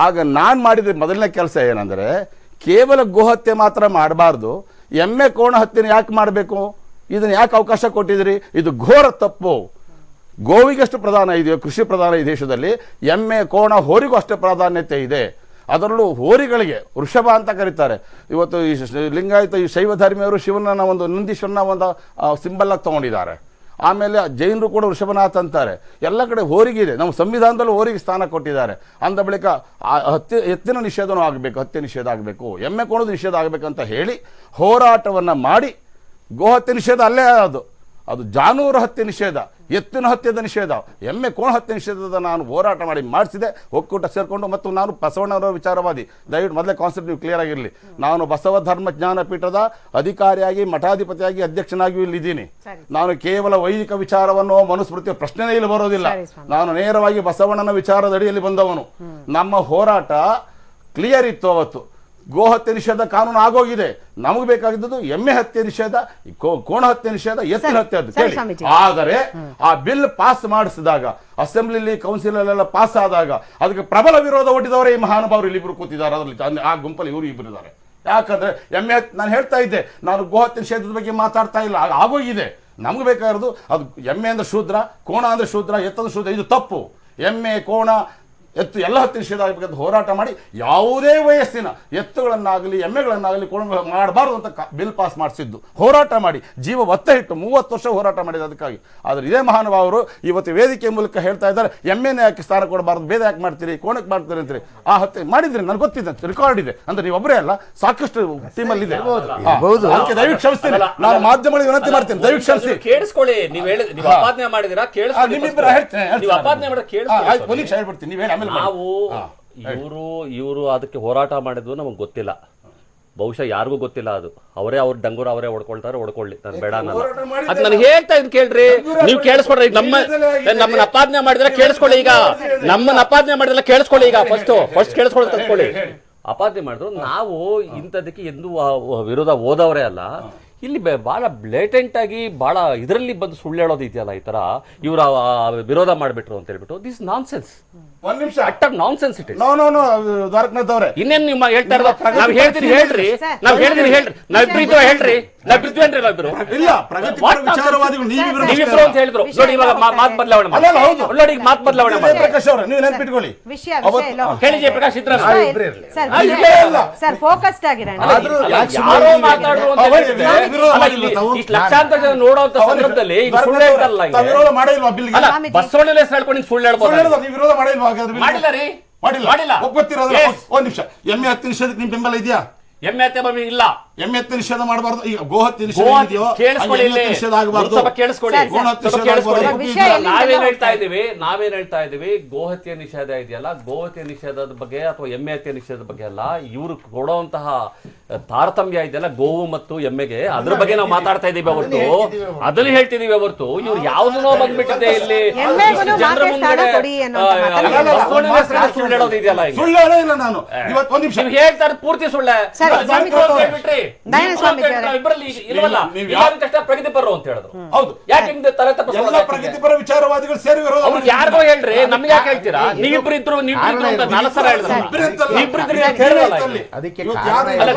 ಆಗ ನಾನು ಮಾಡಿದ ಮೊದಲನೇ ಕೆಲಸ ಏನಂದರೆ, ಕೇವಲ ಗೋಹತ್ಯೆ ಮಾತ್ರ ಮಾಡಬಾರ್ದು, ಎಮ್ಮೆ ಕೋಣ ಹತ್ಯೆನ ಯಾಕೆ ಮಾಡಬೇಕು, ಇದನ್ನು ಯಾಕೆ ಅವಕಾಶ ಕೊಟ್ಟಿದ್ರಿ, ಇದು ಘೋರ ತಪ್ಪು. ಗೋವಿಗಷ್ಟು ಪ್ರಾಧಾನ್ಯ ಇದೆಯೋ ಕೃಷಿ ಪ್ರಧಾನ ಈ ದೇಶದಲ್ಲಿ, ಎಮ್ಮೆ ಕೋಣ ಹೋರಿಗೂ ಅಷ್ಟೇ ಪ್ರಾಧಾನ್ಯತೆ ಇದೆ. ಅದರಲ್ಲೂ ಹೋರಿಗಳಿಗೆ ವೃಷಭ ಅಂತ ಕರೀತಾರೆ. ಇವತ್ತು ಈ ಲಿಂಗಾಯತ ಈ ಶೈವ ಧರ್ಮಿಯವರು ಶಿವನ ಒಂದು ನಂದೀಶ್ವರನ ಒಂದು ಸಿಂಬಲ್ ಆಗಿ ತಗೊಂಡಿದ್ದಾರೆ. ಆಮೇಲೆ ಜೈನರು ಕೂಡ ವೃಷಭನಾಥ್ ಅಂತಾರೆ. ಎಲ್ಲ ಕಡೆ ಹೋರಿಗಿದೆ. ನಮ್ಮ ಸಂವಿಧಾನದಲ್ಲೂ ಹೋರಿಗೆ ಸ್ಥಾನ ಕೊಟ್ಟಿದ್ದಾರೆ. ಅಂದ ಬಳಿಕ ಎತ್ತಿನ ನಿಷೇಧನೂ ಆಗಬೇಕು, ಹತ್ಯೆ ನಿಷೇಧ ಆಗಬೇಕು, ಎಮ್ಮೆ ಕೋಣದ ನಿಷೇಧ ಆಗಬೇಕಂತ ಹೇಳಿ ಹೋರಾಟವನ್ನು ಮಾಡಿ ಗೋಹತ್ಯೆ ನಿಷೇಧ ಅಲ್ಲೇ ಅದು ಜಾನೂರು ಹತ್ಯೆ ನಿಷೇಧ, ಎತ್ತಿನ ಹತ್ಯೆದ ನಿಷೇಧ, ಎಮ್ಮೆ ಕೋಣ ಹತ್ಯೆ ನಿಷೇಧದ ನಾನು ಹೋರಾಟ ಮಾಡಿ ಮಾಡಿಸಿದೆ. ಒಕ್ಕೂಟ ಸೇರಿಕೊಂಡು. ಮತ್ತು ನಾನು ಬಸವಣ್ಣವರ ವಿಚಾರವಾದಿ. ದಯವಿಟ್ಟು ಮೊದಲೇ ಕಾನ್ಸೆಪ್ಟ್ ನೀವು ಕ್ಲಿಯರ್ ಆಗಿರಲಿ. ನಾನು ಬಸವ ಧರ್ಮ ಜ್ಞಾನಪೀಠದ ಅಧಿಕಾರಿಯಾಗಿ, ಮಠಾಧಿಪತಿಯಾಗಿ, ಅಧ್ಯಕ್ಷನಾಗಿಯೂ ಇಲ್ಲಿದ್ದೀನಿ. ನಾನು ಕೇವಲ ವೈದಿಕ ವಿಚಾರವನ್ನು, ಮನುಸ್ಮೃತಿಯ ಪ್ರಶ್ನೆನೇ ಇಲ್ಲಿ ಬರೋದಿಲ್ಲ. ನಾನು ನೇರವಾಗಿ ಬಸವಣ್ಣನ ವಿಚಾರದ ಅಡಿಯಲ್ಲಿ ಬಂದವನು. ನಮ್ಮ ಹೋರಾಟ ಕ್ಲಿಯರ್ ಇತ್ತು ಅವತ್ತು. ಗೋಹತ್ಯೆ ನಿಷೇಧ ಕಾನೂನು ಆಗೋಗಿದೆ. ನಮಗೆ ಬೇಕಾಗಿದ್ದು ಎಮ್ಮೆ ಹತ್ಯೆ ನಿಷೇಧ, ಕೋಣ ಹತ್ಯೆ ನಿಷೇಧ, ಎತ್ತಿನ ಹತ್ಯೆ ಅದು ಕೇಳಿ. ಆದರೆ ಆ ಬಿಲ್ ಪಾಸ್ ಮಾಡಿಸಿದಾಗ, ಅಸೆಂಬ್ಲಿಲಿ ಕೌನ್ಸಿಲ್ ಪಾಸ್ ಆದಾಗ ಅದಕ್ಕೆ ಪ್ರಬಲ ವಿರೋಧ ಒಡ್ಡಿದವರೇ ಈ ಮಹಾನುಭಾವರು ಇಲ್ಲಿಬ್ರು ಕೂತಿದ್ದಾರೆ. ಅದರಲ್ಲಿ ಆ ಗುಂಪಲ್ಲಿ ಇವರು ಇಬ್ಬರು ಇದ್ದಾರೆ. ಯಾಕಂದ್ರೆ ಎಮ್ಮೆ ನಾನು ಹೇಳ್ತಾ ಇದ್ದೆ, ನಾನು ಗೋಹತ್ಯೆ ನಿಷೇಧದ ಬಗ್ಗೆ ಮಾತಾಡ್ತಾ ಇಲ್ಲ, ಆಗೋಗಿದೆ. ನಮ್ಗೆ ಬೇಕಾಗಿರೋದು ಅದು ಎಮ್ಮೆ ಅಂದ್ರೆ ಶೂದ್ರ, ಕೋಣ ಅಂದ್ರೆ ಶೂದ್ರ, ಎತ್ತಂದ್ರೆ ಶೂದ್ರ. ಇದು ತಪ್ಪು. ಎಮ್ಮೆ, ಕೋಣ, ಎತ್ತು ಎಲ್ಲ ಹತ್ಯೆ ನಿಷೇಧ ಆಗಬೇಕಂತ ಹೋರಾಟ ಮಾಡಿ ಯಾವುದೇ ವಯಸ್ಸಿನ ಎತ್ತುಗಳನ್ನಾಗಲಿ ಎಮ್ಮೆಗಳನ್ನಾಗಲಿ ಮಾಡಬಾರ್ದು ಅಂತ ಬಿಲ್ ಪಾಸ್ ಮಾಡಿಸಿದ್ದು. ಹೋರಾಟ ಮಾಡಿ ಜೀವ ಒತ್ತೆ ಇಟ್ಟು 30 ವರ್ಷ ಹೋರಾಟ ಮಾಡಿದ ಅದಕ್ಕಾಗಿ. ಆದರೆ ಇದೇ ಮಹಾನುಭಾವರು ಇವತ್ತು ವೇದಿಕೆ ಮೂಲಕ ಹೇಳ್ತಾ ಇದ್ದಾರೆ, ಎಮ್ಮೆನೇ ಯಾಕೆ ಸ್ಥಾನ ಕೊಡಬಾರ್ದು, ಬೇರೆ ಯಾಕೆ ಮಾಡ್ತೀರಿ, ಕೋಣಕ್ಕೆ ಮಾಡ್ತೀರಿ ಅಂತೀರಿ. ಆ ಹತ್ಯೆ ಮಾಡಿದ್ರಿ, ನನಗೆ ಗೊತ್ತಿದೆ, ರೆಕಾರ್ಡ್ ಇದೆ. ಅಂದ್ರೆ ನೀವು ಒಬ್ಬರೇ ಅಲ್ಲ, ಸಾಕಷ್ಟು ಟೀಮಲ್ಲಿ ಇದೆ. ದಯವಿಟ್ಟು ಕ್ಷಮಿಸ್ತೀನಿ, ನಾನು ಮಾಧ್ಯಮಗಳಿಗೆ ವಿನಂತಿ ಮಾಡ್ತೀನಿ, ದಯವಿಟ್ಟು ಕ್ಷಮಿಸಿ. ಕೇಳಿಸ್ಕೊಳ್ಳಿ. ನೀವು ಅಪಾದನೆ ಮಾಡಿದಿರಾ, ನಿಮ್ಮಿಬ್ಬರ ಹೇಳ್ತೇನೆ, ಹೇಳ್ಬಿಡ್ತೀನಿ. ನೀವು ಹೇಳಿ. ನಾವು ಇವರು ಅದಕ್ಕೆ ಹೋರಾಟ ಮಾಡಿದ್ದು ನಮಗೆ ಗೊತ್ತಿಲ್ಲ. ಬಹುಶಃ ಯಾರಿಗೂ ಗೊತ್ತಿಲ್ಲ. ಅದು ಅವರೇ ಅವ್ರ ಡಂಗೂರ ಅವರೇ ಹೊಡ್ಕೊಳ್ಳಿ. ನಾನು ಬೇಡ ಅದು ನನಗೆ ಹೇಳ್ತಾ ಇದ್ ಕೇಳ್ರಿ, ನೀವು ಕೇಳಿಸ್ಕೊಡ್ರಿ. ನಮ್ಮನ್ನ ಅಪಾದನೆ ಮಾಡಿದ್ರೆ ಕೇಳಿಸ್ಕೊಳ್ಳಿ. ಈಗ ನಮ್ಮನ್ನ ಅಪಾದನೆ ಮಾಡಿದ್ರೆ ಕೇಳಿಸ್ಕೊಳ್ಳಿ. ಈಗ ಫಸ್ಟ್ ಕೇಳಿಸ್ಕೊಳ್ಳಿ, ಕಲ್ತ್ಕೊಳ್ಳಿ. ಅಪಾದನೆ ಮಾಡಿದ್ರು ನಾವು ಇಂಥದಕ್ಕೆ ಎಂದು ವಿರೋಧ ಹೋದವರೇ ಅಲ್ಲ. ಇಲ್ಲಿ ಬಹಳ ಬ್ಲೇಟೆಂಟ್ ಆಗಿ ಬಹಳ ಇದರಲ್ಲಿ ಬಂದು ಸುಳ್ಳು ಹೇಳೋದು ಇದೆಯಲ್ಲ, ಈ ತರ ಇವರು ವಿರೋಧ ಮಾಡಿಬಿಟ್ರು ಅಂತ ಹೇಳ್ಬಿಟ್ಟು, ದಿಸ್ ನಾನ್ಸೆನ್ಸ್. ಒಂದ್ ನಿಮಿಷ, utter nonsense it is. Dwarakanath ಅವರೇ, ಇನ್ನೇನು ನಿಮ್ಮ ಹೇಳ್ತಾ ಇರೋದು? ನಾವ್ ಹೇಳ್ತೀನಿ ಹೇಳ್ರಿ, ನಾವ್ ಹೇಳ್ರಿ, ನಾವಿಬ್ರು ಹೇಳ್ರಿ. ನಾವು ಬಿಡ್ತೀವೇನ್ರಿ ನಾವಿಬ್ರು? ಇಲ್ಲ, ಪ್ರಗತಿಪರ ವಿಚಾರವಾದಿಗಳು ನೀವಿಬ್ರು ನೀವಿಬ್ರು ಅಂತ ಹೇಳಿದ್ರು ನೋಡಿ. ಇವಾಗ ಮಾತು ಬದಲಾವಣೆ ಮಾಡಿ. ಹೌದು ನೋಡಿ, ಈಗ ಮಾತು ಬದಲಾವಣೆ ಮಾಡಿ. ಜಯಪ್ರಕಾಶ್ ಅವರೇ, ನೀವು ನೆನ್ಪಿಟ್ಕೊಳ್ಳಿ, ಹೇಳಿ ಜಯಪ್ರಕಾಶ್ ಇದ್ರ ಸರ್ ಫೋಕಸ್ಡ್ ಆಗಿರೋಣ. ಯಾರೋ ಮಾತಾಡುವ ಲಕ್ಷಾಂತರ ಜನ ನೋಡುವಂತ ಸಂದರ್ಭದಲ್ಲಿ ಸುಳ್ಳು ಹೇಳ್ತಾರಲ್ಲ. ವಿರೋಧ ಮಾಡಿಲ್ವಾ ಬಿಲ್ಗೆ? ಬಸವಣ್ಣನ ಹೆಸರು ಹೇಳ್ಕೊಂಡು ಸುಳ್ಳು ಹೇಳ್ಬೋದು. ನೀವು ವಿರೋಧ ಮಾಡಿಲ್ವಾ? ಮಾಡಿಲ್ಲ ರೀ, ಮಾಡಿಲ್ಲ. ಒಪ್ಪತ್ತಿರೋದು ಒಂದ್ ನಿಮಿಷ. ಎಮ್ಮೆ ಹತ್ಯೆ ನಿಷೇಧಕ್ಕೆ ನಿಮ್ ಬೆಂಬಲ ಇದೆಯಾ? ಎಮ್ಮೆ ಹತ್ಯೆ ಇಲ್ಲ. ಎಮ್ಮೆ ಹತ್ಯೆ ನಿಷೇಧ ಮಾಡಬಾರ್ದು. ಈಗ ಗೋಹತ್ಯೆ ನಿಷೇಧ ಇದೆಯೋ ನಿಷೇಧ ಆಗಬಾರ್ದು. ನಾವೇನ್ ಹೇಳ್ತಾ ಇದೀವಿ ಗೋಹತ್ಯೆ ನಿಷೇಧ ಇದೆಯಲ್ಲ, ಗೋಹತ್ಯೆ ನಿಷೇಧದ ಬಗ್ಗೆ ಅಥವಾ ಎಮ್ಮೆ ಹತ್ಯೆ ನಿಷೇಧದ ಬಗ್ಗೆ ಅಲ್ಲ, ಇವರು ಕೊಡುವಂತಹ ತಾರತಮ್ಯ ಇದೆಯಲ್ಲ ಗೋವು ಮತ್ತು ಎಮ್ಮೆಗೆ, ಅದ್ರ ಬಗ್ಗೆ ನಾವು ಮಾತಾಡ್ತಾ ಇದೀವಿ ಹೊರತು ಅದನ್ನ ಹೇಳ್ತಿದೀವಿ ಹೊರತು ಇವ್ರು ಯಾವ್ದನ್ನೋ ಬಂದ್ಬಿಟ್ಟಿದೆ ಇಲ್ಲಿ ಜನರ ಮುಂದೆ ಸುಳ್ಳು ಹೇಳೋದು ಇದೆಯಲ್ಲ. ಸುಳ್ಳು ಹೇಳಿಲ್ಲ ನಾನು ಇವತ್ತು. ಒಂದ್ ನಿಮಿಷ ಹೇಳ್ತಾರೆ ಪೂರ್ತಿ ಸುಳ್ಳೆ. ಪ್ರಗತಿಪರರು ಅಂತ ಹೇಳಿದ್ರು. ಹೌದು, ಯಾಕೆ ನಿಮ್ದು ತಲೆ ತಪ್ಪಿಸ್ಕೊಳ್ಳೋದು? ಪ್ರಗತಿಪರ ವಿಚಾರವಾದಿಗಳು ಸೇರಿ ವಿರೋಧ. ಯಾರಿಗೋ ಹೇಳ್ರಿ, ನಮ್ಗೆ ಯಾಕೆ ಹೇಳ್ತೀರಾ? ನೀವಿಬ್ರು ಇದ್ರು ಅಂತ 4 ಸಲ ಹೇಳಿದ್ರಲ್ಲ.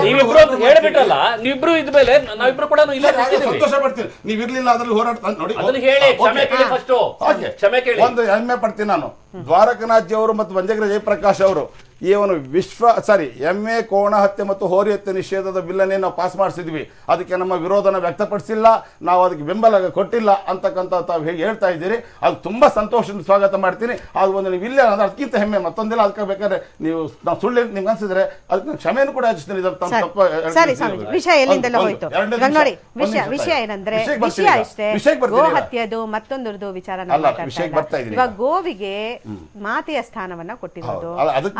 ನೀವಿಬ್ರು ಹೇಳ್ಬಿಟ್ರಲ್ಲ, ನೀವಿಬ್ರು ಇದ್ಮೇಲೆ ನಾವಿಬ್ರು ಕೂಡ ಸಂತೋಷ ಪಡ್ತೀನಿ. ನೀವ್ ಇರ್ಲಿಲ್ಲ ಅದ್ರಲ್ಲಿ ಹೋರಾಟ ನೋಡಿ. ಅದನ್ನ ಹೇಳಿ, ಕ್ಷಮೆ ಕೇಳಿ ಫಸ್ಟ್. ಕ್ಷಮೆ ಕೇಳಿ. ಒಂದು ಹೆಮ್ಮೆ ಪಡ್ತೀನಿ ನಾನು. ದ್ವಾರಕನಾಥ್ ಅವರು ಮತ್ತು ಬಂಜಗರ ಜಯಪ್ರಕಾಶ್ ಅವರು ಎಮ್ಮೆ ಕೋಣ ಹತ್ಯೆ ಮತ್ತು ಹೋರಿ ಹತ್ಯೆ ನಿಷೇಧದ ಬಿಲ್ಲನ್ನೇ ನಾವು ಪಾಸ್ ಮಾಡಿಸಿದ್ವಿ. ಅದಕ್ಕೆ ನಮ್ಮ ವಿರೋಧನ ವ್ಯಕ್ತಪಡಿಸಿಲ್ಲ, ನಾವು ಅದಕ್ಕೆ ಬೆಂಬಲ ಕೊಟ್ಟಿಲ್ಲ ಅಂತಕ್ಕಂಥ ತಾವು ಹೇಗೆ ಹೇಳ್ತಾ ಇದ್ದೀರಿ, ಅದು ತುಂಬಾ ಸಂತೋಷದಿಂದ ಸ್ವಾಗತ ಮಾಡ್ತೀನಿ. ಅದು ಒಂದು ನೀವು ಇಲ್ಲ ಅಂದ್ರೆ ಅದಕ್ಕಿಂತ ಹೆಮ್ಮೆ ಮತ್ತೊಂದಿಲ್ಲ. ಅದಕ್ಕೆ ಬೇಕಾದ್ರೆ ನೀವು ನಾವು ಸುಳ್ಳು ನಿಮ್ಗೆ ಅನ್ಸಿದ್ರೆ ಅದಕ್ಕೆ ಕ್ಷಮೆಯನ್ನು ಕೂಡ ಹಚ್ತೀನಿ. ವಿಷಯ ಎಲ್ಲಿಂದೆಲ್ಲ ಹೋಯ್ತು ನೋಡಿ. ವಿಷಯ ಏನಂದ್ರೆ ವಿಷಯ ಇಷ್ಟೇ, ಗೋಹತ್ಯೆದು ಮತ್ತೊಂದು ವಿಚಾರ. ಇವಾಗ ಗೋವಿಗೆ ಮಾತೆಯ ಸ್ಥಾನವನ್ನ ಕೊಟ್ಟಿರೋದು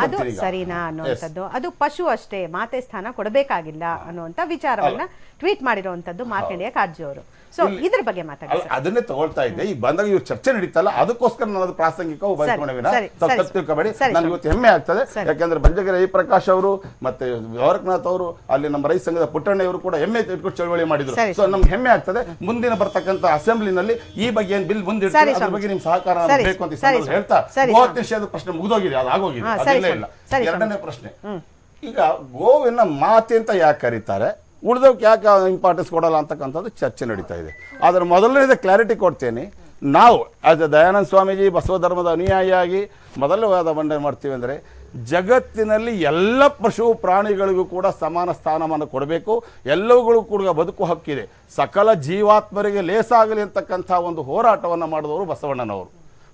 ಅದು ಸರಿನಾ ಅನ್ನುವಂಥದ್ದು, ಅದು ಪಶು ಅಷ್ಟೇ, ಮಾತೆ ಸ್ಥಾನ ಕೊಡಬೇಕಾಗಿಲ್ಲ ಅನ್ನುವಂತ ವಿಚಾರವನ್ನ ಟ್ವೀಟ್ ಮಾಡಿರುವಂತದ್ದು ಮಾರ್ಕಂಡೇಯ ಕಾರಜೋಳ ಅವರು. ಸೊ ಇದ್ರ ಬಗ್ಗೆ ಮಾತಾಡಿ. ಅದನ್ನೇ ತಗೊಳ್ತಾ ಇದ್ದೆ. ಈಗ ಬಂದಾಗ ಇವ್ರು ಚರ್ಚೆ ನಡೀತಲ್ಲ, ಅದಕ್ಕೋಸ್ಕರ ನಾನು ಪ್ರಾಸಂಗಿಕ ತಿಳ್ಕೊಬೇಡಿ. ನನ್ಗೆ ಇವತ್ತು ಹೆಮ್ಮೆ ಆಗ್ತದೆ. ಯಾಕಂದ್ರೆ ಬಂಜಗರ ಜಯಪ್ರಕಾಶ್ ಅವರು ಮತ್ತೆ ದ್ವಾರಕನಾಥ್ ಅವರು, ಅಲ್ಲಿ ನಮ್ಮ ರೈತ ಸಂಘದ ಪುಟ್ಟಣ್ಣವರು ಕೂಡ ಹೆಮ್ಮೆ ಇಟ್ಕೊಂಡು ಚಳವಳಿ ಮಾಡಿದ್ರು. ಸೊ ನಮ್ಗೆ ಹೆಮ್ಮೆ ಆಗ್ತದೆ. ಮುಂದಿನ ಬರ್ತಕ್ಕಂಥ ಅಸೆಂಬ್ಲಿನಲ್ಲಿ ಈ ಬಗ್ಗೆ ಏನ್ ಬಿಲ್ ಮುಂದಿಡ್ತಾರೆ ಅದ್ರ ಬಗ್ಗೆ ನಿಮ್ ಸಹಕಾರ ಬೇಕು ಅಂತ ಹೇಳ್ತಾ, ಗೋಹತ್ಯೆ ನಿಷೇಧದ ಪ್ರಶ್ನೆ ಮುಗಿದೋಗಿದೆ, ಅದು ಆಗೋಗಿದೆ, ಅದಿಲ್ಲ ಇಲ್ಲ. ಎರಡನೇ ಪ್ರಶ್ನೆ, ಈಗ ಗೋವಿನ ಮಾತೆ ಅಂತ ಯಾಕೆ ಕರೀತಾರೆ, ಉಳಿದವ್ಕೆ ಯಾಕೆ ಇಂಪಾರ್ಟೆನ್ಸ್ ಕೊಡಲ್ಲ ಅಂತಕ್ಕಂಥದ್ದು ಚರ್ಚೆ ನಡೀತಾ ಇದೆ. ಆದ್ರೆ ಮೊದಲನೇದ ಕ್ಲಾರಿಟಿ ಕೊಡ್ತೇನೆ. ನಾವು ಆಸ್ ಎ ದಯಾನಂದ ಸ್ವಾಮೀಜಿ ಬಸವ ಧರ್ಮದ ಅನುಯಾಯಿಯಾಗಿ ಮೊದಲು ವಾದ ಮಂಡನೆ ಮಾಡ್ತೀವಿ ಅಂದರೆ, ಜಗತ್ತಿನಲ್ಲಿ ಎಲ್ಲ ಪಶು ಪ್ರಾಣಿಗಳಿಗೂ ಕೂಡ ಸಮಾನ ಸ್ಥಾನಮಾನ ಕೊಡಬೇಕು, ಎಲ್ಲವುಗಳು ಕೂಡ ಬದುಕು ಹಕ್ಕಿದೆ, ಸಕಲ ಜೀವಾತ್ಮರಿಗೆ ಲೇಸಾಗಲಿ ಅಂತಕ್ಕಂಥ ಒಂದು ಹೋರಾಟವನ್ನು ಮಾಡಿದವರು ಬಸವಣ್ಣನವರು.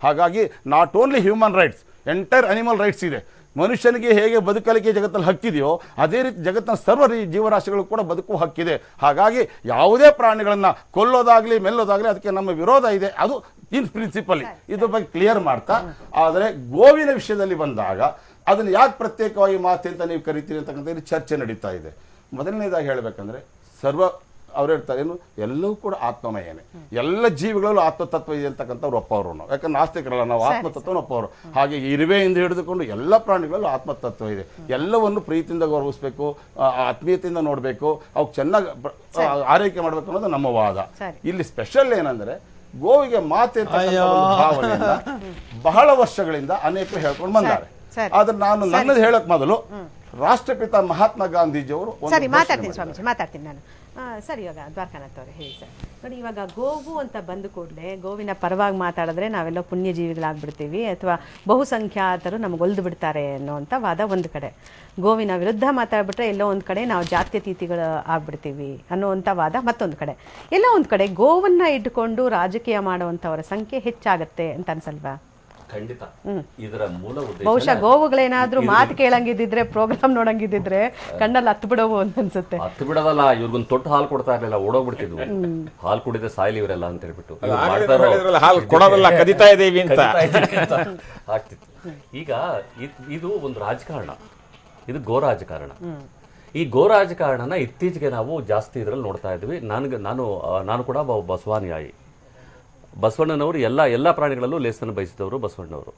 ಹಾಗಾಗಿ not only human rights, entire animal rights ಇದೆ. ಮನುಷ್ಯನಿಗೆ ಹೇಗೆ ಬದುಕಲಿಕ್ಕೆ ಜಗತ್ತಲ್ಲಿ ಹಕ್ಕಿದೆಯೋ ಅದೇ ರೀತಿ ಜಗತ್ತಿನ ಸರ್ವ ಜೀವರಾಶಿಗಳು ಕೂಡ ಬದುಕುವ ಹಕ್ಕಿದೆ. ಹಾಗಾಗಿ ಯಾವುದೇ ಪ್ರಾಣಿಗಳನ್ನ ಕೊಲ್ಲೋದಾಗ್ಲಿ ಮೆಲ್ಲೋದಾಗ್ಲಿ ಅದಕ್ಕೆ ನಮ್ಮ ವಿರೋಧ ಇದೆ, ಅದು ಇನ್ ಪ್ರಿನ್ಸಿಪಲಿ ಇದ್ರ ಬಗ್ಗೆ ಕ್ಲಿಯರ್ ಮಾಡ್ತಾ. ಆದರೆ ಗೋವಿನ ವಿಷಯದಲ್ಲಿ ಬಂದಾಗ ಅದನ್ನ ಯಾಕೆ ಪ್ರತ್ಯೇಕವಾಗಿ ಮಾತೆ ಅಂತ ನೀವು ಕರಿತೀರಿ ಅಂತಕ್ಕಂಥ ಚರ್ಚೆ ನಡೀತಾ ಇದೆ. ಮೊದಲನೇದಾಗಿ ಹೇಳ್ಬೇಕಂದ್ರೆ, ಅವ್ರು ಹೇಳ್ತಾರೆ ಏನು, ಎಲ್ಲವೂ ಕೂಡ ಆತ್ಮಮಯನೇ, ಎಲ್ಲ ಜೀವಿಗಳಲ್ಲೂ ಆತ್ಮತತ್ವ ಇದೆ ಅಂತಕ್ಕಂಥವ್ರು ಒಪ್ಪವರು ನಾವು. ಯಾಕಂದ್ರೆ ನಾಸ್ತಿಕರಲ್ಲ, ನಾವು ಆತ್ಮತತ್ವನ ಒಪ್ಪವರು. ಹಾಗೆ ಇರುವೆಯಿಂದ ಹಿಡಿದುಕೊಂಡು ಎಲ್ಲ ಪ್ರಾಣಿಗಳಲ್ಲೂ ಆತ್ಮತತ್ವ ಇದೆ. ಎಲ್ಲವನ್ನು ಪ್ರೀತಿಯಿಂದ ಗೌರವಿಸಬೇಕು, ಆತ್ಮೀಯತೆಯಿಂದ ನೋಡಬೇಕು, ಅವಕ್ಕೆ ಚೆನ್ನಾಗಿ ಆರೈಕೆ ಮಾಡಬೇಕು ಅನ್ನೋದು ನಮ್ಮ ವಾದ. ಇಲ್ಲಿ ಸ್ಪೆಷಲ್ ಏನಂದ್ರೆ, ಗೋವಿಗೆ ಮಾತೆ ಅಂತ ಭಾವನೆಯಿಂದ ಬಹಳ ವರ್ಷಗಳಿಂದ ಅನೇಕರು ಹೇಳ್ಕೊಂಡು ಬಂದಾರೆ. ಆದ್ರೆ ನಾನು ನನ್ನದು ಹೇಳಕ್ ಮೊದಲು ರಾಷ್ಟ್ರಪಿತ ಮಹಾತ್ಮ ಗಾಂಧೀಜಿಯವರು ಮಾತಾಡ್ತೀನಿ ನಾನು. ಸರಿ, ಇವಾಗ ದ್ವಾರಕಾನಾಥ್ ಅವರೇ ಹೇಳಿ ಸರ್. ನೋಡಿ, ಇವಾಗ ಗೋವು ಅಂತ ಬಂದ ಕೂಡಲೇ ಗೋವಿನ ಪರವಾಗಿ ಮಾತಾಡಿದ್ರೆ ನಾವೆಲ್ಲ ಪುಣ್ಯಜೀವಿಗಳಾಗ್ಬಿಡ್ತೀವಿ ಅಥವಾ ಬಹುಸಂಖ್ಯಾತರು ನಮ್ಗೆ ಒಲ್ದು ಬಿಡ್ತಾರೆ ಅನ್ನೋಂಥ ವಾದ ಒಂದು ಕಡೆ, ಗೋವಿನ ವಿರುದ್ಧ ಮಾತಾಡ್ಬಿಟ್ರೆ ಎಲ್ಲೋ ಒಂದು ಕಡೆ ನಾವು ಜಾತ್ಯತೀತಿಗಳು ಆಗ್ಬಿಡ್ತೀವಿ ಅನ್ನೋವಂಥ ವಾದ ಮತ್ತೊಂದು ಕಡೆ. ಎಲ್ಲ ಒಂದು ಕಡೆ ಗೋವನ್ನ ಇಟ್ಕೊಂಡು ರಾಜಕೀಯ ಮಾಡುವಂಥವರ ಸಂಖ್ಯೆ ಹೆಚ್ಚಾಗತ್ತೆ ಅಂತ ಅನ್ಸಲ್ವಾ? ಖಂಡಿತ. ಇದರ ಮೂಲ ಉದ್ದೇಶ ಬಹುಶಃ ಗೋವುಗಳೇನಾದ್ರೂ ಮಾತು ಕೇಳಂಗಿದ್ದಿದ್ರೆ, ಪ್ರೋಗ್ರಾಮ್ ನೋಡಂಗಿದ್ದಿದ್ರೆ ಕಣ್ಣಲ್ಲಿ ಹತ್ತು ಬಿಡವು ಅಂತ ಅನ್ಸುತ್ತೆ. ಹತ್ತು ಬಿಡೋದಲ್ಲ, ಇವ್ರಿಗೊಂದು ತೊಟ್ಟು ಹಾಲು ಕೊಡ್ತಾ ಇರ್ಲಿಲ್ಲ, ಓಡೋಗ್ಬಿಡ್ತಿದ್ವು. ಹಾಲು ಕುಡಿದ್ರೆ ಸಾಯ್ಲಿ ಇವರೆಲ್ಲ ಅಂತ ಹೇಳ್ಬಿಟ್ಟು ಆಗ್ತಿತ್ತು. ಈಗ ಇದು ಒಂದು ರಾಜಕಾರಣ, ಇದು ಗೋ ರಾಜಕಾರಣ. ಈ ಗೋ ರಾಜಕಾರಣನ ಇತ್ತೀಚೆಗೆ ನಾವು ಜಾಸ್ತಿ ಇದ್ರಲ್ಲಿ ನೋಡ್ತಾ ಇದ್ವಿ. ನಾನು ಕೂಡ ಬಸವಾನುಯಾಯಿ. ಬಸವಣ್ಣನವರು ಎಲ್ಲ ಪ್ರಾಣಿಗಳಲ್ಲೂ ಲೇಸನ್ನು ಬಯಸಿದವರು ಬಸವಣ್ಣನವರು.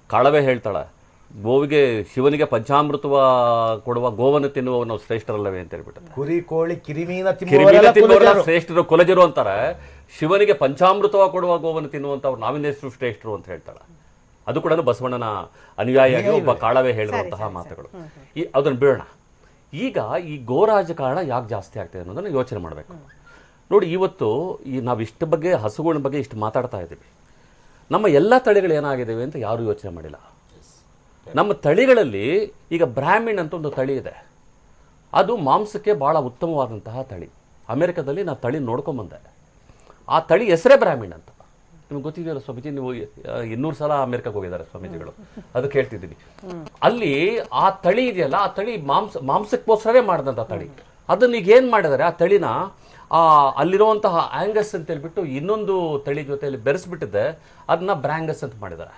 ಕಾಳವೆ ಹೇಳ್ತಾಳೆ, ಗೋವಿಗೆ ಶಿವನಿಗೆ ಪಂಚಾಮೃತವ ಕೊಡುವ ಗೋವನ್ನು ತಿನ್ನುವ ನಾವು ಶ್ರೇಷ್ಠರಲ್ಲವೇ ಅಂತ ಹೇಳ್ಬಿಟ್ಟು. ಕುರಿ ಕೋಳಿ ಕಿರಿಮೀನ ಶ್ರೇಷ್ಠರು ಕೊಲಜರು ಅಂತಾರೆ. ಶಿವನಿಗೆ ಪಂಚಾಮೃತವ ಕೊಡುವ ಗೋವನ್ನು ತಿನ್ನುವಂತವ್ರು ನಾವಿಂದೆಷ್ಟು ಶ್ರೇಷ್ಠರು ಅಂತ ಹೇಳ್ತಾಳೆ. ಅದು ಕೂಡ ಬಸವಣ್ಣನ ಅನುಯಾಯಿಯಾಗಿ ಒಬ್ಬ ಕಾಳವೆ ಹೇಳಿರುವಂತಹ ಮಾತುಗಳು. ಅದನ್ನು ಬಿಡೋಣ. ಈಗ ಈ ಗೋ ರಾಜಕಾರಣ ಯಾಕೆ ಜಾಸ್ತಿ ಆಗ್ತದೆ ಅನ್ನೋದನ್ನ ಯೋಚನೆ ಮಾಡಬೇಕು. ನೋಡಿ, ಇವತ್ತು ನಾವು ಇಷ್ಟ ಬಗ್ಗೆ, ಹಸುಗಳ ಬಗ್ಗೆ ಇಷ್ಟು ಮಾತಾಡ್ತಾ ಇದ್ದೀವಿ. ನಮ್ಮ ಎಲ್ಲ ತಳಿಗಳು ಏನಾಗಿದ್ದಾವೆ ಅಂತ ಯಾರು ಯೋಚನೆ ಮಾಡಿಲ್ಲ. ನಮ್ಮ ತಳಿಗಳಲ್ಲಿ ಈಗ ಬ್ರಾಹ್ಮಿಣ್ ಅಂತ ಒಂದು ತಳಿ ಇದೆ. ಅದು ಮಾಂಸಕ್ಕೆ ಬಹಳ ಉತ್ತಮವಾದಂತಹ ತಳಿ. ಅಮೆರಿಕದಲ್ಲಿ ನಾನು ತಳಿ ನೋಡ್ಕೊಂಬಂದೆ. ಆ ತಳಿ ಹೆಸರೇ ಬ್ರಾಹ್ಮಿಣ್ ಅಂತ. ನಿಮ್ಗೆ ಗೊತ್ತಿದೆಯಲ್ಲ ಸ್ವಾಮೀಜಿ, ನೀವು 200 ಸಲ ಅಮೆರಿಕಕ್ಕೆ ಹೋಗಿದ್ದಾರೆ ಸ್ವಾಮೀಜಿಗಳು, ಅದು ಕೇಳ್ತಿದ್ದೀನಿ. ಅಲ್ಲಿ ಆ ತಳಿ ಇದೆಯಲ್ಲ, ಆ ತಳಿ ಮಾಂಸಕ್ಕೋಸ್ಕರವೇ ಮಾಡಿದಂಥ ತಳಿ. ಅದನ್ನ ಈಗ ಏನ್ ಮಾಡಿದ್ದಾರೆ, ಆ ತಳಿನ ಅಲ್ಲಿರುವಂತಹ ಆಂಗಸ್ ಅಂತ ಹೇಳ್ಬಿಟ್ಟು ಇನ್ನೊಂದು ತಳಿ ಜೊತೆಯಲ್ಲಿ ಬೆರೆಸ್ಬಿಟ್ಟಿದೆ, ಅದನ್ನ ಬ್ರಾಂಗಸ್ ಅಂತ ಮಾಡಿದ್ದಾರೆ.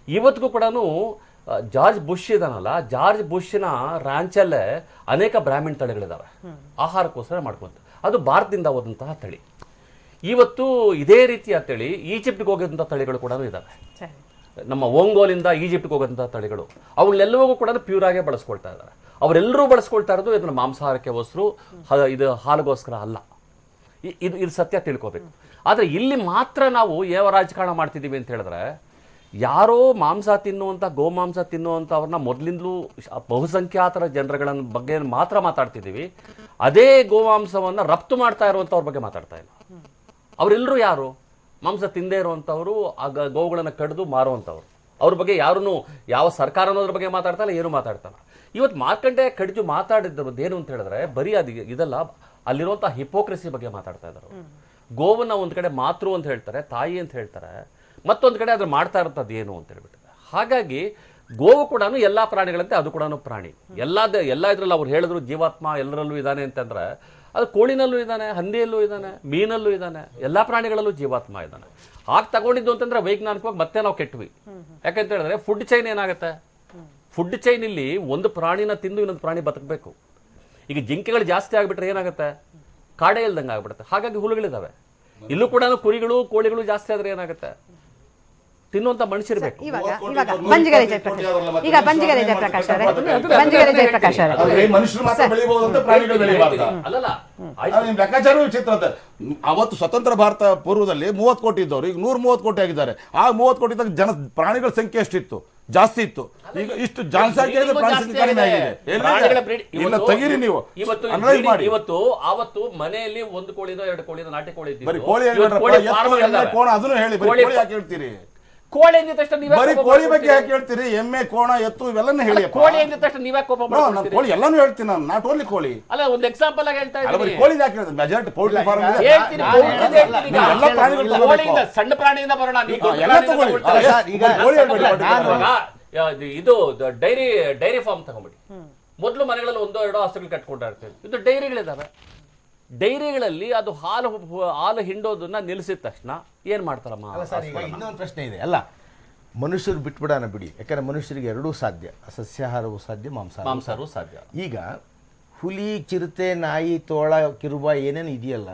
ಇವತ್ತಿಗೂ ಕೂಡ ಜಾರ್ಜ್ ಬುಷ್ ಇದಾನಲ್ಲ, ಜಾರ್ಜ್ ಬುಷ್ನ ರಾಂಚಲ್ಲೇ ಅನೇಕ ಬ್ರಾಹ್ಮಿಣ್ ತಳಿಗಳಿದಾವೆ, ಆಹಾರಕ್ಕೋಸ್ಕರ ಮಾಡ್ಕೊಂತ. ಅದು ಭಾರತದಿಂದ ಹೋದಂತಹ ತಳಿ. ಇವತ್ತು ಇದೇ ರೀತಿಯ ತಳಿ ಈಜಿಪ್ಟ್ಗೆ ಹೋಗೋದಂಥ ತಳಿಗಳು ಕೂಡ ಇದಾವೆ. ನಮ್ಮ ಓಂಗೋಲಿಂದ ಈಜಿಪ್ಟ್ಗೆ ಹೋಗೋದಂಥ ತಳಿಗಳು, ಅವುಗಳೆಲ್ಲವೂ ಕೂಡ ಪ್ಯೂರ್ ಆಗೇ ಬಳಸ್ಕೊಳ್ತಾ ಇದ್ದಾರೆ. ಅವರೆಲ್ಲರೂ ಬಳಸ್ಕೊಳ್ತಾ ಇರೋದು ಇದನ್ನ ಮಾಂಸಾಹಾರಕ್ಕೆ ವಸ್ತು, ಇದು ಹಾಲಿಗೋಸ್ಕರ ಅಲ್ಲ. ಇದು ಸತ್ಯ ತಿಳ್ಕೋಬೇಕು. ಆದ್ರೆ ಇಲ್ಲಿ ಮಾತ್ರ ನಾವು ಯಾವ ರಾಜಕಾರಣ ಮಾಡ್ತಿದ್ದೀವಿ ಅಂತ ಹೇಳಿದ್ರೆ, ಯಾರೋ ಮಾಂಸ ತಿನ್ನುವಂಥ, ಗೋಮಾಂಸ ತಿನ್ನುವಂಥವ್ರನ್ನ ಮೊದಲಿಂದಲೂ ಬಹುಸಂಖ್ಯಾತರ ಜನರುಗಳ ಬಗ್ಗೆ ಮಾತ್ರ ಮಾತಾಡ್ತಿದ್ದೀವಿ. ಅದೇ ಗೋಮಾಂಸವನ್ನ ರಫ್ತು ಮಾಡ್ತಾ ಇರುವಂಥವ್ರ ಬಗ್ಗೆ ಮಾತಾಡ್ತಾ ಇಲ್ಲ. ಅವರೆಲ್ಲರೂ ಯಾರು? ಮಾಂಸ ತಿಂದೇ ಇರುವಂಥವ್ರು, ಗೋವುಗಳನ್ನು ಕಡಿದು ಮಾರುವಂಥವ್ರು. ಅವ್ರ ಬಗ್ಗೆ ಯಾರೂ, ಯಾವ ಸರ್ಕಾರ ಅನ್ನೋದ್ರ ಬಗ್ಗೆ ಮಾತಾಡ್ತಾ ಇಲ್ಲ, ಏನು ಮಾತಾಡ್ತಾರ. ಇವತ್ತು ಮಾರ್ಕಂಡೇಯ ಕಡಿಜು ಮಾತಾಡಿದ್ರದ್ದು ಏನು ಅಂತ ಹೇಳಿದ್ರೆ, ಬರೀ ಅದು ಇದೆಲ್ಲ, ಅಲ್ಲಿರುವಂಥ ಹಿಪೋಕ್ರೆಸಿ ಬಗ್ಗೆ ಮಾತಾಡ್ತಾ ಇದ್ದಾರೆ. ಗೋವನ್ನ ಒಂದ್ ಕಡೆ ಮಾತೃ ಅಂತ ಹೇಳ್ತಾರೆ, ತಾಯಿ ಅಂತ ಹೇಳ್ತಾರೆ, ಮತ್ತೊಂದು ಕಡೆ ಅದ್ರ ಮಾಡ್ತಾ ಇರೋದು ಏನು ಅಂತ ಹೇಳ್ಬಿಟ್ಟಿದೆ. ಹಾಗಾಗಿ ಗೋವು ಕೂಡ ಎಲ್ಲಾ ಪ್ರಾಣಿಗಳಂತೆ ಅದು ಕೂಡ ಪ್ರಾಣಿ. ಎಲ್ಲ ಇದ್ರಲ್ಲಿ ಅವ್ರು ಹೇಳಿದ್ರು ಜೀವಾತ್ಮ ಎಲ್ಲರಲ್ಲೂ ಇದ್ದಾನೆ ಅಂತಂದ್ರೆ, ಅದು ಕೋಳಿನಲ್ಲೂ ಇದ್ದಾನೆ, ಹಂದಿಯಲ್ಲೂ ಇದ್ದಾನೆ, ಮೀನಲ್ಲೂ ಇದ್ದಾನೆ, ಎಲ್ಲಾ ಪ್ರಾಣಿಗಳಲ್ಲೂ ಜೀವಾತ್ಮ ಇದ್ದಾನೆ. ಆಗ ತಗೊಂಡಿದ್ದು ಅಂತಂದ್ರೆ ವೈಜ್ಞಾನಿಕವಾಗಿ ಮತ್ತೆ ನಾವು ಕೆಟ್ವಿ. ಯಾಕಂತ ಹೇಳಿದ್ರೆ ಫುಡ್ ಚೈನ್ ಏನಾಗುತ್ತೆ, ಫುಡ್ ಚೈನ್ ಇಲ್ಲಿ ಒಂದು ಪ್ರಾಣಿನ ತಿಂದು ಇನ್ನೊಂದು ಪ್ರಾಣಿ ಬದುಕಬೇಕು. ಈಗ ಜಿಂಕೆಗಳು ಜಾಸ್ತಿ ಆಗ್ಬಿಟ್ರೆ ಏನಾಗುತ್ತೆ, ಕಾಡೆ ಇಲ್ದಂಗೆ ಆಗ್ಬಿಡುತ್ತೆ. ಹಾಗಾಗಿ ಹುಳುಗಳಿದಾವೆ. ಇಲ್ಲೂ ಕೂಡ ಕುರಿಗಳು, ಕೋಳಿಗಳು ಜಾಸ್ತಿ ಆದ್ರೆ ಏನಾಗುತ್ತೆ, ತಿನ್ನುವಂತ ಮನುಷ್ಯರ್ಬೇಕು. ಬಂಜಿಗೆರೆ ಜಯಪ್ರಕಾಶ್ ಮನುಷ್ಯರು ಮಾತ್ರ ಬೆಳಿಬಹುದು ಅಂತ ಪ್ರಾಣಿಗಳು ಬೆಳೆಯಬಾರ್ದು. ಲೆಕ್ಕಾಚಾರ ವಿಚಿತ್ರ ಅಂತ. ಅವತ್ತು ಸ್ವತಂತ್ರ ಭಾರತ ಪೂರ್ವದಲ್ಲಿ 30 ಕೋಟಿ ಇದ್ದವರು ಈಗ 130 ಕೋಟಿ ಆಗಿದ್ದಾರೆ. ಆ 30 ಕೋಟಿ ಪ್ರಾಣಿಗಳ ಸಂಖ್ಯೆ ಎಷ್ಟಿತ್ತು? ಜಾಸ್ತಿ ಇತ್ತು. ಈಗ ಇಷ್ಟು ಜನಸಂಖ್ಯೆ ತೆಗೀರಿ ನೀವು. ಇವತ್ತು ಆವತ್ತು ಮನೆಯಲ್ಲಿ 1 ಕೋಳಿನೋ 2 ಕೋಳಿನೋ ನಾಟಿ ಕೋಳಿ ಬರೀ ಕೋಳಿ ಅದನ್ನು ಹೇಳಿ, ಯಾಕೆ ಹೇಳ್ತೀರಿ? ಕೋಳಿ ಅಂದ ತಕ್ಷಣ ಬರೀ ಕೋಳಿ ಬಗ್ಗೆ ಯಾಕೆ ಹೇಳ್ತೀರಿ? ಎಮ್ಮೆ, ಕೋಣ, ಎತ್ತು ಇವೆಲ್ಲನೂ ಹೇಳಿ. ಕೋಳಿ ಅಂದ ತಕ್ಷಣ ನೀವೇ ಕೋಪ ಮಾಡ್ತೀರಿ? ಕೋಳಿ ಎಲ್ಲಾನು ಹೇಳ್ತೀನಿ ನಾನು, ನಾಟ್ ಓನ್ಲಿ ಕೋಳಿ. ಅಲ್ಲ, ಒಂದು ಎಕ್ಸಾಂಪಲ್ ಆಗಿ ಹೇಳ್ತಾ ಇದ್ದೀನಿ. ಕೋಳಿ ಯಾಕೆ ಹೇಳ್ತೀನಿ? ಮೆಜಾರಿಟಿ ಪೌಲ್ಟ್ರಿ ಫಾರ್ಮ್ ಇದೆ. ಎಲ್ಲ ಪ್ರಾಣಿಗಳು, ಸಣ್ಣ ಪ್ರಾಣಿಯಿಂದ ಬರೋಣ. ಇದು ಡೈರಿ ಫಾರ್ಮ್ ತಗೊಂಡ್ಬಿಡಿ. ಮೊದಲು ಮನೆಗಳಲ್ಲಿ 1-2 ಹಸುಗಳು ಕಟ್ಕೊಂಡ ಇರ್ತೇವೆ. ಇದು ಡೈರಿಗಳಿದಾವೆ. ಡೈರಿಗಳಲ್ಲಿ ಅದು ಹಾಲು ಹಿಂಡೋದನ್ನ ನಿಲ್ಲಿಸಿದ ತಕ್ಷಣ ಏನ್ ಮಾಡ್ತಾರಮ್ಮ? ಇನ್ನೊಂದು ಪ್ರಶ್ನೆ ಇದೆ. ಅಲ್ಲ, ಮನುಷ್ಯರು ಬಿಟ್ಬಿಡೋಣ ಬಿಡಿ, ಯಾಕಂದ್ರೆ ಮನುಷ್ಯರಿಗೆ ಎರಡೂ ಸಾಧ್ಯ, ಸಸ್ಯಾಹಾರವೂ ಸಾಧ್ಯ, ಮಾಂಸಾಹಾರವೂ ಸಾಧ್ಯ. ಈಗ ಹುಲಿ, ಚಿರತೆ, ನಾಯಿ, ತೋಳ, ಕಿರುಬ ಏನೇನು ಇದೆಯಲ್ಲ,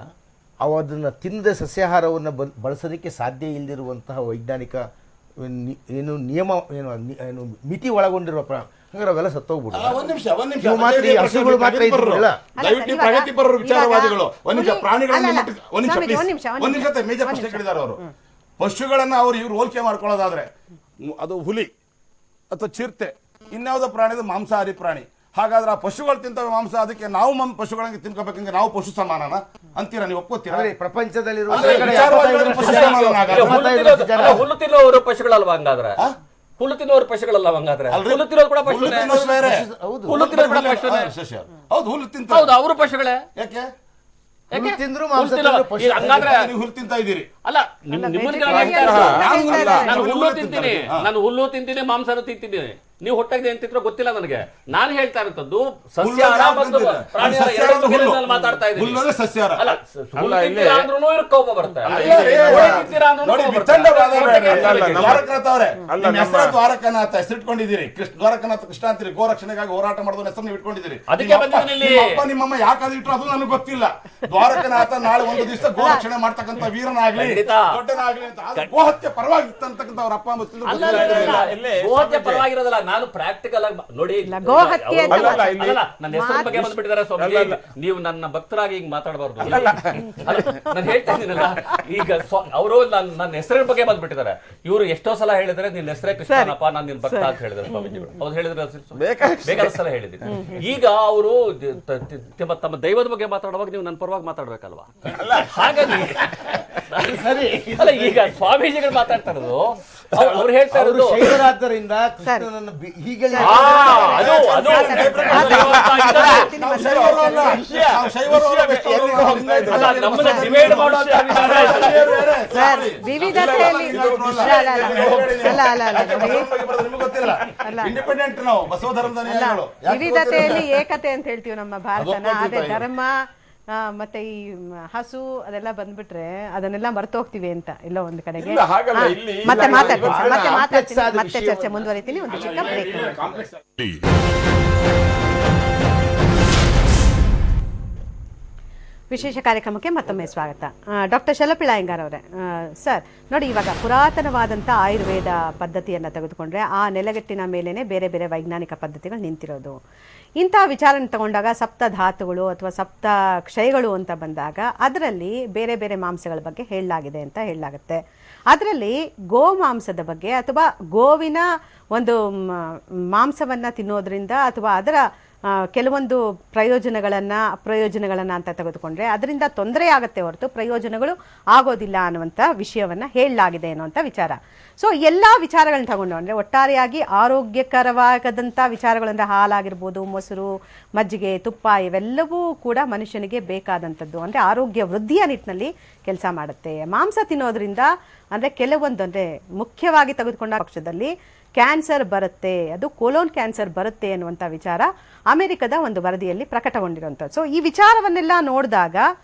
ಅವು ಅದನ್ನ ತಿನ್ನದ ಸಸ್ಯಾಹಾರವನ್ನು ಬಳಸೋದಕ್ಕೆ ಸಾಧ್ಯ ಇಲ್ಲದಿರುವಂತಹ ವೈಜ್ಞಾನಿಕ ಏನು ನಿಯಮ, ಏನು ಮಿತಿ ಒಳಗೊಂಡಿರುವ ಹಂಗಾರೆ ಅವೆಲ್ಲ ಸತ್ತೋಗ್ಬಿಟ್ಟು ಹಸುಗಳು ಮಾತ್ರ ಇದ್ರಲ್ಲ. ಪ್ರಗತಿಪರರು, ವಿಚಾರವಾದಿಗಳು ಒಂದ್ ನಿಮಿಷ ಪ್ರಾಣಿಗಳನ್ನ ಒಂದ್ ನಿಮಿಷ ಮೇಜರ್ ಪ್ರಶ್ನೆ ಕೇಳಿದಾರೆ ಅವರು. ಪಶುಗಳನ್ನ ಇವ್ರು ಹೋಲಿಕೆ ಮಾಡ್ಕೊಳ್ಳೋದಾದ್ರೆ ಅದು ಹುಲಿ ಅಥವಾ ಚಿರತೆ, ಇನ್ಯಾವುದೋ ಪ್ರಾಣಿ ಮಾಂಸಾಹಾರಿ ಪ್ರಾಣಿ. ಹಾಗಾದ್ರೆ ಆ ಪಶುಗಳು ತಿಂತವೆ ಮಾಂಸ, ಅದಕ್ಕೆ ನಾವು ಪಶುಗಳಿಗೆ ತಿನ್ಕೋಬೇಕಂದ್ರೆ ನಾವು ಪಶು ಸಮಾನನ ಅಂತೀರಾ? ನೀವು ಒಪ್ಕೋತೀರಾ? ಪ್ರಪಂಚದಲ್ಲಿರುವ ಹುಲ್ಲು ತಿನ್ನುವವರು ಪಶುಗಳಲ್ವಾ? ಹಂಗಾದ್ರೆ ಹುಲ್ಲು ತಿನ್ನುವರು ಪಶುಗಳಲ್ಲ? ಹಂಗಾದ್ರೆ ಹುಲ್ಲು ತಿನ್ನೋರು ಕೂಡ ಪಶುಗಳೇ. ಹುಲ್ಲು ತಿನ್ನೋರು ಕೂಡ ಪಶುಗಳೇ. ಹೌದು, ಹುಲ್ಲು ತಿಂತ. ಹೌದು, ಅವರು ಪಶುಗಳೇ. ಯಾಕೆ ತಿಂದ್ರು ಹಂಗಾದ್ರೆ ಹುಲ್ಲು ತಿಂತಾ ಇದ್ದೀರಿ? ಅಲ್ಲ, ನಾನು ಹುಲ್ಲು ತಿಂತೀನಿ, ಮಾಂಸನೂ ತಿಂತಿದ್ದೀನಿ. ನೀವು ಹೊಟ್ಟೆಗೆ ಏನ್ ತಿಂತ್ರೋ ಗೊತ್ತಿಲ್ಲ ನನಗೆ. ನಾನು ಹೇಳ್ತಾ ಇರೋದು ಸಸ್ಯಾಹಾರ ಮತ್ತು ಪ್ರಾಣಿಯಾಹಾರ ಮಾತಾಡ್ತಾ ಇದ್ದೀನಿ. ಕೋಪ ಬರುತ್ತೆ. ದ್ವಾರಕನಾಥ ಹೆಸರಿಟ್ಕೊಂಡಿದ್ದೀರಿ, ದ್ವಾರಕನಾಥ ಕೃಷ್ಣ ಅಂತೀರಿ. ಗೋರಕ್ಷಣೆಗಾಗಿ ಹೋರಾಟ ಮಾಡೋದನ್ನ ಹೆಸರು ನೀವು ಇಟ್ಕೊಂಡಿದ್ದೀರಿ. ಅದಕ್ಕೆ ಬಂದಿದ್ದೀನಿ. ನಿಮ್ಮಮ್ಮ ಯಾಕಾದ್ರೂ ಇಟ್ರು ಅದು ನನಗೆ ಗೊತ್ತಿಲ್ಲ. ದ್ವಾರಕನಾಥ ನಾಳೆ ಒಂದು ದಿವಸ ಗೋರಕ್ಷಣೆ ಮಾಡ್ತಕ್ಕಂಥ ವೀರನಾಗ್ಲಿ, ದೊಡ್ಡನಾಗ್ಲಿ ಅಂತ ಗೋಹತ್ಯೆ ಪರವಾಗಿರ್ತಕ್ಕಂಥ ಅವ್ರ ಅಪ್ಪ ಅಮ್ಮ ಗೋಹತ್ಯೆ ಪರವಾಗಿರೋದಲ್ಲ. ನಾನು ಪ್ರಾಕ್ಟಿಕಲ್ ಆಗಿ ನೋಡಿ ಗೋಹತ್ಯೆ ಅಂತ ನನ್ನ ಹೆಸರು ಬಗ್ಗೆ ಬಂದ್ಬಿಟ್ಟಿದ್ದಾರೆ ಸ್ವಾಮೀಜಿ. ನೀವು ನನ್ನ ಭಕ್ತರಾಗಿ ಹಿಂಗ್ ಮಾತಾಡಬಾರ್ದು. ನಾನು ಹೇಳ್ತಾ ಇದ್ದೀನಲ್ಲ, ಈಗ ಅವರು ನನ್ನ ಹೆಸರಿನ ಬಗ್ಗೆ ಬಂದ್ಬಿಟ್ಟಿದ್ದಾರೆ. ಇವರು ಎಷ್ಟೋ ಸಲ ಹೇಳಿದ್ರೆ ನಿನ್ನ ಹೆಸರೇ ಕೃಷ್ಣನಪ್ಪ, ನಾನು ನಿನ್ ಭಕ್ತ ಅಂತ ಹೇಳಿದ್ರೆ ಸ್ವಾಮೀಜಿಗಳು. ಅವ್ರು ಹೇಳಿದ್ರೆ ಬೇಕಾದ ಸಲ ಹೇಳಿದ್ದೀನಿ. ಈಗ ಅವರು ತಮ್ಮ ದೈವದ ಬಗ್ಗೆ ಮಾತಾಡುವಾಗ ನೀವು ನನ್ನ ಪರವಾಗಿ ಮಾತಾಡ್ಬೇಕಲ್ವಾ? ಹಾಗಾಗಿ ಅಲ್ಲ, ಈಗ ಸ್ವಾಮೀಜಿಗಳು ಮಾತಾಡ್ತಾ ಇರೋದು, ಅವ್ರು ಹೇಳ್ತಾ ಇರೋದು ಶೈವರಾದ್ದರಿಂದ ಕೃಷ್ಣನನ್ನು ಹೀಗೆ ನಮ್ಮನ್ನ ಡಿವೈಡ್ ಮಾಡುವಂತ ವಿವಿಧತೆಯಲ್ಲಿ ವಿವಿಧತೆಯಲ್ಲಿ ಏಕತೆ ಅಂತ ಹೇಳ್ತೀವಿ ನಮ್ಮ ಭಾರತನ. ಅದೇ ಧರ್ಮ ಮತ್ತೆ ಈ ಹಸು ಅದೆಲ್ಲ ಬಂದ್ಬಿಟ್ರೆ ಅದನ್ನೆಲ್ಲ ಮರೆತು ಹೋಗ್ತೀವಿ ಅಂತ ಎಲ್ಲೋ ಒಂದು ಕಡೆಗೆ. ಮತ್ತೆ ಮಾತಾಡ್ತೀನಿ, ಮತ್ತೆ ಚರ್ಚೆ ಮುಂದುವರಿತೀನಿ. ಒಂದು ಚಿಕ್ಕ ಬ್ರೇಕ್. ವಿಶೇಷ ಕಾರ್ಯಕ್ರಮಕ್ಕೆ ಮತ್ತೊಮ್ಮೆ ಸ್ವಾಗತ. ಡಾಕ್ಟರ್ ಶಲಪಿಳ ಅಯ್ಯಂಗಾರ್ ಅವರೇ, ಸರ್ ನೋಡಿ, ಇವಾಗ ಪುರಾತನವಾದಂಥ ಆಯುರ್ವೇದ ಪದ್ಧತಿಯನ್ನು ತೆಗೆದುಕೊಂಡ್ರೆ ಆ ನೆಲೆಗಟ್ಟಿನ ಮೇಲೇನೆ ಬೇರೆ ಬೇರೆ ವೈಜ್ಞಾನಿಕ ಪದ್ಧತಿಗಳು ನಿಂತಿರೋದು. ಇಂಥ ವಿಚಾರನ ತಗೊಂಡಾಗ ಸಪ್ತ ಧಾತುಗಳು ಅಥವಾ ಸಪ್ತ ಕ್ಷಯಗಳು ಅಂತ ಬಂದಾಗ ಅದರಲ್ಲಿ ಬೇರೆ ಬೇರೆ ಮಾಂಸಗಳ ಬಗ್ಗೆ ಹೇಳಲಾಗಿದೆ ಅಂತ ಹೇಳಲಾಗುತ್ತೆ. ಅದರಲ್ಲಿ ಗೋಮಾಂಸದ ಬಗ್ಗೆ ಅಥವಾ ಗೋವಿನ ಒಂದು ಮಾಂಸವನ್ನು ತಿನ್ನೋದ್ರಿಂದ ಅಥವಾ ಅದರ ಕೆಲವೊಂದು ಪ್ರಯೋಜನಗಳನ್ನು ಅಂತ ತೆಗೆದುಕೊಂಡ್ರೆ ಅದರಿಂದ ತೊಂದರೆ ಆಗುತ್ತೆ ಹೊರತು ಪ್ರಯೋಜನಗಳು ಆಗೋದಿಲ್ಲ ಅನ್ನುವಂಥ ವಿಷಯವನ್ನು ಹೇಳಲಾಗಿದೆ ಅನ್ನುವಂಥ ವಿಚಾರ. ಸೊ ಎಲ್ಲ ವಿಚಾರಗಳನ್ನ ತಗೊಂಡು ಅಂದರೆ ಒಟ್ಟಾರೆಯಾಗಿ ಆರೋಗ್ಯಕರವಾಗದಂಥ ವಿಚಾರಗಳಂದರೆ ಹಾಲಾಗಿರ್ಬೋದು, ಮೊಸರು, ಮಜ್ಜಿಗೆ, ತುಪ್ಪ ಇವೆಲ್ಲವೂ ಕೂಡ ಮನುಷ್ಯನಿಗೆ ಬೇಕಾದಂಥದ್ದು, ಅಂದರೆ ಆರೋಗ್ಯ ವೃದ್ಧಿಯ ನಿಟ್ಟಿನಲ್ಲಿ ಕೆಲಸ ಮಾಡುತ್ತೆ. ಮಾಂಸ ತಿನ್ನೋದ್ರಿಂದ ಅಂದರೆ ಕೆಲವೊಂದು ಅಂದರೆ ಮುಖ್ಯವಾಗಿ ತೆಗೆದುಕೊಂಡ ಪಕ್ಷದಲ್ಲಿ ಕ್ಯಾನ್ಸರ್ ಬರುತ್ತೆ, ಅದು ಕೋಲೋನ್ ಕ್ಯಾನ್ಸರ್ ಬರುತ್ತೆ ಅನ್ನುವಂಥ ವಿಚಾರ ಅಮೆರಿಕದ ಒಂದು ವರದಿಯಲ್ಲಿ ಪ್ರಕಟಗೊಂಡಿರುವಂಥದ್ದು. ಸೊ ಈ ವಿಚಾರವನ್ನೆಲ್ಲ ನೋಡಿದಾಗ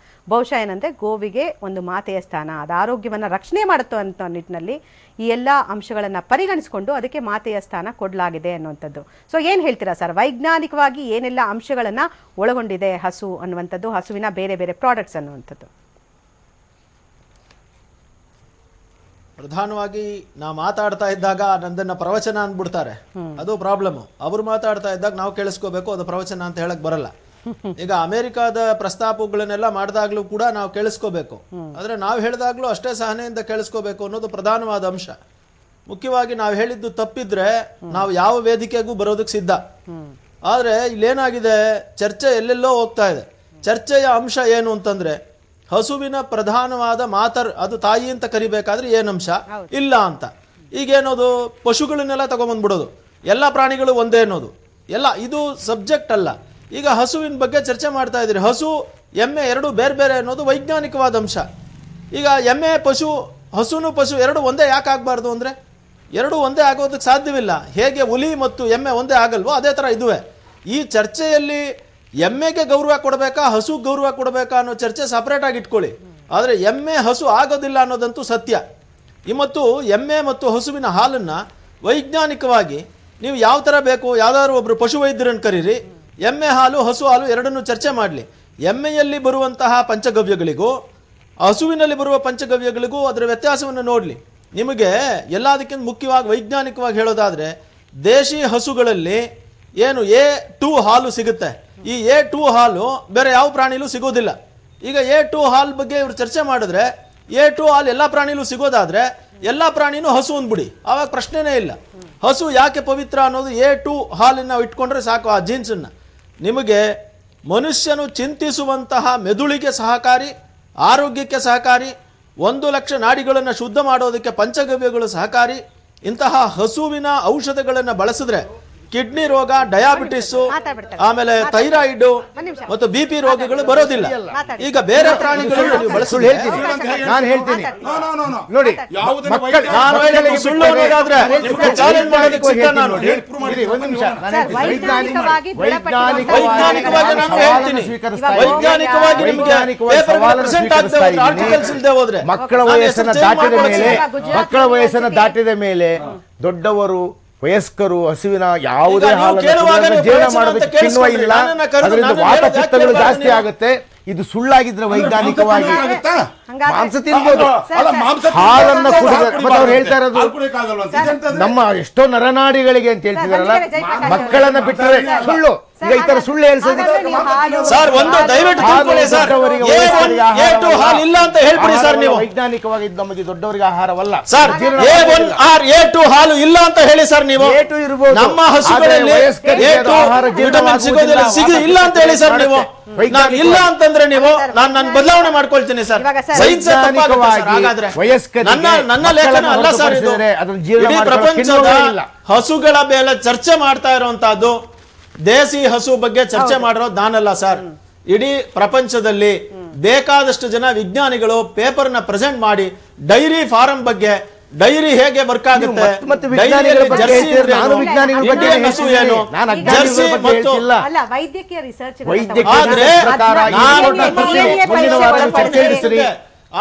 ಬಹುಶಃ ಏನಂದರೆ ಗೋವಿಗೆ ಒಂದು ಮಾತೆಯ ಸ್ಥಾನ, ಅದು ಆರೋಗ್ಯವನ್ನು ರಕ್ಷಣೆ ಮಾಡುತ್ತೋ ಅಂತ ನಿಟ್ಟಿನಲ್ಲಿ ಈ ಎಲ್ಲ ಅಂಶಗಳನ್ನು ಪರಿಗಣಿಸಿಕೊಂಡು ಅದಕ್ಕೆ ಮಾತೆಯ ಸ್ಥಾನ ಕೊಡಲಾಗಿದೆ ಅನ್ನುವಂಥದ್ದು. ಸೊ ಏನು ಹೇಳ್ತೀರಾ ಸರ್, ವೈಜ್ಞಾನಿಕವಾಗಿ ಏನೆಲ್ಲ ಅಂಶಗಳನ್ನು ಒಳಗೊಂಡಿದೆ ಹಸು ಅನ್ನುವಂಥದ್ದು, ಹಸುವಿನ ಬೇರೆ ಬೇರೆ ಪ್ರಾಡಕ್ಟ್ಸ್ ಅನ್ನುವಂಥದ್ದು? ಪ್ರಧಾನವಾಗಿ ನಾವು ಮಾತಾಡ್ತಾ ಇದ್ದಾಗ ನಂದನ್ನ ಪ್ರವಚನ ಅಂದ್ಬಿಡ್ತಾರೆ, ಅದು ಪ್ರಾಬ್ಲಮ್. ಅವರು ಮಾತಾಡ್ತಾ ಇದ್ದಾಗ ನಾವು ಕೇಳಿಸ್ಕೋಬೇಕು, ಅದು ಪ್ರವಚನ ಅಂತ ಹೇಳಕ್ ಬರಲ್ಲ. ಈಗ ಅಮೆರಿಕಾದ ಪ್ರಸ್ತಾಪಗಳನ್ನೆಲ್ಲ ಮಾಡಿದಾಗ್ಲೂ ಕೂಡ ನಾವು ಕೇಳಿಸ್ಕೋಬೇಕು, ಆದ್ರೆ ನಾವು ಹೇಳಿದಾಗ್ಲೂ ಅಷ್ಟೇ ಸಹನೆಯಿಂದ ಕೇಳಿಸ್ಕೋಬೇಕು ಅನ್ನೋದು ಪ್ರಧಾನವಾದ ಅಂಶ. ಮುಖ್ಯವಾಗಿ ನಾವು ಹೇಳಿದ್ದು ತಪ್ಪಿದ್ರೆ ನಾವು ಯಾವ ವೇದಿಕೆಗೂ ಬರೋದಕ್ಕೆ ಸಿದ್ಧ. ಆದ್ರೆ ಇಲ್ಲೇನಾಗಿದೆ, ಚರ್ಚೆ ಎಲ್ಲೆಲ್ಲೋ ಹೋಗ್ತಾ ಇದೆ. ಚರ್ಚೆಯ ಅಂಶ ಏನು ಅಂತಂದ್ರೆ ಹಸುವಿನ ಪ್ರಧಾನವಾದ ಅದು ತಾಯಿ ಅಂತ ಕರಿಬೇಕಾದ್ರೆ ಏನಂಶ ಇಲ್ಲ ಅಂತ. ಈಗೇನೋದು ಪಶುಗಳನ್ನೆಲ್ಲ ತಗೊಂಬಂದ್ಬಿಡೋದು, ಎಲ್ಲ ಪ್ರಾಣಿಗಳು ಒಂದೇ ಅನ್ನೋದು ಎಲ್ಲ ಇದು ಸಬ್ಜೆಕ್ಟ್ ಅಲ್ಲ. ಈಗ ಹಸುವಿನ ಬಗ್ಗೆ ಚರ್ಚೆ ಮಾಡ್ತಾ ಇದ್ದೀರಿ, ಹಸು ಎಮ್ಮೆ ಎರಡು ಬೇರೆ ಬೇರೆ ಅನ್ನೋದು ವೈಜ್ಞಾನಿಕವಾದ ಅಂಶ. ಈಗ ಎಮ್ಮೆ ಪಶು, ಹಸುನು ಪಶು ಎರಡು ಒಂದೇ ಯಾಕೆ ಆಗಬಾರ್ದು ಅಂದ್ರೆ ಎರಡು ಒಂದೇ ಆಗೋದಕ್ಕೆ ಸಾಧ್ಯವಿಲ್ಲ. ಹೇಗೆ ಹುಲಿ ಮತ್ತು ಎಮ್ಮೆ ಒಂದೇ ಆಗಲ್ವೋ ಅದೇ ತರ ಇದುವೆ. ಈ ಚರ್ಚೆಯಲ್ಲಿ ಎಮ್ಮೆಗೆ ಗೌರವ ಕೊಡಬೇಕಾ ಹಸು ಗೌರವ ಕೊಡಬೇಕಾ ಅನ್ನೋ ಚರ್ಚೆ ಸಪರೇಟ್ ಆಗಿ ಇಟ್ಕೊಳ್ಳಿ. ಆದರೆ ಎಮ್ಮೆ ಹಸು ಆಗೋದಿಲ್ಲ ಅನ್ನೋದಂತೂ ಸತ್ಯ. ಈ ಮತ್ತು ಎಮ್ಮೆ ಮತ್ತು ಹಸುವಿನ ಹಾಲನ್ನ ವೈಜ್ಞಾನಿಕವಾಗಿ ನೀವು ಯಾವ ತರ ಬೇಕು, ಯಾವ್ದಾದ್ರು ಒಬ್ರು ಪಶು ವೈದ್ಯರನ್ನು ಕರೀರಿ, ಎಮ್ಮೆ ಹಾಲು ಹಸು ಹಾಲು ಎರಡನ್ನು ಚರ್ಚೆ ಮಾಡಲಿ. ಎಮ್ಮೆಯಲ್ಲಿ ಬರುವಂತಹ ಪಂಚಗವ್ಯಗಳಿಗೂ ಹಸುವಿನಲ್ಲಿ ಬರುವ ಪಂಚಗವ್ಯಗಳಿಗೂ ಅದರ ವ್ಯತ್ಯಾಸವನ್ನು ನೋಡಲಿ. ನಿಮಗೆ ಎಲ್ಲದಕ್ಕಿಂತ ಮುಖ್ಯವಾಗಿ ವೈಜ್ಞಾನಿಕವಾಗಿ ಹೇಳೋದಾದ್ರೆ ದೇಶಿ ಹಸುಗಳಲ್ಲಿ ಏನು A2 ಹಾಲು ಸಿಗುತ್ತೆ, ಈ A2 ಹಾಲು ಬೇರೆ ಯಾವ ಪ್ರಾಣಿಲೂ ಸಿಗೋದಿಲ್ಲ. ಈಗ A2 ಹಾಲ್ ಬಗ್ಗೆ ಇವರು ಚರ್ಚೆ ಮಾಡಿದ್ರೆ A2 ಹಾಲು ಎಲ್ಲಾ ಪ್ರಾಣಿಲೂ ಸಿಗೋದಾದ್ರೆ ಎಲ್ಲಾ ಪ್ರಾಣಿನೂ ಹಸು ಅಂದ್ಬಿಡಿ, ಆವಾಗ ಪ್ರಶ್ನೆನೇ ಇಲ್ಲ. ಹಸು ಯಾಕೆ ಪವಿತ್ರ ಅನ್ನೋದು A2 ಹಾಲನ್ನ ಇಟ್ಕೊಂಡ್ರೆ ಸಾಕು. ಆ ಜೀನ್ಸನ್ನ ನಿಮಗೆ ಮನುಷ್ಯನು ಚಿಂತಿಸುವಂತಹ ಮೆದುಳಿಗೆ ಸಹಕಾರಿ, ಆರೋಗ್ಯಕ್ಕೆ ಸಹಕಾರಿ, 1 ಲಕ್ಷ ನಾಡಿಗಳನ್ನು ಶುದ್ಧ ಮಾಡೋದಕ್ಕೆ ಪಂಚಗವ್ಯಗಳು ಸಹಕಾರಿ. ಇಂತಹ ಹಸುವಿನ ಔಷಧಗಳನ್ನು ಬಳಸಿದ್ರೆ ಕಿಡ್ನಿ ರೋಗ, ಡಯಾಬಿಟಿಸ್, ಆಮೇಲೆ ಥೈರಾಯ್ಡ್ ಮತ್ತು BP ರೋಗಗಳು ಬರೋದಿಲ್ಲ. ಈಗ ಬೇರೆ ಪ್ರಾಣಿಗಳು ನಾನು ಹೇಳ್ತೀನಿ ನೋಡಿ, ಸುಳ್ಳು ಅನ್ನೋದಾದ್ರೆ ವೈಜ್ಞಾನಿಕವಾಗಿ ನಾನು ಹೇಳ್ತೀನಿ, ವೈಜ್ಞಾನಿಕವಾಗಿ ನಿಮಗೆ ಆರ್ಟಿಕಲ್ಸ್ ಇಲ್ಲದೆ ಹೋದ್ರೆ ಮಕ್ಕಳ ವಯಸ್ಸನ್ನು ದಾಟಿದ ಮೇಲೆ ದೊಡ್ಡವರು ವಯಸ್ಕರು ಹಸುವಿನ ಯಾವುದೇ ಹಾಲನ್ನು ಜೀರ್ಣ ಮಾಡೋದಕ್ಕೆ ತಿನ್ನುವ ಇಲ್ಲ, ಅದರಿಂದ ವಾತಪಿತ್ತಗಳು ಜಾಸ್ತಿ ಆಗುತ್ತೆ. ಇದು ಸುಳ್ಳಾಗಿದ್ರೆ ವೈಜ್ಞಾನಿಕವಾಗಿ ಹಂಗಾದ್ರೆ- ಮಾಂಸ ತಿನ್ಬೋದು, ಅಲ್ಲ, ಮಾಂಸ ಹಾಲನ್ನ ಕುಡಿದ್ರೆ ಮತ್ತೆ ಅವ್ರು ಹೇಳ್ತಾ ಇರೋದು ನಮ್ಮ ಎಷ್ಟೋ ನರನಾಡಿಗಳಿಗೆ ಅಂತ ಹೇಳ್ತಿದಾರಲ್ಲ, ಮಕ್ಕಳನ್ನ ಬಿಟ್ಟರೆ ಸುಳ್ಳು. ಈಗ ಈ ತರ ಸುಳ್ಳು ಹೇಳ್ಸೋದಕ್ಕೆ ಸರ್ ಒಂದು ದಯವಿಟ್ಟು ತಿಳ್ಕೊಳ್ಳಿ ಸರ್, A1 ಹಾಲು ಇಲ್ಲ ಅಂತ ಹೇಳ್ಬಿಡಿ ಸರ್ ನೀವು. ವೈಜ್ಞಾನಿಕವಾಗಿ ಇದು ನಮಗೆ ದೊಡ್ಡವರಿಗೆ ಆಹಾರವಲ್ಲ ಸರ್. A1 or A2 ಹಾಲು ಇಲ್ಲ ಅಂತ ಹೇಳಿ ಸರ್ ನೀವು. A2 ಇರಬಹುದು, ನಮ್ಮ ಹಸುಗಳಲ್ಲಿ A2 ವಿಟಮಿನ್ ಸಿಗೋದಿಲ್ಲ, ಇಲ್ಲ ಅಂತ ಹೇಳಿ ಸರ್ ನೀವು. ನಾನು ಇಲ್ಲ ಅಂತಂದ್ರೆ ನೀವು ನಾನು ಬದಲಾವಣೆ ಮಾಡ್ಕೊಳ್ತೀನಿ ಸರ್. ಸೈನ್ಸ್ ಹಾಗಾದ್ರೆ ನನ್ನ ಲೇಖನ ಅಲ್ಲ ಸರ್ ಇದು. ಇಡೀ ಪ್ರಪಂಚದ ಹಸುಗಳ ಮೇಲೆ ಚರ್ಚೆ ಮಾಡ್ತಾ ಇರುವಂತಹದ್ದು, ದೇಸಿ ಹಸು ಬಗ್ಗೆ ಚರ್ಚೆ ಮಾಡಿರೋದು ನಾನಲ್ಲ ಸರ್. ಇಡೀ ಪ್ರಪಂಚದಲ್ಲಿ ಬೇಕಾದಷ್ಟು ಜನ ವಿಜ್ಞಾನಿಗಳು ಪೇಪರ್ ನ ಪ್ರೆಸೆಂಟ್ ಮಾಡಿ ಡೈರಿ ಫಾರಂ ಬಗ್ಗೆ, ಡೈರಿ ಹೇಗೆ ವರ್ಕ್ ಆಗುತ್ತೆ, ವೈದ್ಯಕೀಯ ರಿಸರ್ಚ್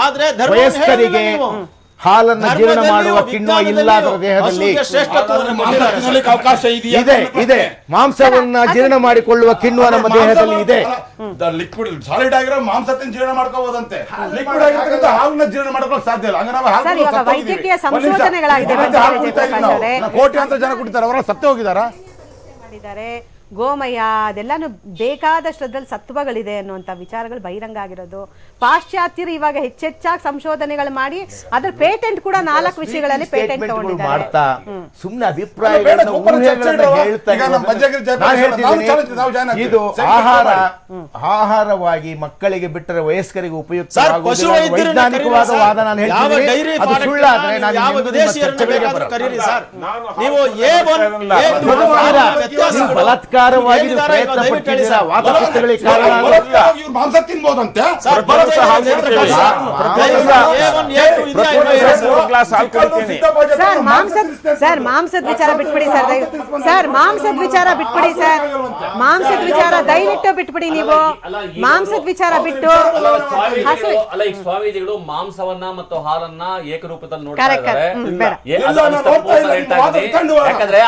ಆದ್ರೆ ವಯಸ್ಕರಿಗೆ ಹಾಲನ್ನು ಜೀರ್ಣ ಮಾಡುವ ಕಿಣ್ವ ಇಲ್ಲ ಅದರ ದೇಹದಲ್ಲಿ ಇದೆ. ಇದೆ ಮಾಂಸವನ್ನ ಜೀರ್ಣ ಮಾಡಿಕೊಳ್ಳುವ ಕಿಣ್ವ ನಮ್ಮ ದೇಹದಲ್ಲಿ ಇದೆ. ಲಿಕ್ವಿಡ್ ಸಾಲಿಡ್ ಆಗಿರೋ ಮಾಂಸത്തിന് ಜೀರ್ಣ ಮಾಡ್ಕೋಬಹುದಂತೆ, ಲಿಕ್ವಿಡ್ ಆಗಿರ್ತಕ್ಕಂಥ ಹಾಲನ್ನ ಜೀರ್ಣ ಮಾಡ್ಕೊಳ್ಳೋಕೆ ಸಾಧ್ಯ ಇಲ್ಲ. ಹಂಗ ವೈದ್ಯಕೀಯ ಸಂಶೋಧನೆಗಳಾಗಿದೆ, ಕೋಟ್ಯಾಂತರ ಜನ ಕುಡಿತಾರೆ, ಅವರ ಸತ್ತೇ ಹೋಗಿದಾರ. ಗೋಮಯ ಅದೆಲ್ಲಾನು ಬೇಕಾದಷ್ಟು ಅದ್ರಲ್ಲಿ ಸತ್ವಗಳಿದೆ ಅನ್ನುವಂತ ವಿಚಾರಗಳು ಬಹಿರಂಗ ಆಗಿರೋದು. ಪಾಶ್ಚಾತ್ಯರು ಇವಾಗ ಹೆಚ್ಚೆಚ್ಚಾಗಿ ಸಂಶೋಧನೆಗಳು ಮಾಡಿ ಅದ್ರ ಪೇಟೆಂಟ್ ಕೂಡ 4 ವಿಷಯಗಳಲ್ಲಿ ಪೇಟೆಂಟ್ ತಗೊಂಡಿದ್ದಾರೆ. ಸುಮ್ಮನೆ ಅಭಿಪ್ರಾಯಗಳನ್ನು ಇದು ಆಹಾರವಾಗಿ ಮಕ್ಕಳಿಗೆ ಬಿಟ್ಟರೆ ವಯಸ್ಕರಿಗೆ ಉಪಯುಕ್ತ ವೈಜ್ಞಾನಿಕವಾದ ವಾದ ನಾನು ಹೇಳ್ತೀನಿ. ಅದು ಸುಳ್ಳಾದ್ರೆ ಬಲಾತ್ಕಾರವಾಗಿ ಪ್ರಯತ್ನ ಪಟ್ಟಿದ್ದೀರಾ, ವಾದಪುಸ್ತಕಗಳಿಗೆ ಕಾರಣ ಮಾಂಸ ತಿನ್ಬೋದಂತೆ. ಸರ್ ಮಾಂಸದ ವಿಚಾರ ಬಿಟ್ಬಿಡಿ ಸರ್, ಮಾಂಸದ ವಿಚಾರ ಬಿಟ್ಬಿಡಿ ಸರ್, ಮಾಂಸದ ವಿಚಾರ ದಯವಿಟ್ಟು ಬಿಟ್ಬಿಡಿ ನೀವು. ಮಾಂಸದ ವಿಚಾರ ಬಿಟ್ಟು ಅಲ್ಲ, ಈಗ ಸ್ವಾಮೀಜಿಗಳು ಮಾಂಸವನ್ನ ಮತ್ತು ಹಾಲನ್ನ ಏಕರೂಪದಲ್ಲಿ ನೋಡ್ತಾ ಇದ್ದಾರೆ. ಯಾಕಂದ್ರೆ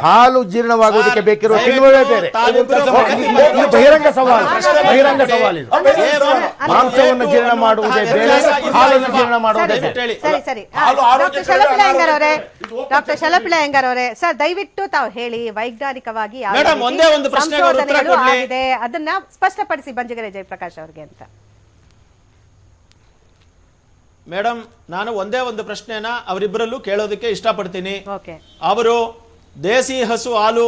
ಹಾಲು ಜೀರ್ಣವಾಗುವುದಕ್ಕೆ ಬೇಕಿರುವ ಕಿಣ್ವವೇ ಬೇರೆ. ಬಹಿರಂಗ ಸವಾಲು, ಬಹಿರಂಗ ಸವಾಲು ಇದು. ಮಾಂಸವನ್ನು ಜೀರ್ಣ ಮಾಡುವುದೇ ಬೇರೆ, ಹಾಲನ್ನು ಜೀರ್ಣ ಮಾಡುವುದೇ ಬೇರೆ. ಸರಿ ಸರಿ, ಡಾಕ್ಟರ್ ಶಲಪಿಳೆ ಅಯ್ಯಂಗಾರ್ ಅವರೇ ಸರ್ ದಯವಿಟ್ಟು ತಾವು ಹೇಳಿ, ವೈಜ್ಞಾನಿಕವಾಗಿ ಸಂಶೋಧನೆಗಳು ಆಗಿದೆ ಅದನ್ನ ಸ್ಪಷ್ಟಪಡಿಸಿ ಬಂಜಗೆರೆ ಜಯಪ್ರಕಾಶ್ ಅವ್ರಿಗೆ ಅಂತ. ಮೇಡಮ್, ನಾನು ಒಂದೇ ಒಂದು ಪ್ರಶ್ನೆನ ಅವರಿಬ್ಬರಲ್ಲೂ ಕೇಳೋದಕ್ಕೆ ಇಷ್ಟಪಡ್ತೀನಿ. ಅವರು ದೇಸಿ ಹಸು ಹಾಲು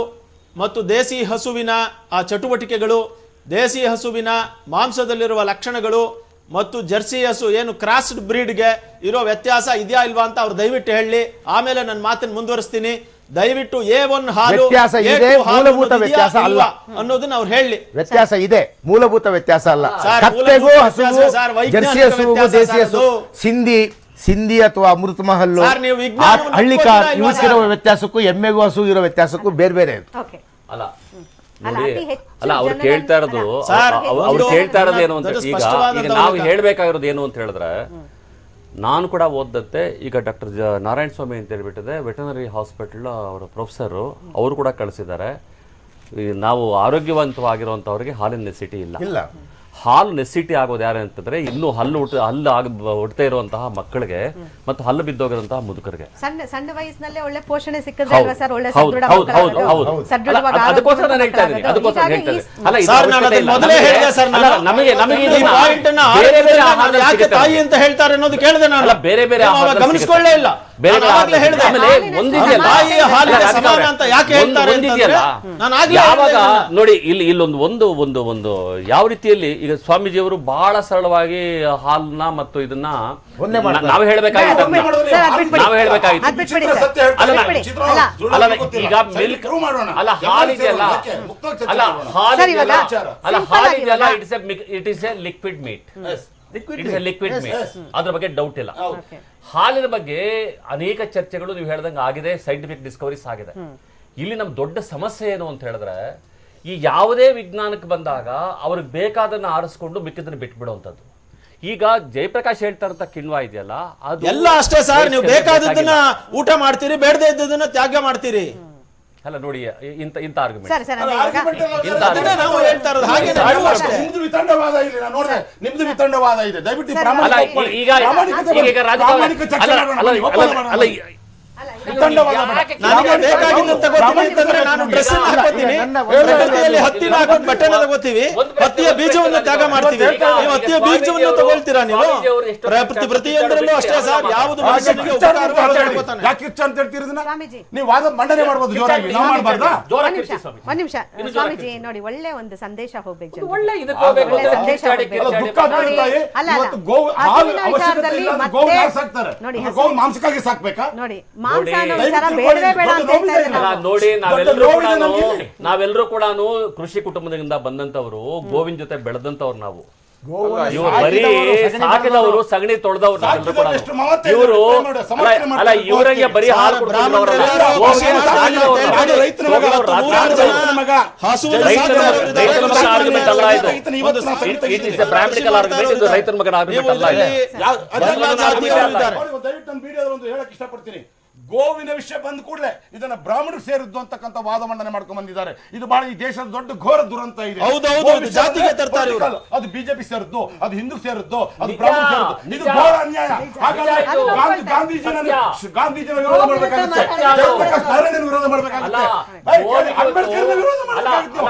ಮತ್ತು ದೇಸಿ ಹಸುವಿನ ಆ ಚಟುವಟಿಕೆಗಳು, ದೇಸಿ ಹಸುವಿನ ಮಾಂಸದಲ್ಲಿರುವ ಲಕ್ಷಣಗಳು ಮತ್ತು ಜರ್ಸಿ ಹಸು ಏನು ಕ್ರಾಸ್ಡ್ ಬ್ರೀಡ್ಗೆ ಇರೋ ವ್ಯತ್ಯಾಸ ಇದೆಯಾ ಇಲ್ವಾ ಅಂತ ಅವ್ರು ದಯವಿಟ್ಟು ಹೇಳಿ. ಆಮೇಲೆ ನನ್ನ ಮಾತನ್ನು ಮುಂದುವರಿಸ್ತೀನಿ. ದಯವಿಟ್ಟು A1 ಹಾಲು ಮೂಲಭೂತ ವ್ಯತ್ಯಾಸ ಅಲ್ಲ ಅನ್ನೋದನ್ನ ಅವ್ರು ಹೇಳಿ. ವ್ಯತ್ಯಾಸ ಇದೆ, ಮೂಲಭೂತ ವ್ಯತ್ಯಾಸ ಅಲ್ಲ. ಕತ್ತೆಗೂ ಹಸುವು, ಜರ್ಸಿ ಹಸುವು, ದೇಸಿ ಹಸು, ಸಿಂಧಿ ಅಥವಾ ಅಮೃತ ಮಹಲ್ಲು, ಹಳ್ಳಿಕಾರ್ ಇವಕ್ಕಿರೋ ವ್ಯತ್ಯಾಸಕ್ಕೂ ಎಮ್ಮೆಗೂ ಹಸು ಇರೋ ವ್ಯತ್ಯಾಸಕ್ಕೂ ಬೇರೆ ಬೇರೆ. ಅಲ್ಲ ಅಲ್ಲ, ಅವ್ರು ಕೇಳ್ತಾ ಇರೋದು ಏನು ಅಂತ, ಈಗ ನಾವು ಹೇಳ್ಬೇಕಾಗಿರೋದು ಏನು ಅಂತ ಹೇಳಿದ್ರೆ, ನಾನು ಕೂಡ ಓದ್ದತ್ತೆ. ಈಗ ಡಾಕ್ಟರ್ ನಾರಾಯಣ ಸ್ವಾಮಿ ಅಂತ ಹೇಳ್ಬಿಟ್ಟಿದೆ, ವೆಟನರಿ ಹಾಸ್ಪಿಟಲ್ ಅವರ ಪ್ರೊಫೆಸರು, ಅವರು ಕೂಡ ಕಳಿಸಿದ್ದಾರೆ. ನಾವು ಆರೋಗ್ಯವಂತವಾಗಿರುವಂತವ್ರಿಗೆ ಹಾಲಿನ ನೆಸಿಟಿ ಇಲ್ಲ. ಹಾಲು ನೆಸಿಟಿ ಆಗೋದು ಯಾರು ಅಂತಂದ್ರೆ ಇನ್ನೂ ಹಲ್ಲು ಹುಡ್ತಾ ಇರುವಂತಹ ಮಕ್ಕಳಿಗೆ ಮತ್ತು ಹಲ್ಲು ಬಿದ್ದೋಗಿರುವಂತಹ ಮುದುಕರಿಗೆ. ಸಣ್ಣ ವಯಸ್ಸಿನಲ್ಲೇ ಒಳ್ಳೆ ಪೋಷಣೆ ಸಿಕ್ಕಿದ್ರೆ ಅಲ್ವಾ ಸರ್ ಒಳ್ಳೆ ಅದಕ್ಕೋಸ್ಕರ ನಾನು ಹೇಳ್ತಾ ಇದ್ದೀನಿ. ಅದಕ್ಕೋಸ್ಕರ ಹೇಳ್ತಾ ಇದ್ದೀನಿ. ತಾಯಿ ಅಂತ ಹೇಳ್ತಾರೆ ಅನ್ನೋದು ಕೇಳಿದೆ ನಾನು. ಬೇರೆ ಬೇರೆ ಗಮನಿಸ್ಕೊಳ್ಳೇ ಇಲ್ಲ. ಯಾವಾಗ ನೋಡಿ ಇಲ್ಲೊಂದು ಯಾವ ರೀತಿಯಲ್ಲಿ ಈಗ ಸ್ವಾಮೀಜಿಯವರು ಬಹಳ ಸರಳವಾಗಿ ಹಾಲನ್ನ ಮತ್ತು ಇದನ್ನ ನಾವು ಹೇಳ್ಬೇಕಾಗಿತ್ತು. ಈಗ ಮಿಲ್ಕ್ ಅಲ್ಲ, ಹಾಲಿದೆಯಲ್ಲ, it is a liquid meat. Liquid meat, ಅದ್ರ ಬಗ್ಗೆ ಡೌಟ್ ಇಲ್ಲ. ಹಾಲಿನ ಬಗ್ಗೆ ಅನೇಕ ಚರ್ಚೆಗಳು ನೀವು ಹೇಳ್ದಂಗೆ ಆಗಿದೆ, ಸೈಂಟಿಫಿಕ್ ಡಿಸ್ಕವರೀಸ್ ಆಗಿದೆ. ಇಲ್ಲಿ ನಮ್ ದೊಡ್ಡ ಸಮಸ್ಯೆ ಏನು ಅಂತ ಹೇಳಿದ್ರೆ, ಈ ಯಾವುದೇ ವಿಜ್ಞಾನಕ್ಕೆ ಬಂದಾಗ ಅವ್ರಿಗೆ ಬೇಕಾದನ್ನ ಆರಿಸ್ಕೊಂಡು ಮಿಕ್ಕಿದ್ದನ್ನ ಬಿಟ್ಬಿಡುವಂಥದ್ದು. ಈಗ ಜಯಪ್ರಕಾಶ್ ಹೇಳ್ತಾ ಇರೋಂಥ ಕಿಣ್ವ ಇದೆಯಲ್ಲ, ಅದು ಎಲ್ಲ ಅಷ್ಟೇ ಸರ್. ನೀವು ಬೇಕಾದದನ್ನ ಊಟ ಮಾಡ್ತೀರಿ, ಬೇಡದೇ ಇದ್ದದನ್ನ ತ್ಯಾಗ ಮಾಡ್ತೀರಿ. ಅಲ್ಲ ನೋಡಿ, ಇಂಥ ಆರ್ಗ್ಯುಮೆಂಟ್ ನಾವು ಹೇಳ್ತಾ ಇರೋದು ಹಾಗೆ. ನಿಮ್ದು ವಿತಂಡವಾದ ಇಲ್ಲಿ ನಾನು ನೋಡಿದೆ, ನಿಮ್ದು ವಿತಂಡವಾದ ಇದೆ. ದಯವಿಟ್ಟು ಹತ್ತಿನ ಬಟ್ಟೆನ ತಗೋತೀವಿ, ಹತ್ತಿಯ ಬೀಜವನ್ನು ತ್ಯಾಗ ಮಾಡ್ತೀವಿ. ನೀವು ಹತ್ತಿಯ ಬೀಜವನ್ನು ತಗೊಳ್ತೀರಾ? ನೀವು ಪ್ರತಿಯೊಂದರಲ್ಲೂ ಅಷ್ಟೇ ಸರ್. ಯಾವುದು ಮನುಷ್ಯನಿಗೆ ಯಾಕೆ ಅಂತ ಹೇಳ್ತೀರಿ? ನೀವು ವಾದ ಮಂಡನೆ ಮಾಡ್ಬೋದು ಜೋರಾಗಿ, ನಾವು ಮಾಡಬಾರ್ದಾ? ಒಂದ್ ನಿಮಿಷ ಸ್ವಾಮೀಜಿ ನೋಡಿ, ಒಳ್ಳೆ ಒಂದು ಸಂದೇಶ ಹೋಗ್ಬೇಕು. ಮಾಂಸಕ್ಕಾಗಿ ಸಾಕ್ಬೇಕಾ ನೋಡಿ, ಮಾಂಸ ಬೇಡವೇ ಬೇಡ ಅಂತ ನೋಡಿ. ನಾವೆಲ್ಲರೂ ಕೂಡ ಕೃಷಿ ಕುಟುಂಬದಿಂದ ಬಂದಂತವ್ರು, ಗೋವಿನ ಜೊತೆ ಬೆಳೆದಂತವ್ರು ನಾವು. ಇವರು ಬರೀ ಸಾಕಿದವರು, ಸಗಣಿ ತೊಳೆದವ್ರು ನಾವೆಲ್ಲರೂ ಕೂಡ. ಇವರು ಅಲ್ಲ, ಇವರಿಗೆ ಬರೀ ಹಾಲು ಕೊಡ್ತಾರೆ. ಬ್ರಾಹ್ಮಣಿಕಲ್ ಆರ್ಗ್ಯುಮೆಂಟ್, ಇದು ರೈತರ ಮಗನ ಆರ್ಗ್ಯುಮೆಂಟ್ ಅಲ್ಲ. ಹೇಳಕ್ ಇಷ್ಟಪಡ್ತೀನಿ, ಗೋವಿನ ವಿಷಯ ಬಂದ ಕೂಡಲೇ ಇದನ್ನ ಬ್ರಾಹ್ಮಣರು ಸೇರಿದ್ದು ಅಂತಕ್ಕಂಥ ವಾದ ಮಂಡನೆ ಮಾಡ್ಕೊಂಡ್ ಬಂದಿದ್ದಾರೆ. ಇದು ಬಹಳ ಈ ದೇಶದ ದೊಡ್ಡ ಘೋರ ದುರಂತ ಇದೆ. ಜಾತಿಗೆ ತರ್ತಾರೆ. ಅದು ಬಿಜೆಪಿ ಸೇರಿದ್ದು, ಅದು ಹಿಂದೂ ಸೇರಿದ್ದು, ಅದು ಬ್ರಾಹ್ಮಣ ಸೇರಿದ್ದು. ಇದು ಘೋರ ಅನ್ಯಾಯ. ಹಾಗಾದ್ರೆ ಗಾಂಧೀಜಿನ ವಿರೋಧ ಮಾಡಬೇಕಾಗುತ್ತೆ, ವಿರೋಧ ಮಾಡಬೇಕಾಗುತ್ತೆ, ಅಂಬೇಡ್ಕರ್ ವಿರೋಧ ಮಾಡಬೇಕಾಗುತ್ತೆ.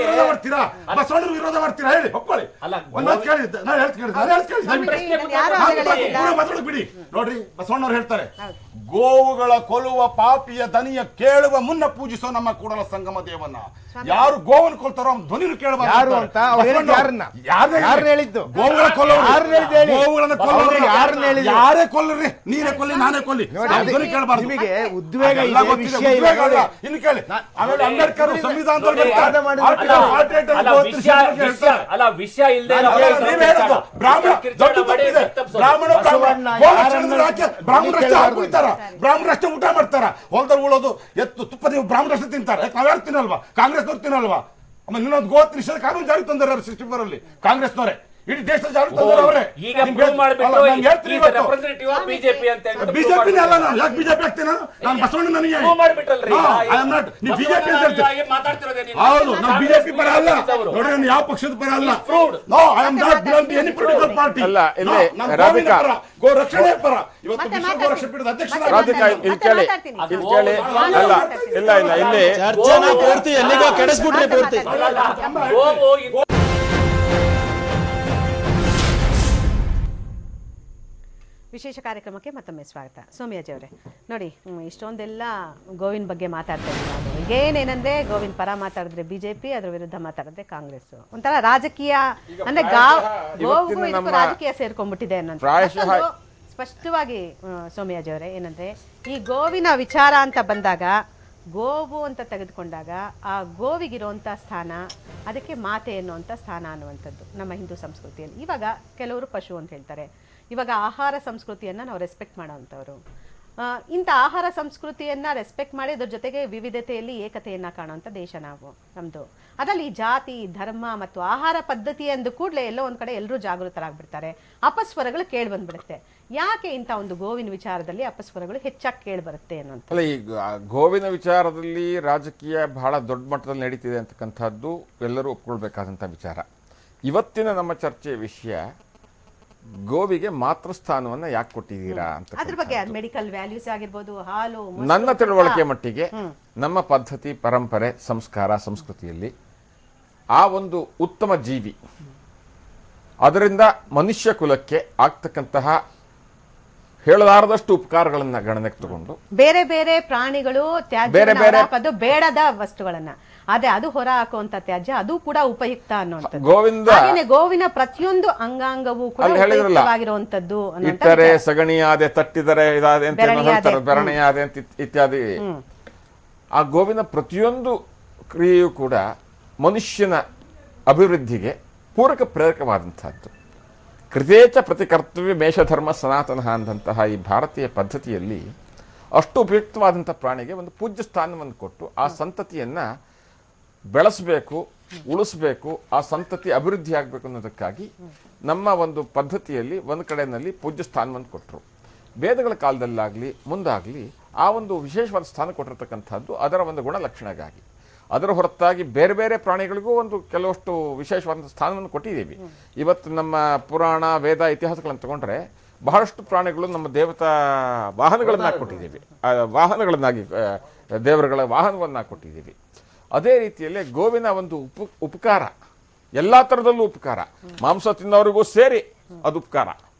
ವಿರೋಧ ಮಾಡ್ತೀರಾ, ಬಸವಣ್ಣ ವಿರೋಧ ಮಾಡ್ತೀರಾ? ಹೇಳಿ, ಒಪ್ಕೊಳ್ಳಿ. ಒಂದೊಂದು ಕೇಳಿದ್ದೆ ನಾನು ಹೇಳ್ತೀನಿ ಬಿಡಿ. ನೋಡ್ರಿ, ಬಸವಣ್ಣವ್ರು ಹೇಳ್ತಾರೆ, ಗೋವುಗಳ ಕೊಲ್ಲುವ ಪಾಪಿಯ ದನಿಯ ಕೇಳುವ ಮುನ್ನ ಪೂಜಿಸೋ ನಮ್ಮ ಕೂಡಲ ಸಂಗಮ ದೇವನ್ನ. ಯಾರು ಗೋವನ್ನು ಕೊಲ್ತಾರೋ ಅವ್ನ ಧ್ವನಿನು ಕೇಳಬಾರ್ದು ಅಂತ ಹೇಳಿದ್ದು. ಗೋವುಗಳ ಗೋವುಗಳನ್ನ ಯಾರೇ ಕೊಲ್ಲರಿ, ನೀರೇ ಕೊಲ್ಲಿ, ನಾನೇ ಕೊಲ್ಲಿ, ಧ್ವನಿ ಕೇಳಬಾರ್ದು. ಉದ್ವೇಗ ಇನ್ನು ಕೇಳಿ. ಆಮೇಲೆ ಅಂಬೇಡ್ಕರ್ ಸಂವಿಧಾನದಲ್ಲಿ ಬ್ರಾಹ್ಮಣರಷ್ಟೇ ಊಟ ಮಾಡ್ತಾರ, ಹೊಲದಲ್ಲಿ ಉಳೋದು ಎತ್ತು ತುಪ್ಪ ನೀವು ಬ್ರಾಹ್ಮಣರಷ್ಟೇ ತಿಂತಾರೆ. ನಾವ್ಯಾರು ತಿನ್ನಲ್ವಾ? ಕಾಂಗ್ರೆಸ್ನವ್ರು ತಿನ್ನಲ್ವಾ? ಆಮೇಲೆ ಇನ್ನೊಂದು ಗೋಹತ್ಯೆ ನಿಷೇಧ ಕಾನೂನು ಜಾರಿ ತಂದಾರೆ 64 ಕಾಂಗ್ರೆಸ್ನವರೇ. ಇಡೀ ದೇಶದ ಜಾರಿ ತಂದಾರೆ ಅವರೇ. ಬಿಜೆಪಿ ಅಲ್ಲ, ನಾನು ಯಾಕೆ ಬಿಜೆಪಿ ಆಗ್ತೀನಿ? ನಾನು ಬಸವಣ್ಣ ನನಗೆ ಬಿಜೆಪಿ ಅಂತ ಹೇಳ್ತೀನಿ. ಹೌದು, ನಾನು ಬಿಜೆಪಿ ಪರ ಅಲ್ಲ. ನೋಡ್ರಿ, ನಾನು ಯಾವ ಪಕ್ಷದ ಪರ ಅಲ್ಲ. No, I am not belong to any political party. ಗೋ ರಕ್ಷಣೆ ಪರ. ಇವತ್ತು ವಿಶ್ವ ಗೋ ರಕ್ಷಣೆ ಪೀಠದ ಅಧ್ಯಕ್ಷರಾಗಿ ಪೂರ್ತಿ ಎಲ್ಲಿಗೋ ಕೆಡಿಸ್ಬಿಟ್ರಿ ಪೂರ್ತಿ. ವಿಶೇಷ ಕಾರ್ಯಕ್ರಮಕ್ಕೆ ಮತ್ತೊಮ್ಮೆ ಸ್ವಾಗತ. ಸೌಮ್ಯಾಜಿ ಅವರೇ ನೋಡಿ, ಇಷ್ಟೊಂದೆಲ್ಲ ಗೋವಿನ ಬಗ್ಗೆ ಮಾತಾಡ್ತಾ ಇದ್ದೀವಿ. ಈಗೇನೇನಂದ್ರೆ ಗೋವಿನ ಪರ ಮಾತಾಡಿದ್ರೆ ಬಿಜೆಪಿ, ಅದ್ರ ವಿರುದ್ಧ ಮಾತಾಡಿದ್ರೆ ಕಾಂಗ್ರೆಸ್. ಒಂಥರ ರಾಜಕೀಯ ಅಂದ್ರೆ ಗೋವಿಗೂ ಇದಕ್ಕೂ ರಾಜಕೀಯ ಸೇರ್ಕೊಂಡ್ಬಿಟ್ಟಿದೆ ಅನ್ನೋ ಸ್ಪಷ್ಟವಾಗಿ ಸೌಮ್ಯಾಜಿ ಅವರೇ ಏನಂದ್ರೆ, ಈ ಗೋವಿನ ವಿಚಾರ ಅಂತ ಬಂದಾಗ, ಗೋವು ಅಂತ ತೆಗೆದುಕೊಂಡಾಗ ಆ ಗೋವಿಗಿರುವಂಥ ಸ್ಥಾನ, ಅದಕ್ಕೆ ಮಾತೆ ಎನ್ನುವಂಥ ಸ್ಥಾನ ಅನ್ನುವಂಥದ್ದು ನಮ್ಮ ಹಿಂದೂ ಸಂಸ್ಕೃತಿಯಲ್ಲಿ. ಇವಾಗ ಕೆಲವರು ಪಶು ಅಂತ ಹೇಳ್ತಾರೆ. ಇವಾಗ ಆಹಾರ ಸಂಸ್ಕೃತಿಯನ್ನು ನಾವು ರೆಸ್ಪೆಕ್ಟ್ ಮಾಡೋವಂಥವ್ರು. ಇಂಥ ಆಹಾರ ಸಂಸ್ಕೃತಿಯನ್ನು ರೆಸ್ಪೆಕ್ಟ್ ಮಾಡಿ ಅದ್ರ ಜೊತೆಗೆ ವಿವಿಧತೆಯಲ್ಲಿ ಏಕತೆಯನ್ನು ಕಾಣುವಂಥ ದೇಶ ನಮ್ಮದು. ಅದರಲ್ಲಿ ಜಾತಿ, ಧರ್ಮ ಮತ್ತು ಆಹಾರ ಪದ್ಧತಿ ಅಂದ ಕೂಡಲೇ ಎಲ್ಲೋ ಒಂದು ಕಡೆ ಎಲ್ಲರೂ ಜಾಗೃತರಾಗ್ಬಿಡ್ತಾರೆ. ಅಪಸ್ವರಗಳು ಕೇಳಿ ಬಂದ್ಬಿಡುತ್ತೆ. ಯಾಕೆ ಇಂಥ ಒಂದು ಗೋವಿನ ವಿಚಾರದಲ್ಲಿ ಅಪಸ್ವರಗಳು ಹೆಚ್ಚಾಗಿ ಕೇಳಿ ಬರುತ್ತೆ ಅನ್ನೋಂಥ? ಅಲ್ಲ, ಈ ಗೋವಿನ ವಿಚಾರದಲ್ಲಿ ರಾಜಕೀಯ ಬಹಳ ದೊಡ್ಡ ಮಟ್ಟದಲ್ಲಿ ನಡೀತಿದೆ ಅಂತಕ್ಕಂಥದ್ದು ಎಲ್ಲರೂ ಒಪ್ಕೊಳ್ಬೇಕಾದಂಥ ವಿಚಾರ. ಇವತ್ತಿನ ನಮ್ಮ ಚರ್ಚೆಯ ವಿಷಯ, ಗೋವಿಗೆ ಮಾತೃಸ್ಥಾನವನ್ನ ಯಾಕೆ ಕೊಟ್ಟಿದ್ದೀರಾ ಅಂತ. ಅದ್ರ ಬಗ್ಗೆ ಮೆಡಿಕಲ್ ವ್ಯಾಲ್ಯೂಸ್ ಆಗಿರ್ಬೋದು, ಹಾಲು. ನನ್ನ ತಿಳುವಳಿಕೆ ಮಟ್ಟಿಗೆ ನಮ್ಮ ಪದ್ಧತಿ, ಪರಂಪರೆ, ಸಂಸ್ಕಾರ, ಸಂಸ್ಕೃತಿಯಲ್ಲಿ ಆ ಒಂದು ಉತ್ತಮ ಜೀವಿ, ಅದರಿಂದ ಮನುಷ್ಯ ಕುಲಕ್ಕೆ ಆಗ್ತಕ್ಕಂತಹ ಹೇಳಲಾರದಷ್ಟು ಉಪಕಾರಗಳನ್ನ ಗಣನೆಗೆ ತಗೊಂಡು ಬೇರೆ ಬೇರೆ ಪ್ರಾಣಿಗಳು ತ್ಯಾಜ್ಯ ಬೇಡದ ವಸ್ತುಗಳನ್ನ ಅದು ಹೊರ ಹಾಕುವಂತ ತ್ಯಾಜ್ಯ, ಅದು ಕೂಡ ಉಪಯುಕ್ತ ಅನ್ನುವಂಥದ್ದು. ಗೋವಿನ ಪ್ರತಿಯೊಂದು ಅಂಗಾಂಗವೂ ಕೂಡ ಉಪಯುಕ್ತವಾಗಿರುವಂತದ್ದು. ಇಟ್ಟರೆ ಸಗಣಿಯಾದೆ, ತಟ್ಟಿದರೆ ಇದಾದೆ ಅಂತ ಹೇಳ್ತಾರೆ, ಬೆರಣೆಯಾದೆ ಅಂತ ಇತ್ಯಾದಿ. ಆ ಗೋವಿನ ಪ್ರತಿಯೊಂದು ಕ್ರಿಯೆಯೂ ಕೂಡ ಮನುಷ್ಯನ ಅಭಿವೃದ್ಧಿಗೆ ಪೂರಕ ಪ್ರೇರಕವಾದಂತಹದ್ದು. ಕೃತೇಚ ಪ್ರತಿಕರ್ತವ್ಯ ಮೇಷಧರ್ಮ ಸನಾತನ ಅಂದಂತಹ ಈ ಭಾರತೀಯ ಪದ್ಧತಿಯಲ್ಲಿ ಅಷ್ಟು ಉಪಯುಕ್ತವಾದಂಥ ಪ್ರಾಣಿಗೆ ಒಂದು ಪೂಜ್ಯ ಸ್ಥಾನವನ್ನು ಕೊಟ್ಟು ಆ ಸಂತತಿಯನ್ನ ಬೆಳೆಸಬೇಕು, ಉಳಿಸ್ಬೇಕು, ಆ ಸಂತತಿ ಅಭಿವೃದ್ಧಿ ಆಗಬೇಕು ಅನ್ನೋದಕ್ಕಾಗಿ ನಮ್ಮ ಒಂದು ಪದ್ಧತಿಯಲ್ಲಿ ಒಂದು ಕಡೆಯಲ್ಲಿ ಪೂಜ್ಯ ಸ್ಥಾನವನ್ನು ಕೊಟ್ಟರು. ವೇದಗಳ ಕಾಲದಲ್ಲಾಗಲಿ ಮುಂದಾಗಲಿ ಆ ಒಂದು ವಿಶೇಷವಾದ ಸ್ಥಾನ ಕೊಟ್ಟಿರ್ತಕ್ಕಂಥದ್ದು ಅದರ ಒಂದು ಗುಣಲಕ್ಷಣಗಾಗಿ. ಅದರ ಹೊರತಾಗಿ ಬೇರೆ ಬೇರೆ ಪ್ರಾಣಿಗಳಿಗೂ ಒಂದು ಕೆಲವಷ್ಟು ವಿಶೇಷವಾದ ಸ್ಥಾನವನ್ನು ಕೊಟ್ಟಿದ್ದೀವಿ. ಇವತ್ತು ನಮ್ಮ ಪುರಾಣ, ವೇದ, ಇತಿಹಾಸಗಳನ್ನು ತಗೊಂಡ್ರೆ ಬಹಳಷ್ಟು ಪ್ರಾಣಿಗಳು ನಮ್ಮ ದೇವತಾ ವಾಹನಗಳನ್ನಾಗಿ ಕೊಟ್ಟಿದ್ದೀವಿ, ವಾಹನಗಳನ್ನಾಗಿ ದೇವರುಗಳ ವಾಹನವನ್ನಾಗಿ ಕೊಟ್ಟಿದ್ದೀವಿ. ಅದೇ ರೀತಿಯಲ್ಲಿ ಗೋವಿನ ಒಂದು ಉಪಕಾರ ಎಲ್ಲಾ ತರದಲ್ಲೂ ಉಪಕಾರ, ಮಾಂಸ ತಿನ್ನೋರಿಗೂ ಸೇರಿ ಅದು ಉಪಕಾರ,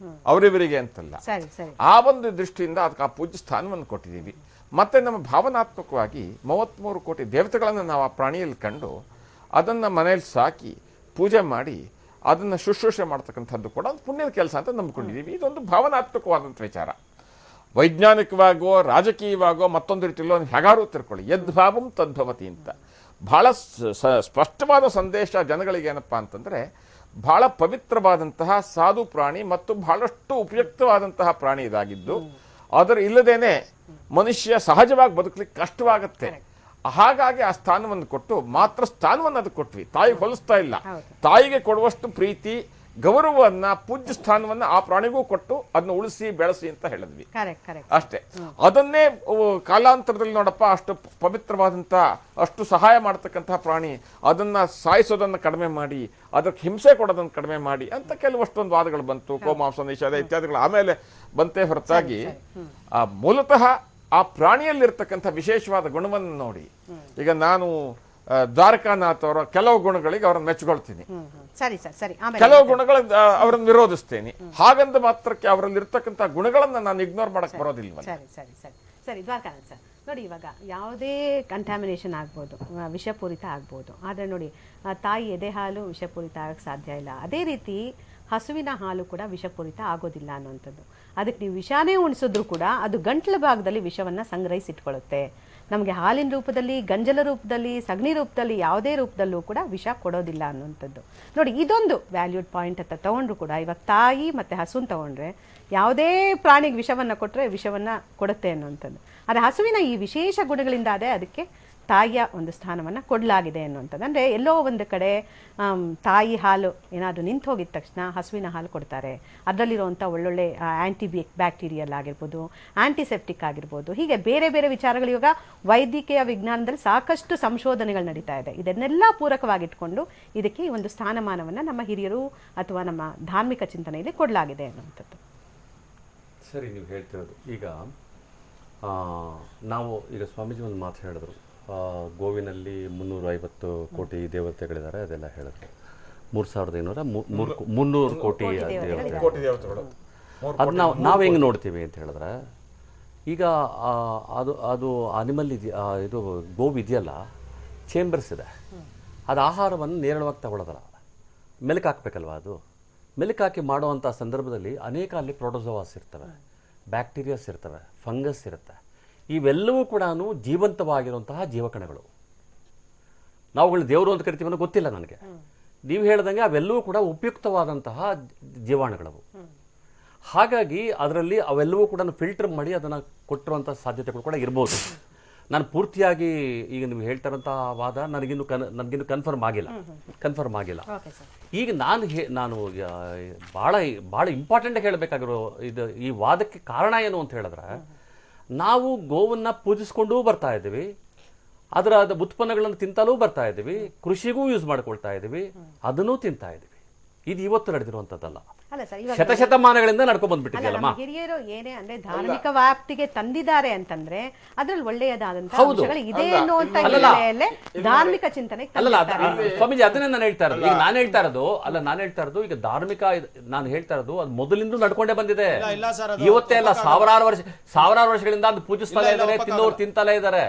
ಅವರಿವರಿಗೆ ಅಂತಲ್ಲ. ಆ ಒಂದು ದೃಷ್ಟಿಯಿಂದ ಅದಕ್ಕೆ ಆ ಪೂಜ್ಯ ಸ್ಥಾನವನ್ನು ಕೊಟ್ಟಿದ್ದೀವಿ. ಮತ್ತೆ ನಮ್ಮ ಭಾವನಾತ್ಮಕವಾಗಿ 33 ಕೋಟಿ ದೇವತೆಗಳನ್ನು ನಾವು ಆ ಪ್ರಾಣಿಯಲ್ಲಿ ಕಂಡು ಅದನ್ನು ಮನೆಯಲ್ಲಿ ಸಾಕಿ ಪೂಜೆ ಮಾಡಿ ಅದನ್ನು ಶುಶ್ರೂಷೆ ಮಾಡ್ತಕ್ಕಂಥದ್ದು ಕೂಡ ಒಂದು ಪುಣ್ಯದ ಕೆಲಸ ಅಂತ ನಂಬಿಕೊಂಡಿದ್ದೀವಿ. ಇದೊಂದು ಭಾವನಾತ್ಮಕವಾದಂಥ ವಿಚಾರ. ವೈಜ್ಞಾನಿಕವಾಗೋ ರಾಜಕೀಯವಾಗೋ ಮತ್ತೊಂದು ರೀತಿಯಲ್ಲೋ ಹೇಗಾರು ತಿಳ್ಕೊಳ್ಳಿ, ಯದ್ಭಾವಂ ತದ್ಭವತಿ ಅಂತ ಬಹಳ ಸ್ಪಷ್ಟವಾದ ಸಂದೇಶ ಜನಗಳಿಗೆ ಏನಪ್ಪಾ ಅಂತಂದ್ರೆ, ಬಹಳ ಪವಿತ್ರವಾದಂತಹ ಸಾಧು ಪ್ರಾಣಿ ಮತ್ತು ಬಹಳಷ್ಟು ಉಪಯುಕ್ತವಾದಂತಹ ಪ್ರಾಣಿ ಇದಾಗಿದ್ದು ಅದರ ಇಲ್ಲದೇನೆ ಮನುಷ್ಯ ಸಹಜವಾಗಿ ಬದುಕಲಿಕ್ಕೆ ಕಷ್ಟವಾಗುತ್ತೆ. ಹಾಗಾಗಿ ಆ ಸ್ಥಾನವನ್ನು ಕೊಟ್ಟು ಮಾತ್ರ ಸ್ಥಾನವನ್ನು ಅದಕ್ಕೆ ಕೊಟ್ವಿ, ತಾಯಿಗೆ ಹೋಲಿಸ್ತಾ ಇಲ್ಲ. ತಾಯಿಗೆ ಕೊಡುವಷ್ಟು ಪ್ರೀತಿ ಗೌರವವನ್ನ ಪೂಜ್ಯ ಸ್ಥಾನವನ್ನ ಆ ಪ್ರಾಣಿಗೂ ಕೊಟ್ಟು ಅದನ್ನ ಉಳಿಸಿ ಬೆಳೆಸಿ ಅಂತ ಹೇಳಿದ್ವಿ ಅಷ್ಟೇ. ಅದನ್ನೇ ಕಾಲಾಂತರದಲ್ಲಿ ನೋಡಪ್ಪ ಅಷ್ಟು ಪವಿತ್ರವಾದಂತ ಅಷ್ಟು ಸಹಾಯ ಮಾಡತಕ್ಕಂತಹ ಪ್ರಾಣಿ ಅದನ್ನ ಸಾಯಿಸೋದನ್ನ ಕಡಿಮೆ ಮಾಡಿ ಅದಕ್ಕೆ ಹಿಂಸೆ ಕೊಡೋದನ್ನ ಕಡಿಮೆ ಮಾಡಿ ಅಂತ ಕೆಲವಷ್ಟೊಂದು ವಾದಗಳು ಬಂತು. ಗೋಮಾಂಸ ನಿಷೇಧ ಇತ್ಯಾದಿಗಳು ಆಮೇಲೆ ಬಂತೆ ಹೊರತಾಗಿ ಆ ಮೂಲತಃ ಆ ಪ್ರಾಣಿಯಲ್ಲಿರ್ತಕ್ಕಂಥ ವಿಶೇಷವಾದ ಗುಣವನ್ನು ನೋಡಿ ಈಗ ನಾನು ದ್ವಾರಕಾನಾಥ್ ಅವರ ಕೆಲವು ಗುಣಗಳಿಗೆ ಅವರನ್ನು ಮೆಚ್ಚಿಕೊಳ್ತೀನಿ, ಕೆಲವು ಗುಣಗಳ ಅವರನ್ನು ವಿರೋಧಿಸ್ತೇನೆ. ಹಾಗಂದ ಮಾತ್ರಕ್ಕೆ ಅವರಲ್ಲಿ ಇರ್ತಕ್ಕಂಥ ಗುಣಗಳನ್ನ ನಾನು ಇಗ್ನೋರ್ ಮಾಡಕ್ ಬರೋದಿಲ್ವ? ಸರಿ ದ್ವಾರಕಾನಾಥ್ ಸರ್ ನೋಡಿ, ಇವಾಗ ಯಾವುದೇ ಕಂಟ್ಯಾಮಿನೇಷನ್ ಆಗ್ಬೋದು, ವಿಷಪೂರಿತ ಆಗ್ಬೋದು, ಆದರೆ ನೋಡಿ ತಾಯಿ ಎದೆ ಹಾಲು ವಿಷಪೂರಿತ ಆಗಕ್ಕೆ ಸಾಧ್ಯ ಇಲ್ಲ. ಅದೇ ರೀತಿ ಹಸುವಿನ ಹಾಲು ಕೂಡ ವಿಷಪೂರಿತ ಆಗೋದಿಲ್ಲ ಅನ್ನುವಂಥದ್ದು. ಅದಕ್ಕೆ ನೀವು ವಿಷಾನೇ ಉಣಿಸಿದ್ರು ಕೂಡ ಅದು ಗಂಟ್ಲ ಭಾಗದಲ್ಲಿ ವಿಷವನ್ನು ಸಂಗ್ರಹಿಸಿಟ್ಕೊಳ್ಳುತ್ತೆ. ನಮಗೆ ಹಾಲಿನ ರೂಪದಲ್ಲಿ, ಗಂಜಲ ರೂಪದಲ್ಲಿ, ಸಗಣಿ ರೂಪದಲ್ಲಿ, ಯಾವುದೇ ರೂಪದಲ್ಲೂ ಕೂಡ ವಿಷ ಕೊಡೋದಿಲ್ಲ ಅನ್ನುವಂಥದ್ದು. ನೋಡಿ ಇದೊಂದು ವ್ಯಾಲ್ಯೂಡ್ ಪಾಯಿಂಟ್ ಅಂತ ತಗೊಂಡ್ರು ಕೂಡ ಇವಾಗ ತಾಯಿ ಮತ್ತು ಹಸುವನ್ನು ತಗೊಂಡ್ರೆ ಯಾವುದೇ ಪ್ರಾಣಿಗೆ ವಿಷವನ್ನು ಕೊಟ್ಟರೆ ವಿಷವನ್ನು ಕೊಡುತ್ತೆ ಅನ್ನುವಂಥದ್ದು. ಆದರೆ ಹಸುವಿನ ಈ ವಿಶೇಷ ಗುಣಗಳಿಂದಾದರೆ ಅದಕ್ಕೆ ತಾಯಿಯ ಒಂದು ಸ್ಥಾನವನ್ನು ಕೊಡಲಾಗಿದೆ ಅನ್ನುವಂಥದ್ದು. ಅಂದರೆ ಎಲ್ಲೋ ಒಂದು ಕಡೆ ತಾಯಿ ಹಾಲು ಏನಾದರೂ ನಿಂತು ಹೋಗಿದ ತಕ್ಷಣ ಹಸುವಿನ ಹಾಲು ಕೊಡ್ತಾರೆ. ಅದರಲ್ಲಿರುವಂಥ ಒಳ್ಳೊಳ್ಳೆ ಬ್ಯಾಕ್ಟೀರಿಯಲ್ ಆಗಿರ್ಬೋದು, ಆಂಟಿಸೆಪ್ಟಿಕ್ ಆಗಿರ್ಬೋದು, ಹೀಗೆ ಬೇರೆ ಬೇರೆ ವಿಚಾರಗಳು ಇವಾಗ ವೈದ್ಯಕೀಯ ವಿಜ್ಞಾನದಲ್ಲಿ ಸಾಕಷ್ಟು ಸಂಶೋಧನೆಗಳು ನಡೀತಾ ಇದೆ. ಇದನ್ನೆಲ್ಲ ಪೂರಕವಾಗಿಟ್ಕೊಂಡು ಇದಕ್ಕೆ ಒಂದು ಸ್ಥಾನಮಾನವನ್ನು ನಮ್ಮ ಹಿರಿಯರು ಅಥವಾ ನಮ್ಮ ಧಾರ್ಮಿಕ ಚಿಂತನೆಯಲ್ಲಿ ಕೊಡಲಾಗಿದೆ ಅನ್ನುವಂಥದ್ದು. ಸರಿ, ನೀವು ಹೇಳ್ತಿರೋದು ಈಗ ನಾವು ಈಗ ಸ್ವಾಮೀಜಿ ಒಂದು ಮಾತು ಹೇಳಿದ್ರು, ಗೋವಿನಲ್ಲಿ 350 ಕೋಟಿ ದೇವತೆಗಳಿದ್ದಾರೆ, ಅದೆಲ್ಲ ಹೇಳಿದ್ರು. 3,500 ಕೋಟಿ ದೇವತೆಗಳು. ಅದು ನಾವು ಹೆಂಗೆ ನೋಡ್ತೀವಿ ಅಂತ ಹೇಳಿದ್ರೆ, ಈಗ ಅದು ಅನಿಮಲ್ ಇದು ಗೋವು ಇದೆಯಲ್ಲ, ಚೇಂಬರ್ಸ್ ಇದೆ, ಅದು ಆಹಾರವನ್ನು ನೇರಳವಾಗಿ ತಗೊಳ್ಳೋದಲ್ಲ, ಮೆಲುಕು ಹಾಕ್ಬೇಕಲ್ವ. ಅದು ಮೆಲುಕು ಹಾಕಿ ಮಾಡುವಂಥ ಸಂದರ್ಭದಲ್ಲಿ ಅನೇಕ ಅಲ್ಲಿ ಪ್ರೋಟೋಜೋವಾಸ್ ಇರ್ತವೆ, ಬ್ಯಾಕ್ಟೀರಿಯಾಸ್ ಇರ್ತವೆ, ಫಂಗಸ್ ಇರುತ್ತೆ. ಇವೆಲ್ಲವೂ ಕೂಡ ಜೀವಂತವಾಗಿರುವಂತಹ ಜೀವಕಣಗಳು. ನಾವುಗಳು ದೇವರು ಅಂತ ಕರಿತೀವನ್ನೋ ಗೊತ್ತಿಲ್ಲ ನನಗೆ. ನೀವು ಹೇಳ್ದಂಗೆ ಅವೆಲ್ಲವೂ ಕೂಡ ಉಪಯುಕ್ತವಾದಂತಹ ಜೀವಾಣುಗಳವು. ಹಾಗಾಗಿ ಅದರಲ್ಲಿ ಅವೆಲ್ಲವೂ ಕೂಡ ಫಿಲ್ಟರ್ ಮಾಡಿ ಅದನ್ನು ಕೊಟ್ಟಿರುವಂತಹ ಸಾಧ್ಯತೆಗಳು ಕೂಡ ಇರ್ಬೋದು. ನಾನು ಪೂರ್ತಿಯಾಗಿ ಈಗ ನೀವು ಹೇಳ್ತಾರಂತಹ ವಾದ ನನಗಿನ್ನು ಕನ್ಫರ್ಮ್ ಆಗಿಲ್ಲ. ಈಗ ನಾನು ಭಾಳ ಇಂಪಾರ್ಟೆಂಟ್ ಹೇಳಬೇಕಾಗಿರೋ ಈ ವಾದಕ್ಕೆ ಕಾರಣ ಏನು ಅಂತ ಹೇಳಿದ್ರೆ, ನಾವು ಗೋವನ್ನ ಪೂಜಿಸ್ಕೊಂಡೂ ಬರ್ತಾ ಇದ್ದೀವಿ, ಅದರ ಉತ್ಪನ್ನಗಳನ್ನು ತಿಂತಲೂ ಬರ್ತಾ ಇದ್ದೀವಿ, ಕೃಷಿಗೂ ಯೂಸ್ ಮಾಡ್ಕೊಳ್ತಾ ಇದ್ದೀವಿ, ಅದನ್ನೂ ತಿಂತಾ ಇದ್ದೀವಿ. ಇದು ಇವತ್ತು ನಡೆದಿರುವಂತದ್ದಲ್ಲ, ಶತಶತಮಾನಗಳಿಂದ ನಡ್ಕೊಂಡ್ ಬಂದ್ಬಿಟ್ಟಿದೆಯಲ್ಲಮ್ಮ. ಹಿರಿಯರು ಏನೇ ಅಂದ್ರೆ ಧಾರ್ಮಿಕ ವ್ಯಾಪ್ತಿಗೆ ತಂದಿದ್ದಾರೆ ಅಂತಂದ್ರೆ ಅದ್ರಲ್ಲಿ ಒಳ್ಳೆಯದಾದಂತಹ ಅಂಶಗಳು ಇದೆ ಅನ್ನುವಂತ ಹಿನ್ನೆಲೆಯಲ್ಲೇ ಧಾರ್ಮಿಕ ಚಿಂತನೆ. ಅಲ್ಲ ಸ್ವಾಮೀಜಿ, ಅದನ್ನೇ ನಾನು ಹೇಳ್ತಾ ಇರೋದು. ಈಗ ನಾನು ಹೇಳ್ತಾ ಇರೋದು ಈಗ ಧಾರ್ಮಿಕ, ನಾನು ಹೇಳ್ತಾ ಇರೋದು ಅದು ಮೊದಲಿಂದ ನಡ್ಕೊಂಡೇ ಬಂದಿದೆ. ಇವತ್ತೇ ಅಲ್ಲ, ಸಾವಿರಾರು ವರ್ಷಗಳಿಂದ ಅದು ಪೂಜಿಸ್ತಾ ಇದ್ದಾರೆ, ತಿನ್ನೋರು ತಿಂತಲೇ ಇದ್ದಾರೆ,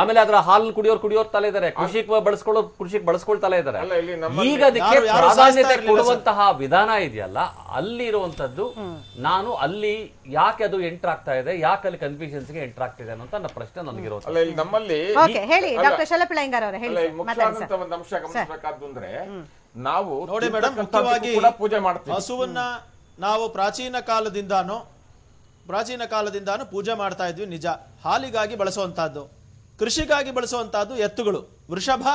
ಆಮೇಲೆ ಅದರ ಹಾಲು ಕುಡಿಯೋರ್ತಾ ಇದ್ದಾರೆ, ಕೃಷಿಗೆ ಬಳಸ್ಕೊಳ್ತಾ ಇದ್ದಾರೆ. ಈಗ ಅದಕ್ಕೆ ಪ್ರಾಧಾನ್ಯತೆ ಕೊಡುವಂತಹ ವಿಧಾನ ಇದೆಯಲ್ಲ, ಅಲ್ಲಿ ಇರುವಂತದ್ದು ನಾನು ಅಲ್ಲಿ ಯಾಕೆ ಅದು ಎಂಟರ್ ಆಗ್ತಾ ಇದೆ, ಯಾಕೆ ಅಲ್ಲಿ ಕನ್ಫ್ಯೂಷನ್ಸ್ಗೆ ಎಂಟರ್ ಆಗ್ತಿದೆ ಅನ್ನೋ ನನ್ನ ಪ್ರಶ್ನೆ ನನಗಿರೋದು. ನಮ್ಮಲ್ಲಿ ಒಂದು ಅಂಶ ಗಮನಿಸಬೇಕಾದ್ದು ಅಂದ್ರೆ, ನಾವು ನೋಡಿ ಮೇಡಮ್, ಮುಖ್ಯವಾಗಿ ಪೂಜೆ ಮಾಡ್ತೀವಿ. ಹಸುವನ್ನ ನಾವು ಪ್ರಾಚೀನ ಕಾಲದಿಂದಾನು ಪೂಜೆ ಮಾಡ್ತಾ ಇದ್ವಿ, ನಿಜ. ಹಾಲಿಗಾಗಿ ಬಳಸುವಂತಹದ್ದು, ಕೃಷಿಗಾಗಿ ಬಳಸುವಂತಹದ್ದು ಎತ್ತುಗಳು, ವೃಷಭ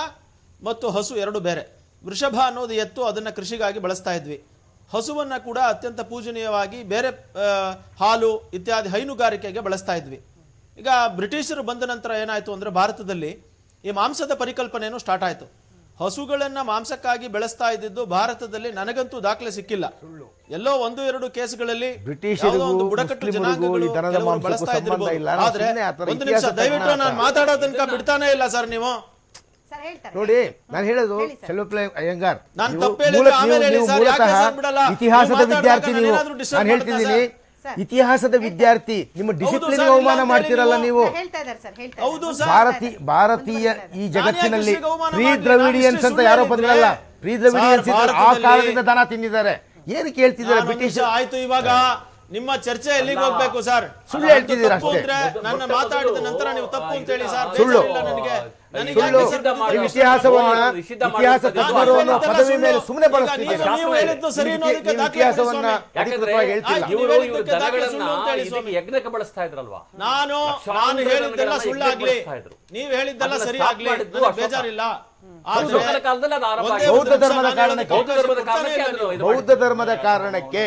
ಮತ್ತು ಹಸು ಎರಡು ಬೇರೆ. ವೃಷಭ ಅನ್ನೋದು ಎತ್ತು, ಅದನ್ನ ಕೃಷಿಗಾಗಿ ಬಳಸ್ತಾ ಇದ್ವಿ. ಹಸುವನ್ನ ಕೂಡ ಅತ್ಯಂತ ಪೂಜನೀಯವಾಗಿ ಬೇರೆ ಹಾಲು ಇತ್ಯಾದಿ ಹೈನುಗಾರಿಕೆಗೆ ಬಳಸ್ತಾ ಇದ್ವಿ. ಈಗ ಬ್ರಿಟಿಷರು ಬಂದ ನಂತರ ಏನಾಯ್ತು ಅಂದ್ರೆ ಭಾರತದಲ್ಲಿ ಈ ಮಾಂಸದ ಪರಿಕಲ್ಪನೆಯನ್ನು ಸ್ಟಾರ್ಟ್ ಆಯ್ತು. ಹಸುಗಳನ್ನ ಮಾಂಸಕ್ಕಾಗಿ ಬೆಳೆಸ್ತಾ ಇದ್ದಿದ್ದು ಭಾರತದಲ್ಲಿ ನನಗಂತೂ ದಾಖಲೆ ಸಿಕ್ಕಿಲ್ಲ. ಎಲ್ಲೋ 1-2 ಕೇಸ್ಗಳಲ್ಲಿ ಬುಡಕಟ್ಟು ಜನಾಂಗಗಳು ಬಳಸ್ತಾ ಇದ್ದಿರಬಹುದು. ಆದ್ರೆ ಒಂದು ನಿಮಿಷ ದಯವಿಟ್ಟು ನಾನು ಮಾತಾಡೋ ತನಕ ಬಿಡ್ತಾನೆ ಇಲ್ಲ ಸರ್ ನೀವು. ನೋಡಿ, ನಾನು ಹೇಳೋದು ಚೆಲುವಪ್ಪ ಅಯ್ಯಂಗಾರ್, ನಾನು ತಪ್ಪು ಹೇಳಿದ್ರೆ ಆಮೇಲೆ ಹೇಳಿ ಸರ್, ಯಾಕೆ ಸರ್ ಬಿಡಲ್ಲ? ಇತಿಹಾಸದ ವಿದ್ಯಾರ್ಥಿ ನೀವು. ನಾನು ಹೇಳ್ತಿದ್ದೀನಿ, ಇತಿಹಾಸದ ವಿದ್ಯಾರ್ಥಿ, ನಿಮ್ಮ ಡಿಸಿಪ್ಲಿನ್ ಅವಮಾನ ಮಾಡ್ತಿರಲ್ಲ ನೀವು. ಭಾರತೀಯ ಈ ಜಗತ್ತಿನಲ್ಲಿ ಪ್ರೀ ದ್ರವಿಡಿಯನ್ಸ್ ಅಂತ ಯಾರೋ ಬಂದಿರಲ್ಲ, ಪ್ರೀ ದ್ರವಿಡಿಯನ್ಸ್ ಆ ಕಾಲದಿಂದ ದನ ತಿಂದಿದ್ದಾರೆ. ಏನು ಕೇಳ್ತಿದ್ದಾರೆ ಬ್ರಿಟಿಷ್? ಆಯ್ತು, ಇವಾಗ ನಿಮ್ಮ ಚರ್ಚೆ ಎಲ್ಲಿಗೆ ಹೋಗ್ಬೇಕು ಸರ್? ಸುಳ್ಳು ಹೇಳ್ತಿದ್ದೀರಾ ಅಷ್ಟೇ. ನನ್ನ ಮಾತಾಡಿದ ನಂತರ ನೀವು ತಪ್ಪು ಅಂತ ಹೇಳಿ ಸರ್. ಸುಳ್ಳು ನನಗೆ ಇತಿಹಾಸ ತಜ್ಞರು ಅನ್ನೋ ಪದವಿ ಮೇಲೆ ಸುಮ್ಮನೆ ಬಳಸ್ತಿದ್ದೀರಾ. ಇತಿಹಾಸವನ್ನ ಯಜ್ಞಕ್ಕೆ ಬಳಸ್ತಾ ಇದ್ರಲ್ವಾ? ನಾನು ಹೇಳಿದ್ದೆಲ್ಲ ಸುಳ್ಳಾಗ್ಲಿ, ನೀವು ಹೇಳಿದ್ದೆಲ್ಲ ಸರಿ ಆಗ್ಲಿ, ಬೇಜಾರಿಲ್ಲ. ಬೌದ್ಧ ಧರ್ಮದ ಕಾರಣಕ್ಕೆ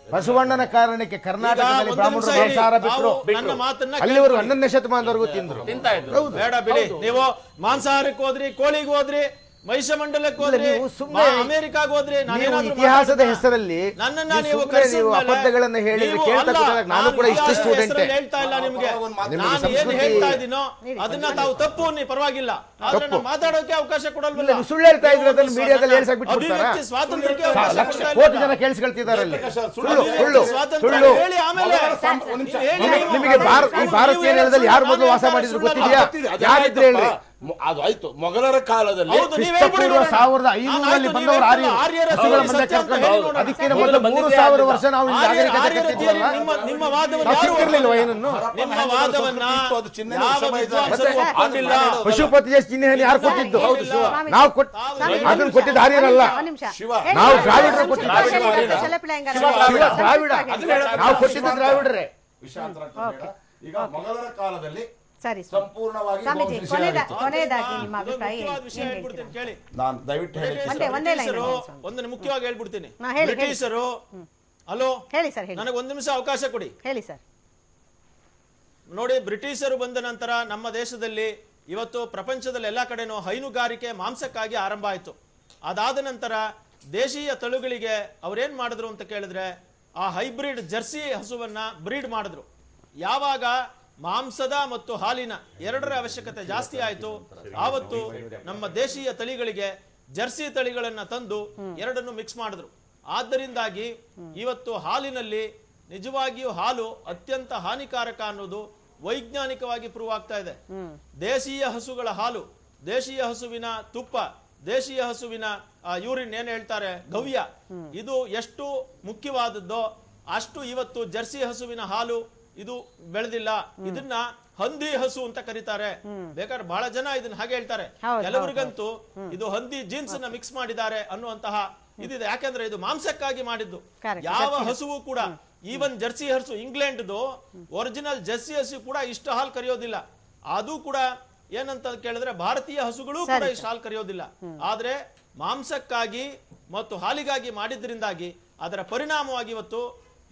ಬಸವಣ್ಣನ ಕಾರಣಕ್ಕೆ ಕರ್ನಾಟಕದಲ್ಲಿ ಬ್ರಾಹ್ಮಣರು ಸಂಸಾರ ಬಿಟ್ಟರು. ಅಲ್ಲಿವರು 11ನೇ ಶತಮಾನದವರೆಗೂ ತಿಂದ್ರು. ಬೇಡ ಬಿಡಿ, ನೀವು ಮಾಂಸಾಹಾರಕ್ಕೆ ಹೋದ್ರಿ, ಕೋಳಿಗೆ ಹೋದ್ರಿ, ಮಹಿಷಮಂಡಲಕ್ಕೆ ಹೋದ್ರಿ, ಅಮೆರಿಕಾಗ ಹೋದ್ರಿ. ಇತಿಹಾಸದ ಹೆಸರಲ್ಲಿ ನೀವು ಅಬದ್ಧಗಳನ್ನ ಹೇಳಿದ್ರೆ ಕೇಳ್ತಾ ಕೂತಾಗ ನಾನು ಕೂಡ ಇಷ್ಟು ಸ್ಟೂಡೆಂಟ್ ಹೇಳ್ತಾ ಇಲ್ಲ ನಿಮ್ಗೆ. ನಾನು ಏನ್ ಹೇಳ್ತಾ ಇದೀನೋ ಅದನ್ನ ತಾವು ತಪ್ಪು ಅನ್ನಿ, ಪರವಾಗಿಲ್ಲ, ಆದ್ರೆ ಮಾತಾಡೋಕೆ ಅವಕಾಶ ಕೊಡಲ್ವಲ್ಲ. ಸುಳ್ಳು ಹೇಳ್ತಾ ಇದ್ರೆ ಅದನ್ನ ಮೀಡಿಯಾದಲ್ಲಿ ಹೇಳ್ಸಕ್ ಬಿಟ್ಬಿಡ್ತಾರಾ? ಸ್ವಾತಂತ್ರ್ಯಕ್ಕೆ ಕೋಟಿ ಜನ ಕೇಳಿಸ್ಕೊಳ್ತಿದ್ದಾರೆ ಅಲ್ಲಿ. ಸುಳ್ಳು ಸುಳ್ಳು ಸುಳ್ಳು. ಹೇಳಿ ಆಮೇಲೆ ನಿಮಗೆ ಈ ಭಾರತೀಯ ನೆಲದಲ್ಲಿ ಯಾರು ಮೊದಲು ವಾಸ ಮಾಡಿದ್ರು ಗೊತ್ತಿದೆಯಾ? ಯಾರಿದ್ರೆ ಹೇಳ್ರಿ. ಅದು ಆಯ್ತು, ಮೊಘಲರ ಕಾಲದಲ್ಲಿ 1500 ಬಂದವರು ಆರ್ಯರು ಹಸುಗಳ ಮಂದೆ ಕರ್ಕೊಂಡು, ಅದಕ್ಕಿಂತ ಮೊದಲು 3000 ವರ್ಷ ನಾವು ನಿಮ್ಮ ವಾದವನ್ನ ಪಶುಪತಿಯ ಚಿಹ್ನೆಯನ್ನು ಯಾರು ಕೊಟ್ಟಿದ್ದು? ನಾವು ಅದನ್ನು ಕೊಟ್ಟಿದ್ದು ಆರ್ಯರಲ್ಲ, ನಾವು ದ್ರಾವಿಡರು ಕೊಟ್ಟಿದ್ದು. ದ್ರಾವಿಡ ನಾವು ಕೊಟ್ಟಿದ್ದು ದ್ರಾವಿಡರೇ. ಈಗ ಮೊಘಲರ ಕಾಲದಲ್ಲಿ ಸರಿ ಸಂಪೂರ್ಣವಾಗಿ ಕೊನೆಯದಾಗಿ ನಿಮ್ಮ ಅಭಿಪ್ರಾಯ ನಾನು ದಯವಿಟ್ಟು ಒಂದು ಮುಖ್ಯವಾಗಿ ಹೇಳ್ಬಿಡ್ತೀನಿ. ಬ್ರಿಟಿಷರು ಹಲೋ ಹೇಳಿ ಸರ್, ನನಗೆ 1 ನಿಮಿಷ ಅವಕಾಶ ಕೊಡಿ. ಹೇಳಿ ಸರ್. ನೋಡಿ, ಬ್ರಿಟಿಷರು ಬಂದ ನಂತರ ನಮ್ಮ ದೇಶದಲ್ಲಿ ಇವತ್ತು ಪ್ರಪಂಚದಲ್ಲಿ ಎಲ್ಲಾ ಕಡೆನೂ ಹೈನುಗಾರಿಕೆ ಮಾಂಸಕ್ಕಾಗಿ ಆರಂಭ ಆಯ್ತು. ಅದಾದ ನಂತರ ದೇಶೀಯ ತಳಿಗಳಿಗೆ ಅವ್ರೇನ್ ಮಾಡಿದ್ರು ಅಂತ ಕೇಳಿದ್ರೆ ಆ ಹೈಬ್ರಿಡ್ ಜರ್ಸಿ ಹಸುವನ್ನ ಬ್ರೀಡ್ ಮಾಡಿದ್ರು. ಯಾವಾಗ ಮಾಂಸದ ಮತ್ತು ಹಾಲಿನ ಎರಡರ ಅವಶ್ಯಕತೆ ಜಾಸ್ತಿ ಆಯ್ತು, ಆವತ್ತು ನಮ್ಮ ದೇಶೀಯ ತಳಿಗಳಿಗೆ ಜರ್ಸಿ ತಳಿಗಳನ್ನ ತಂದು ಎರಡನ್ನು ಮಿಕ್ಸ್ ಮಾಡಿದ್ರು. ಆದ್ದರಿಂದಾಗಿ ಇವತ್ತು ಹಾಲಿನಲ್ಲಿ ನಿಜವಾಗಿಯೂ ಹಾಲು ಅತ್ಯಂತ ಹಾನಿಕಾರಕ ಅನ್ನೋದು ವೈಜ್ಞಾನಿಕವಾಗಿ ಪ್ರೂವ್ ಆಗ್ತಾ ಇದೆ. ದೇಶೀಯ ಹಸುಗಳ ಹಾಲು, ದೇಶೀಯ ಹಸುವಿನ ತುಪ್ಪ, ದೇಶೀಯ ಹಸುವಿನ ಯೂರಿನ್ ಏನ್ ಹೇಳ್ತಾರೆ ಗವ್ಯ, ಇದು ಎಷ್ಟು ಮುಖ್ಯವಾದದ್ದೋ ಅಷ್ಟು ಇವತ್ತು ಜರ್ಸಿ ಹಸುವಿನ ಹಾಲು ಇದು ಬೆಳೆದಿಲ್ಲ. ಇದನ್ನ ಹಂದಿ ಹಸು ಅಂತ ಕರೀತಾರೆ. ಬೇಕಾದ್ರೆ ಬಹಳ ಜನ ಇದನ್ನ ಹಾಗೆ ಹೇಳ್ತಾರೆ. ಕೆಲವರಿಗಂತೂ ಇದು ಹಂದಿ ಜೀನ್ಸ್ ನ ಮಿಕ್ಸ್ ಮಾಡಿದ್ದಾರೆ ಅನ್ನುವಂತಹ ಇದಿದೆ. ಯಾಕಂದ್ರೆ ಇದು ಮಾಂಸಕ್ಕಾಗಿ ಮಾಡಿದ್ದು. ಯಾವ ಹಸುವು ಕೂಡ, ಈವನ್ ಜರ್ಸಿ ಹಸು, ಇಂಗ್ಲೆಂಡ್ದು ಒರಿಜಿನಲ್ ಜರ್ಸಿ ಹಸು ಕೂಡ ಇಷ್ಟು ಹಾಲು ಕರೆಯೋದಿಲ್ಲ. ಅದು ಕೂಡ ಏನಂತ ಕೇಳಿದ್ರೆ ಭಾರತೀಯ ಹಸುಗಳು ಕೂಡ ಇಷ್ಟು ಹಾಲು ಕರೆಯೋದಿಲ್ಲ. ಆದ್ರೆ ಮಾಂಸಕ್ಕಾಗಿ ಮತ್ತು ಹಾಲಿಗಾಗಿ ಮಾಡಿದ್ರಿಂದಾಗಿ ಅದರ ಪರಿಣಾಮವಾಗಿ ಇವತ್ತು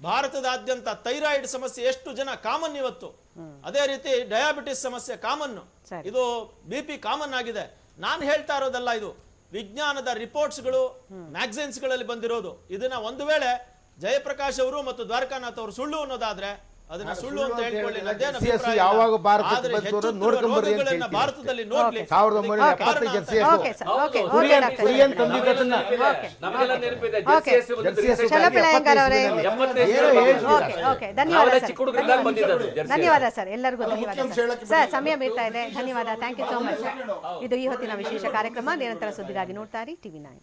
ಭಾರತದಾದ್ಯಂತ ಥೈರಾಯ್ಡ್ ಸಮಸ್ಯೆ ಎಷ್ಟು ಜನ ಕಾಮನ್ ಇವತ್ತು. ಅದೇ ರೀತಿ ಡಯಾಬಿಟಿಸ್ ಸಮಸ್ಯೆ ಕಾಮನ್, ಇದು BP ಕಾಮನ್ ಆಗಿದೆ. ನಾನು ಹೇಳ್ತಾ ಇರೋದಲ್ಲ, ಇದು ವಿಜ್ಞಾನದ ರಿಪೋರ್ಟ್ಸ್ಗಳು ಮ್ಯಾಗಝೈನ್ಸ್ ಗಳಲ್ಲಿ ಬಂದಿರೋದು. ಇದನ್ನ ಒಂದು ವೇಳೆ ಜಯಪ್ರಕಾಶ್ ಅವರು ಮತ್ತು ದ್ವಾರಕಾನಾಥ್ ಅವರು ಸುಳ್ಳು ಅನ್ನೋದಾದ್ರೆ ಅದನ್ನ ಸುಳ್ಳು ಅಂತ ಹೇಳ್ಕೊಳ್ಳಿ. ಯಾವಾಗ ಭಾರತದಲ್ಲಿ ನೋಡ್ಲಿ ಧನ್ಯವಾದ ಸರ್, ಎಲ್ಲರಿಗೂ ಧನ್ಯವಾದ ಸರ್. ಸಮಯ ಮೀರ್ತಾ ಇದೆ. ಧನ್ಯವಾದ, ಥ್ಯಾಂಕ್ ಯು ಸೋ ಮಚ್. ಇದು ಈ ಹೊತ್ತಿನ ವಿಶೇಷ ಕಾರ್ಯಕ್ರಮ. ನಿರಂತರ ಸುದ್ದಿಗಾಗಿ ನೋಡ್ತಾ ಇರಿ TV9.